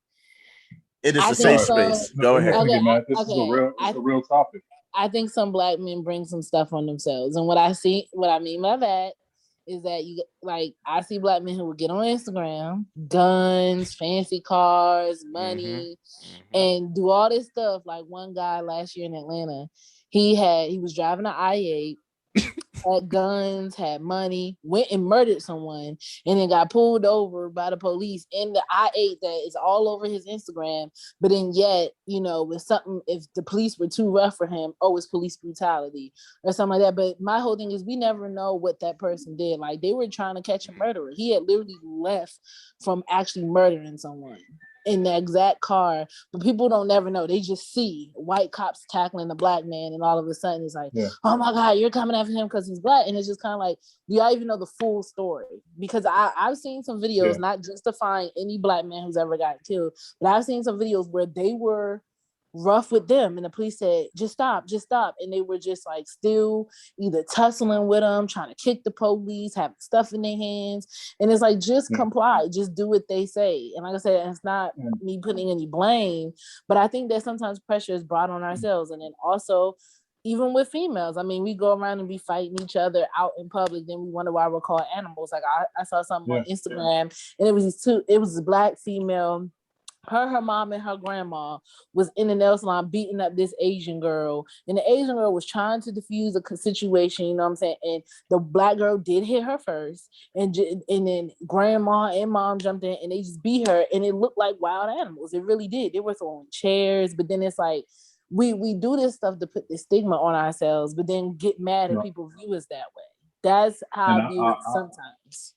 Speaker 1: It is a safe space. Go ahead.
Speaker 4: Okay,
Speaker 3: This is a real topic.
Speaker 4: I think some Black men bring some stuff on themselves, and what I mean by that is that I see Black men who will get on Instagram, guns, fancy cars, money, and do all this stuff. Like one guy last year in Atlanta, he was driving an I-8, had guns, had money, went and murdered someone, and then got pulled over by the police in the I-8 that is all over his Instagram. But then yet, with something, if the police were too rough for him, oh, it's police brutality or something like that. But my whole thing is we never know what that person did. Like they were trying to catch a murderer. He had literally left from actually murdering someone in the exact car, but people don't never know. They just see white cops tackling the Black man, and all of a sudden it's like, oh my God, you're coming after him because he's Black. And it's just kind of like, do y'all even know the full story? Because I've seen some videos, not justifying any Black man who's ever gotten killed, but I've seen some videos where they were rough with them and the police said just stop, and they were just like still either tussling with them, trying to kick the police, having stuff in their hands, and it's like just comply, just do what they say. And like I said, it's not me putting any blame, but I think that sometimes pressure is brought on ourselves. And then also even with females, I mean, we go around and be fighting each other out in public, then we wonder why we're called animals. Like I saw something on Instagram and it was a Black female. Her mom and her grandma was in the nail salon beating up this Asian girl, and the Asian girl was trying to diffuse a situation, you know what I'm saying? And the Black girl did hit her first, and then grandma and mom jumped in and they just beat her, and it looked like wild animals. It really did. They were throwing chairs, but then it's like we do this stuff to put the stigma on ourselves, but then get mad at people view us that way. That's how I view it sometimes.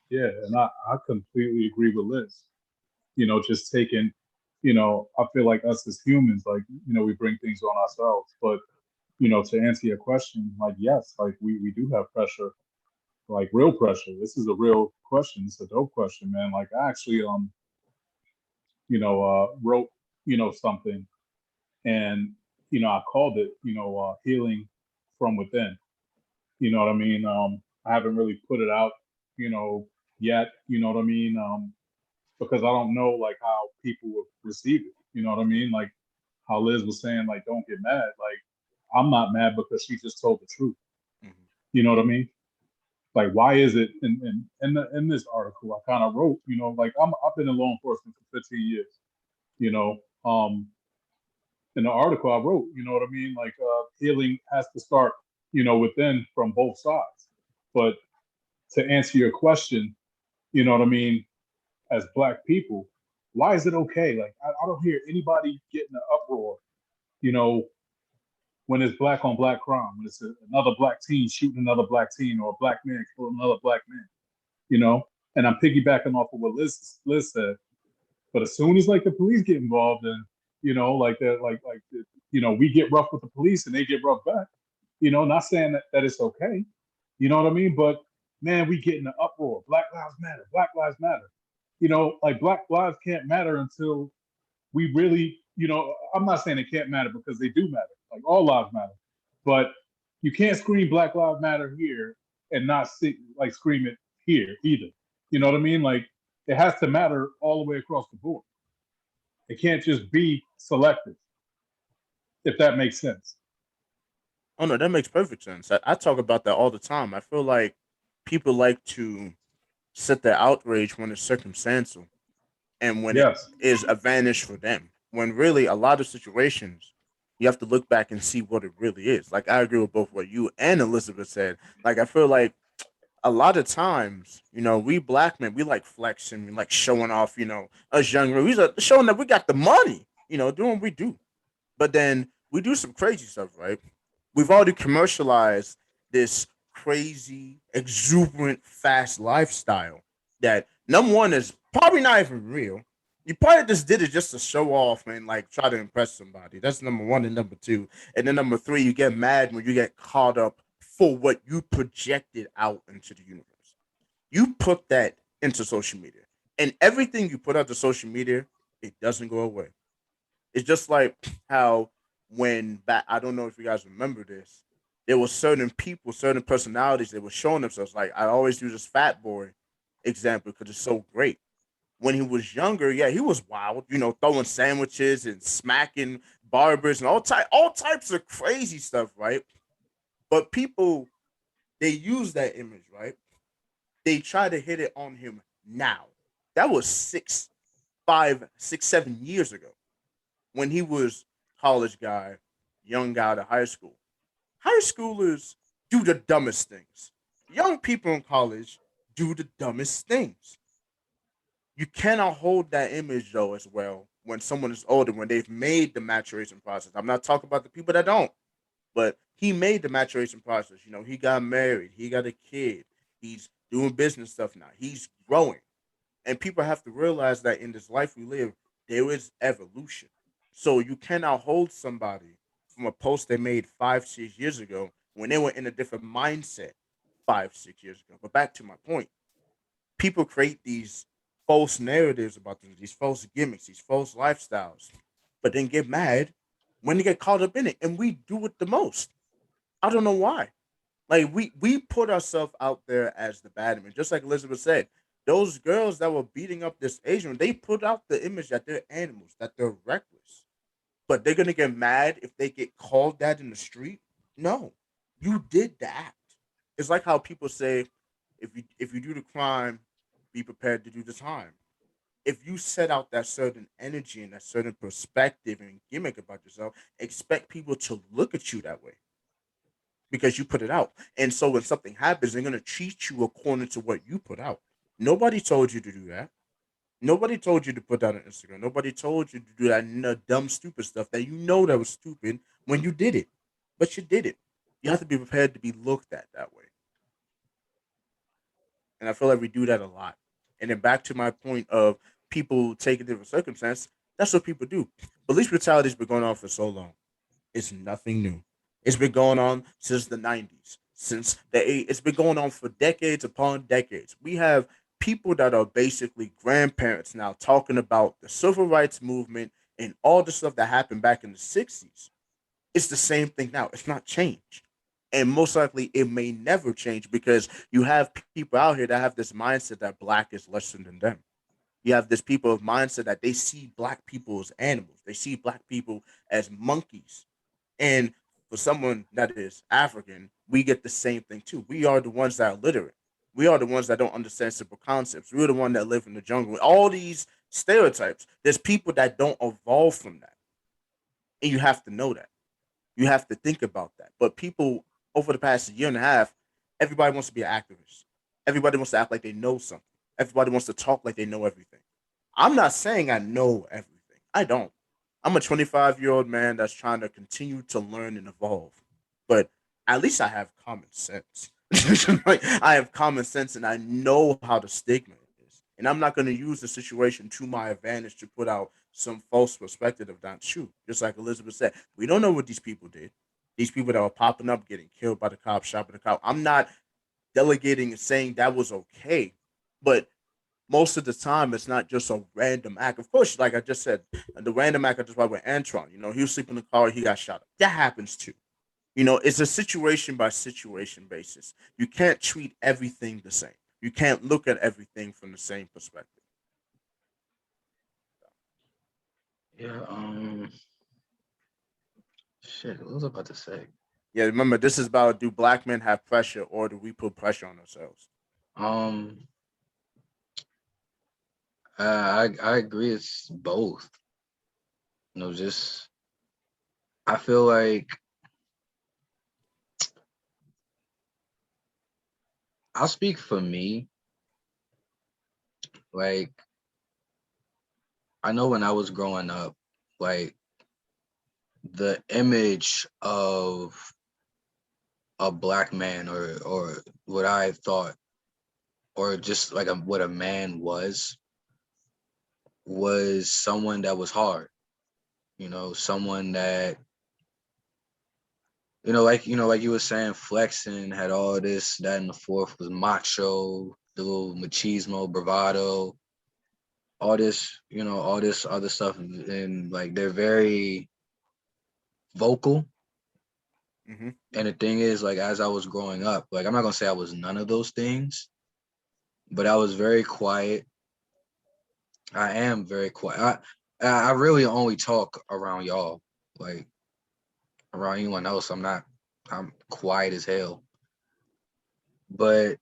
Speaker 3: Yeah, and I completely agree with Liz. Just taking, I feel like us as humans, like, we bring things on ourselves. But, to answer your question, like, yes, like we do have pressure, like real pressure. This is a real question. It's a dope question, man. Like I actually, wrote, something and, I called it, healing from within. You know what I mean? I haven't really put it out, yet, you know what I mean? Because I don't know like how people would receive it. You know what I mean? Like how Liz was saying, like, don't get mad. Like, I'm not mad because she just told the truth. You know what I mean? Like, why is it in this article I kind of wrote, like I've been in law enforcement for 15 years, in the article I wrote, you know what I mean? Like healing has to start, within from both sides. But to answer your question, you know what I mean? As Black people, why is it okay? Like I don't hear anybody getting an uproar, when it's Black on Black crime, when it's another Black teen shooting another Black teen or a Black man killing another Black man, And I'm piggybacking off of what Liz said. But as soon as like the police get involved and like that, we get rough with the police and they get rough back. Not saying that it's okay. You know what I mean? But man, we get in an uproar. Black Lives Matter. Black Lives Matter. Like Black lives can't matter until we really, I'm not saying it can't matter because they do matter. Like all lives matter, but you can't scream Black Lives Matter here and not scream it here either. You know what I mean? Like it has to matter all the way across the board. It can't just be selective, if that makes sense.
Speaker 1: Oh no, that makes perfect sense. I talk about that all the time. I feel like people like to set their outrage when it's circumstantial. and when it
Speaker 3: Yes.
Speaker 1: is advantage for them. When really a lot of situations, you have to look back and see what it really is. Like I agree with both what you and Elizabeth said. Like I feel like a lot of times, we black men, we like flexing, we like showing off, us young men, we like showing that we got the money, doing what we do. But then we do some crazy stuff, right? We've already commercialized this crazy, exuberant, fast lifestyle that number one is probably not even real. You probably just did it just to show off and like try to impress somebody. That's number one and number two. And then number three, you get mad when you get caught up for what you projected out into the universe. You put that into social media. And everything you put out to social media, it doesn't go away. It's just like how when back, I don't know if you guys remember this, there were certain people, certain personalities that were showing themselves. Like I always use this Fat Boy example because it's so great. When he was younger, yeah, he was wild, throwing sandwiches and smacking barbers and all types of crazy stuff, right? But people, they use that image, right? They try to hit it on him now. That was 7 years ago when he was college guy, young guy out of high school. High schoolers do the dumbest things. Young people in college do the dumbest things. You cannot hold that image though as well when someone is older, when they've made the maturation process. I'm not talking about the people that don't, but he made the maturation process. He got married, he got a kid, he's doing business stuff now, he's growing. And people have to realize that in this life we live, there is evolution. So you cannot hold somebody from a post they made 5, 6 years ago when they were in a different mindset 5, 6 years ago. But back to my point, people create these false narratives about these false gimmicks, these false lifestyles, but then get mad when they get caught up in it. And we do it the most. I don't know why. Like we put ourselves out there as the bad image, just like Elizabeth said. Those girls that were beating up this Asian, they put out the image that they're animals, that they're reckless. But they're gonna get mad if they get called that in the street. No, you did the act. It's like how people say, if you do the crime, be prepared to do the time. If you set out that certain energy and that certain perspective and gimmick about yourself, expect people to look at you that way because you put it out. And so when something happens, they're gonna treat you according to what you put out. Nobody told you to do that. Nobody told you to put that on Instagram. Nobody told you to do that dumb, stupid stuff that that was stupid when you did it, but you did it. You have to be prepared to be looked at that way. And I feel like we do that a lot. And then back to my point of people taking different circumstance, that's what people do. Police brutality has been going on for so long. It's nothing new. It's been going on since the 90s, since it's been going on for decades upon decades. We have people that are basically grandparents now talking about the civil rights movement and all the stuff that happened back in the 60s. It's the same thing now. It's not changed. And most likely it may never change because you have people out here that have this mindset that black is lesser than them. You have this people of mindset that they see black people as animals. They see black people as monkeys. And for someone that is African, we get the same thing too. We are the ones that are literate. We are the ones that don't understand simple concepts. We're the one that live in the jungle. All these stereotypes. There's people that don't evolve from that. And you have to know that. You have to think about that. But people over the past year and a half, everybody wants to be an activist. Everybody wants to act like they know something. Everybody wants to talk like they know everything. I'm not saying I know everything. I don't. I'm a 25-year-old man that's trying to continue to learn and evolve. But at least I have common sense. Like I have common sense and I know how the stigma is. And I'm not going to use the situation to my advantage to put out some false perspective of not true. Just like Elizabeth said, we don't know what these people did. These people that were popping up, getting killed by the cops, shot by the cop. I'm not delegating and saying that was okay. But most of the time, it's not just a random act. Of course, like I just said, the random act I just with Antron, he was sleeping in the car, he got shot up. That happens too. It's a situation by situation basis. You can't treat everything the same. You can't look at everything from the same perspective.
Speaker 2: Yeah. Shit. What was I about to say?
Speaker 1: Yeah, remember, this is about do black men have pressure or do we put pressure on ourselves?
Speaker 2: Um. I agree. It's both. Just I feel like I'll speak for me. Like I know when I was growing up, like the image of a black man or what I thought or just like what a man was someone that was hard, someone that like you were saying, flexing, had all this, that, and the fourth, was macho, the little machismo, bravado, all this other stuff, and like they're very vocal.
Speaker 1: Mm-hmm.
Speaker 2: And the thing is, like, as I was growing up, like, I'm not gonna say I was none of those things, but I was very quiet. I am very quiet. I really only talk around y'all, like around anyone else. I'm quiet as hell. But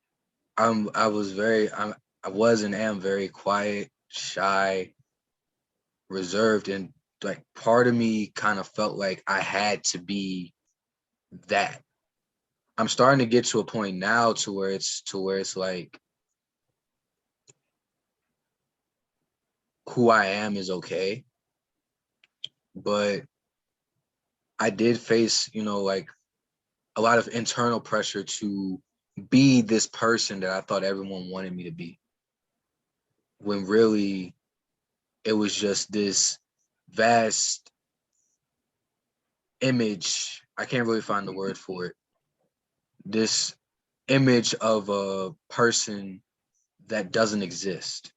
Speaker 2: I was and am very quiet, shy, reserved, and like part of me kind of felt like I had to be that. I'm starting to get to a point now to where it's like who I am is okay. But I did face, like a lot of internal pressure to be this person that I thought everyone wanted me to be. When really it was just this vast image. I can't really find the word for it. This image of a person that doesn't exist.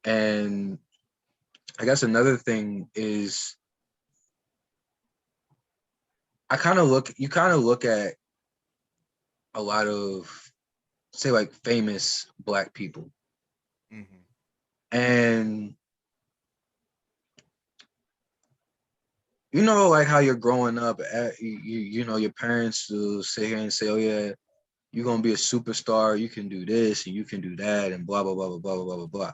Speaker 2: And I guess another thing is you kind of look at a lot of, say, like famous Black people.
Speaker 1: Mm-hmm.
Speaker 2: And like how you're growing up, your parents will sit here and say, oh yeah, you're gonna be a superstar, you can do this and you can do that, and blah blah blah blah blah blah blah blah.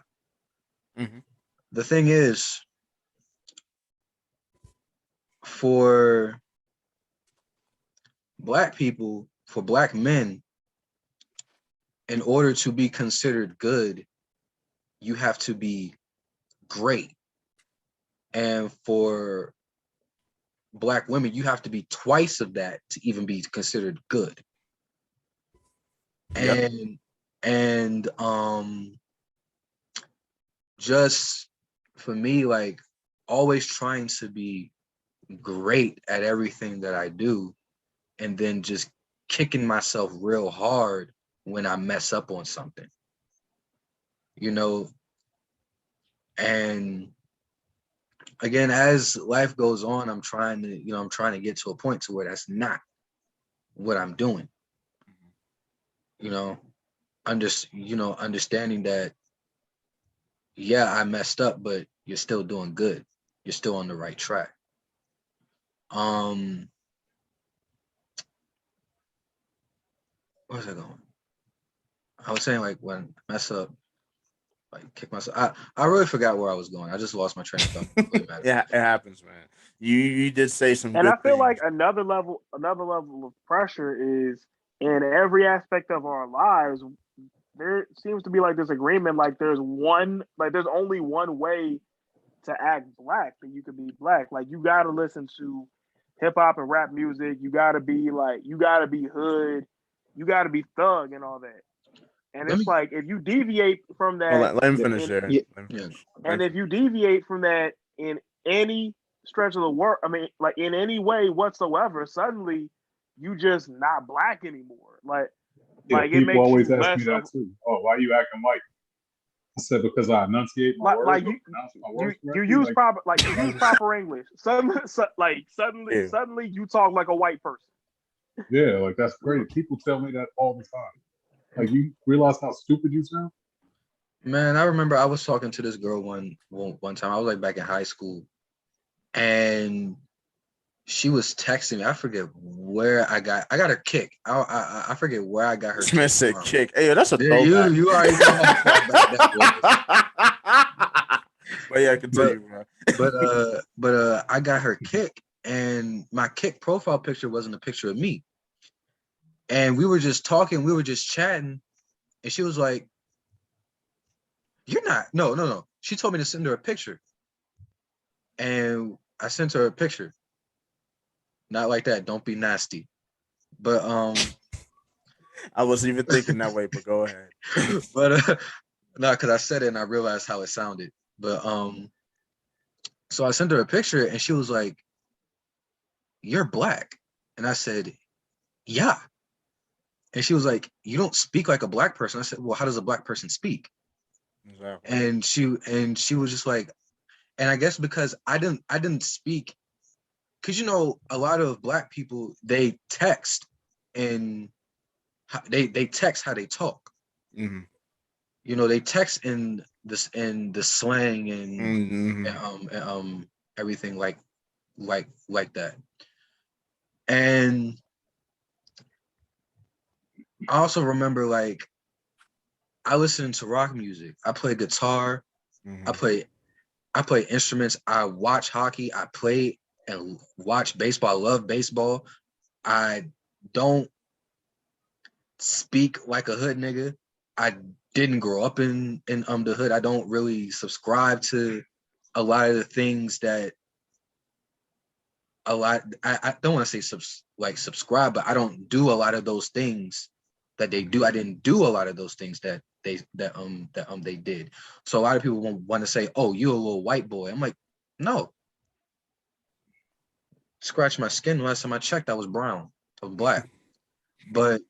Speaker 1: Mm-hmm.
Speaker 2: The thing is, for Black people, for Black men, in order to be considered good, you have to be great. And for Black women, you have to be twice of that to even be considered good.
Speaker 1: Yep.
Speaker 2: And just for me, like always trying to be great at everything that I do, and then just kicking myself real hard when I mess up on something, and again, as life goes on, I'm trying to get to a point to where that's not what I'm doing, understanding that, yeah, I messed up, but you're still doing good. You're still on the right track. Where's I going? I was saying, like, when I mess up, like kick myself. I really forgot where I was going. I just lost my train of thought. It really matters.
Speaker 1: Yeah, it happens, man. You did say some
Speaker 6: And
Speaker 1: good
Speaker 6: I feel
Speaker 1: things.
Speaker 6: like another level of pressure is in every aspect of our lives. There seems to be like this agreement, like there's only one way to act Black, and you can be Black. Like you gotta listen to hip hop and rap music. You gotta be hood. You gotta be thug and all that. And it's like if you deviate from
Speaker 1: Oh,
Speaker 6: that,
Speaker 1: let him
Speaker 5: Yeah,
Speaker 1: finish there.
Speaker 2: yeah,
Speaker 1: Let him
Speaker 2: yeah.
Speaker 1: finish.
Speaker 6: and if you deviate from that in any stretch of the work, I mean, like in any way whatsoever, suddenly you just not Black anymore.
Speaker 3: Yeah,
Speaker 6: Like it
Speaker 3: people
Speaker 6: makes
Speaker 3: always
Speaker 6: you
Speaker 3: ask me
Speaker 6: less
Speaker 3: that
Speaker 6: of
Speaker 3: too. Oh, why you acting white? I said because I enunciate my words
Speaker 6: like
Speaker 3: or pronounce my
Speaker 6: you
Speaker 3: words
Speaker 6: you
Speaker 3: correctly.
Speaker 6: use
Speaker 3: Like,
Speaker 6: proper English.
Speaker 1: Yeah.
Speaker 6: Suddenly you talk like a white person.
Speaker 3: yeah, like that's great. People tell me that all the time. Like, you realize how stupid you sound?
Speaker 2: Man, I remember I was talking to this girl one time. I was like back in high school, and she was texting me. I forget where I got her kick. I forget where I got her.
Speaker 1: This man said kick. Hey, that's a
Speaker 2: Yeah,
Speaker 1: throwback.
Speaker 2: you already know how far back that was.
Speaker 1: But yeah, continue, bro.
Speaker 2: But I got her kick, and my kick profile picture wasn't a picture of me. And we were just talking, we were just chatting, and she was like, "You're not." No. She told me to send her a picture, and I sent her a picture. Not like that. Don't be nasty. But
Speaker 1: I wasn't even thinking that way, but go ahead.
Speaker 2: but no, because I said it and I realized how it sounded. But so I sent her a picture, and she was like, "You're black," and I said, "Yeah." And she was like, "You don't speak like a black person." I said, "Well, how does a black person speak?"
Speaker 1: Exactly.
Speaker 2: And she was just like, and I guess because I didn't speak, because a lot of black people, they text, and they text how they talk.
Speaker 1: Mm-hmm.
Speaker 2: They text in the slang and
Speaker 1: Mm-hmm.
Speaker 2: everything like that. And I also remember, like, I listen to rock music. I play guitar.
Speaker 1: Mm-hmm.
Speaker 2: I play instruments. I watch hockey. I play and watch baseball. I love baseball. I don't speak like a hood nigga. I didn't grow up in the hood. I don't really subscribe to a lot of the things that I don't want to say subscribe, but I don't do a lot of those things that they do. I didn't do a lot of those things that they did. So a lot of people want to say, "Oh, you a little white boy." I'm like, no. Scratch my skin. Last time I checked, I was brown. I was black. But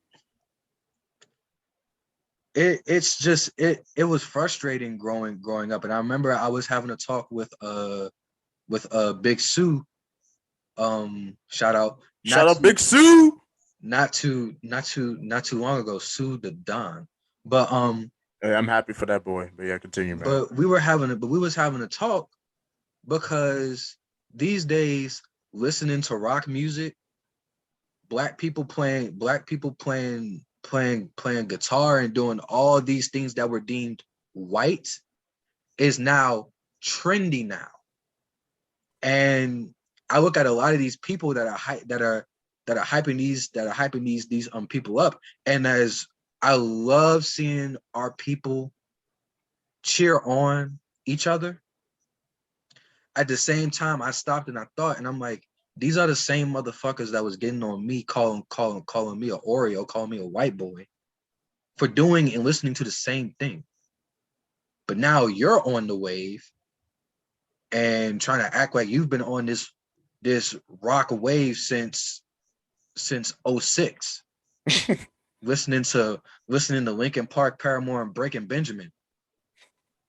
Speaker 2: it's just it was frustrating growing up. And I remember I was having a talk with Big Sue. Shout out.
Speaker 1: Big Sue.
Speaker 2: Not too long ago, Sue the Don. But
Speaker 1: hey, I'm happy for that boy. But yeah, continue, man.
Speaker 2: But we was having a talk, because these days, listening to rock music, black people playing guitar and doing all these things that were deemed white is now trendy now. And I look at a lot of these people that are hyping these people up, and as I love seeing our people cheer on each other, at the same time I stopped and I thought, and I'm like, these are the same motherfuckers that was getting on me, calling me a Oreo, calling me a white boy, for doing and listening to the same thing. But now you're on the wave and trying to act like you've been on this rock wave since 06. listening to Linkin Park, Paramore, and Breaking Benjamin.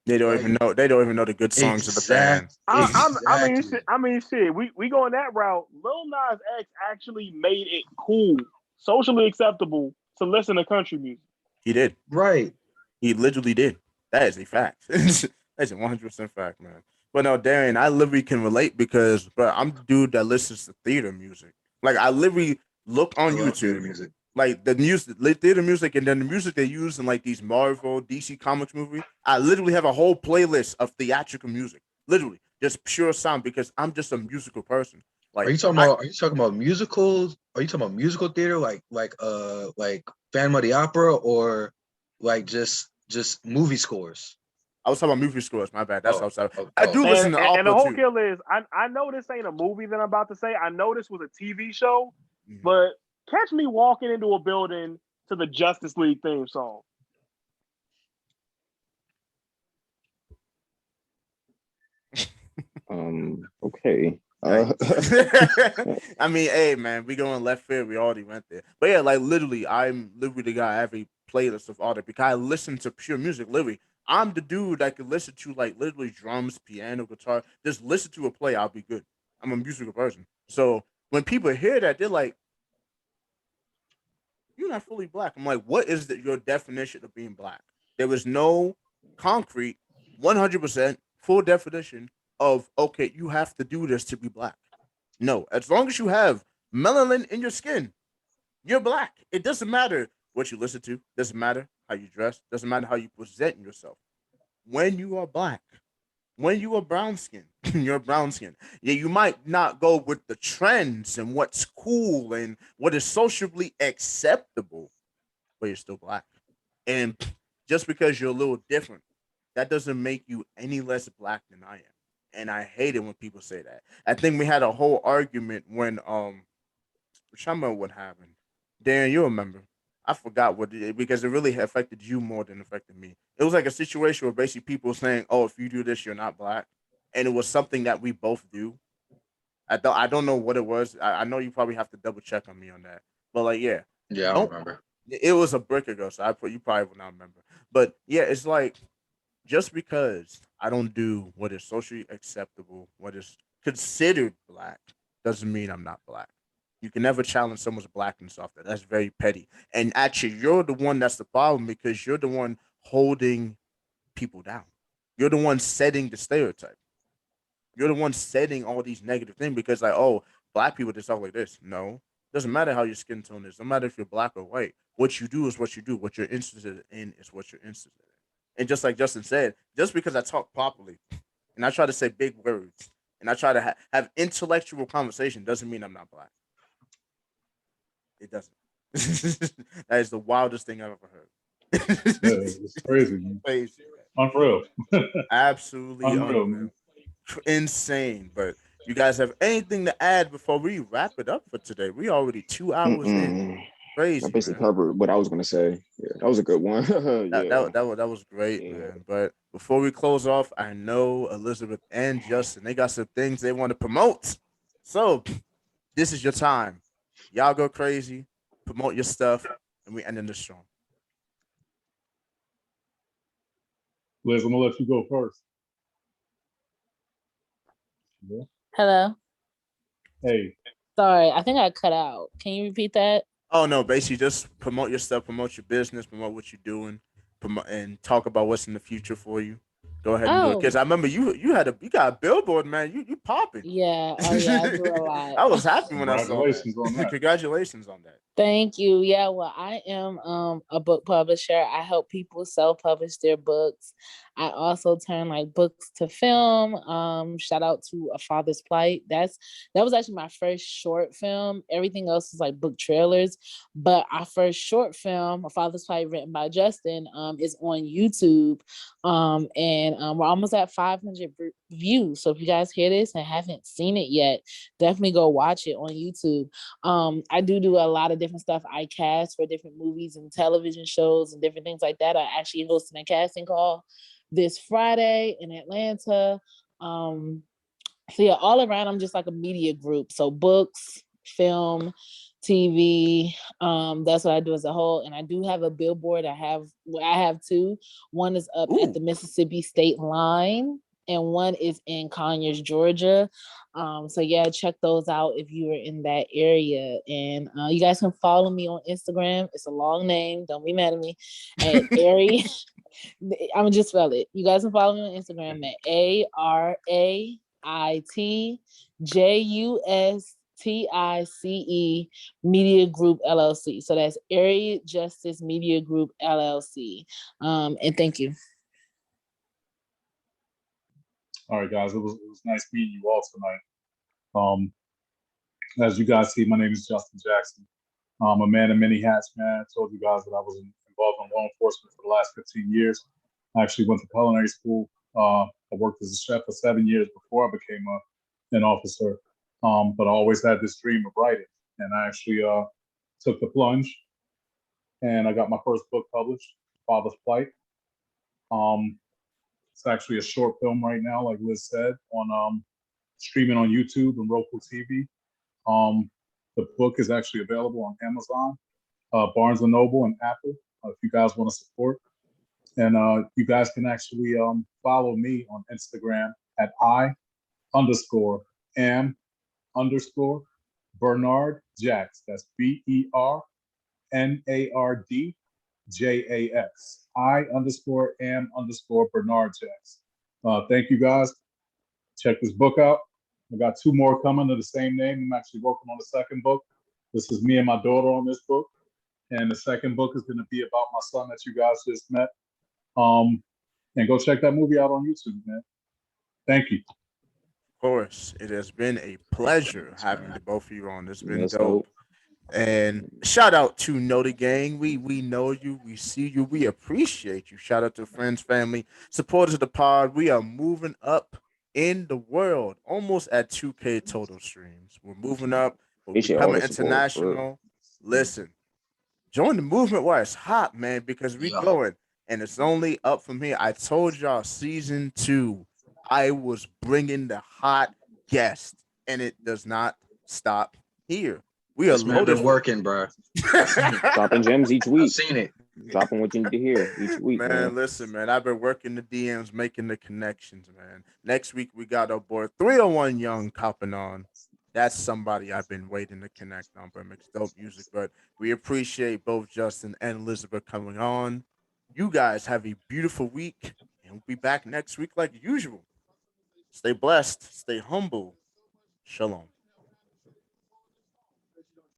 Speaker 1: They don't even know the good songs of the band.
Speaker 6: I mean, shit. We going that route. Lil Nas X actually made it cool, socially acceptable to listen to country music.
Speaker 1: He did.
Speaker 2: Right.
Speaker 1: He literally did. That is a fact. That's a 100% fact, man. But no, Darian, I literally can relate because, bro, I'm the dude that listens to theater music. Like, I literally look on YouTube, like the theater music, and then the music they use in like these Marvel, DC Comics movies. I literally have a whole playlist of theatrical music, literally just pure sound, because I'm just a musical person. Like,
Speaker 2: are you talking about musicals? Are you talking about musical theater, like Phantom of the Opera, or like just movie scores?
Speaker 1: I was talking about movie scores. My bad. That's what I was talking.
Speaker 6: I
Speaker 1: do listen to opera
Speaker 6: and the whole
Speaker 1: too.
Speaker 6: kill is, I know this ain't a movie that I'm about to say. I know this was a TV show, but catch me walking into a building to the Justice League theme song.
Speaker 5: Okay.
Speaker 1: I mean, hey, man, we going left field. We already went there. But yeah, like, literally, I'm literally the guy I have a playlist of all that, because I listen to pure music. Literally, I'm the dude that can listen to, like, literally drums, piano, guitar. Just listen to a play, I'll be good. I'm a musical person. So when people hear that, they're like, "You're not fully black." I'm like, "What is your definition of being black?" There was no concrete, 100% full definition of, okay, you have to do this to be black. No, as long as you have melanin in your skin, you're black. It doesn't matter what you listen to. Doesn't matter how you dress. Doesn't matter how you present yourself. When you are black, when you are brown skin, you're brown skin. Yeah, you might not go with the trends and what's cool and what is socially acceptable, but you're still black. And just because you're a little different, that doesn't make you any less black than I am. And I hate it when people say that. I think we had a whole argument when which I remember what happened. Dan, you remember? I forgot what it because it really affected you more than affected me. It was like a situation where basically people were saying, "Oh, if you do this, you're not black," and it was something that we both do. I don't know what it was. I know you probably have to double check on me on that. But like, yeah,
Speaker 2: Yeah, I don't
Speaker 1: don't.
Speaker 2: remember.
Speaker 1: It was a brick ago, so you probably will not remember. But yeah, it's like just because I don't do what is socially acceptable, what is considered black, doesn't mean I'm not black. You can never challenge someone's blackness off that. That's very petty. And actually, you're the one that's the problem because you're the one holding people down. You're the one setting the stereotype. You're the one setting all these negative things because, like, oh, black people just talk like this. No, doesn't matter how your skin tone is. No matter if you're black or white. What you do is what you do. What you're interested in is what you're interested in. And just like Justin said, just because I talk properly and I try to say big words and I try to have intellectual conversation doesn't mean I'm not black. It doesn't. That is the wildest thing I've ever
Speaker 3: Yeah,
Speaker 1: heard.
Speaker 3: it's crazy, man.
Speaker 1: Crazy.
Speaker 3: Unreal.
Speaker 1: Absolutely
Speaker 3: Unreal,
Speaker 1: unreal.
Speaker 3: man.
Speaker 1: Insane. But you guys have anything to add before we wrap it up for today? We already 2 hours in.
Speaker 5: Mm-mm. I
Speaker 1: Crazy,
Speaker 5: basically
Speaker 1: man.
Speaker 5: covered what I was gonna say. Yeah, that was a good one.
Speaker 1: That
Speaker 5: Yeah,
Speaker 1: that that was great,
Speaker 5: yeah.
Speaker 1: man. But before we close off, I know Elizabeth and Justin they got some things they want to promote. So this is your time. Y'all go crazy, promote your stuff, and we end in the show.
Speaker 3: Liz, I'm gonna let you go first. Yeah.
Speaker 4: Hello.
Speaker 3: Hey,
Speaker 4: Sorry, I think I cut out. Can you repeat that?
Speaker 1: Oh no, basically just promote your stuff, promote your business, promote what you're doing, promote and talk about what's in the future for you. Go ahead and do it.
Speaker 4: Oh,
Speaker 1: Cause I remember you got a billboard, man. You popping.
Speaker 4: yeah. Oh, yeah. I do a lot.
Speaker 1: I was happy when I saw that.
Speaker 3: congratulations on that.
Speaker 1: Congratulations on that.
Speaker 4: Thank you. Yeah, well, I am a book publisher. I help people self-publish their books. I also turn like books to film. Shout out to A Father's Plight. That was actually my first short film. Everything else is like book trailers. But our first short film, A Father's Plight, written by Justin, is on YouTube. And we're almost at 500 views. So if you guys hear this and haven't seen it yet, definitely go watch it on YouTube. I do a lot of different stuff. I cast for different movies and television shows and different things like that. I actually hosted a casting call this Friday in Atlanta. So yeah, all around I'm just like a media group. So books, film, TV. That's what I do as a whole. And I do have a billboard. I have two. One is up at the Mississippi state line and one is in Conyers, Georgia. So yeah, check those out if you are in that area. And you guys can follow me on Instagram. It's a long name. Don't be mad at me. At Arait. I'm gonna just spell it. You guys can follow me on Instagram at ARAITJUSTICE Media Group LLC. So that's Arait Justice Media Group LLC. And thank you.
Speaker 3: All right, guys. It was nice meeting you all tonight. As you guys see, my name is Justin Jackson. I'm a man of many hats, man. I told you guys that I was involved in law enforcement for the last 15 years. I actually went to culinary school. I worked as a chef for 7 years before I became an officer. But I always had this dream of writing. And I actually took the plunge and I got my first book published, Father's Plight. It's actually a short film right now, like Liz said, on streaming on YouTube and Roku TV. The book is actually available on Amazon, Barnes & Noble, and Apple, if you guys want to support. And you guys can actually follow me on Instagram at I_am_Bernard Jax. That's BERNARDJAX. I_am_Bernard Jax. Thank you guys. Check this book out. I got 2 more coming of the same name. I'm actually working on the second book. This is me and my daughter on this book. And the second book is going to be about my son that you guys just met. And go check that movie out on YouTube, man. Thank you.
Speaker 1: Of course, it has been a pleasure having the both of you on. It's been
Speaker 5: That's
Speaker 1: dope. And shout out to Know the Gang. We know you, we see you, we appreciate you. Shout out to friends, family, supporters of the pod. We are moving up in the world, almost at 2K total streams. We're moving up. We're
Speaker 5: Appreciate all
Speaker 1: becoming
Speaker 5: the support, for real.
Speaker 1: international. Listen, join the movement while it's hot, man, because we
Speaker 2: Yeah.
Speaker 1: going. And it's only up from here. I told y'all season 2, I was bringing the hot guest, and it does not stop here. We are
Speaker 2: This man
Speaker 1: loaded.
Speaker 2: been working, bro.
Speaker 5: Dropping gems each
Speaker 2: I've
Speaker 5: week.
Speaker 2: seen it.
Speaker 5: Dropping what you need to hear each week, man.
Speaker 1: Listen, man. I've been working the DMs, making the connections, man. Next week we got our boy 301 Young copping on. That's somebody I've been waiting to connect on, but makes dope music. But we appreciate both Justin and Elizabeth coming on. You guys have a beautiful week, and we'll be back next week like usual. Stay blessed, stay humble. Shalom.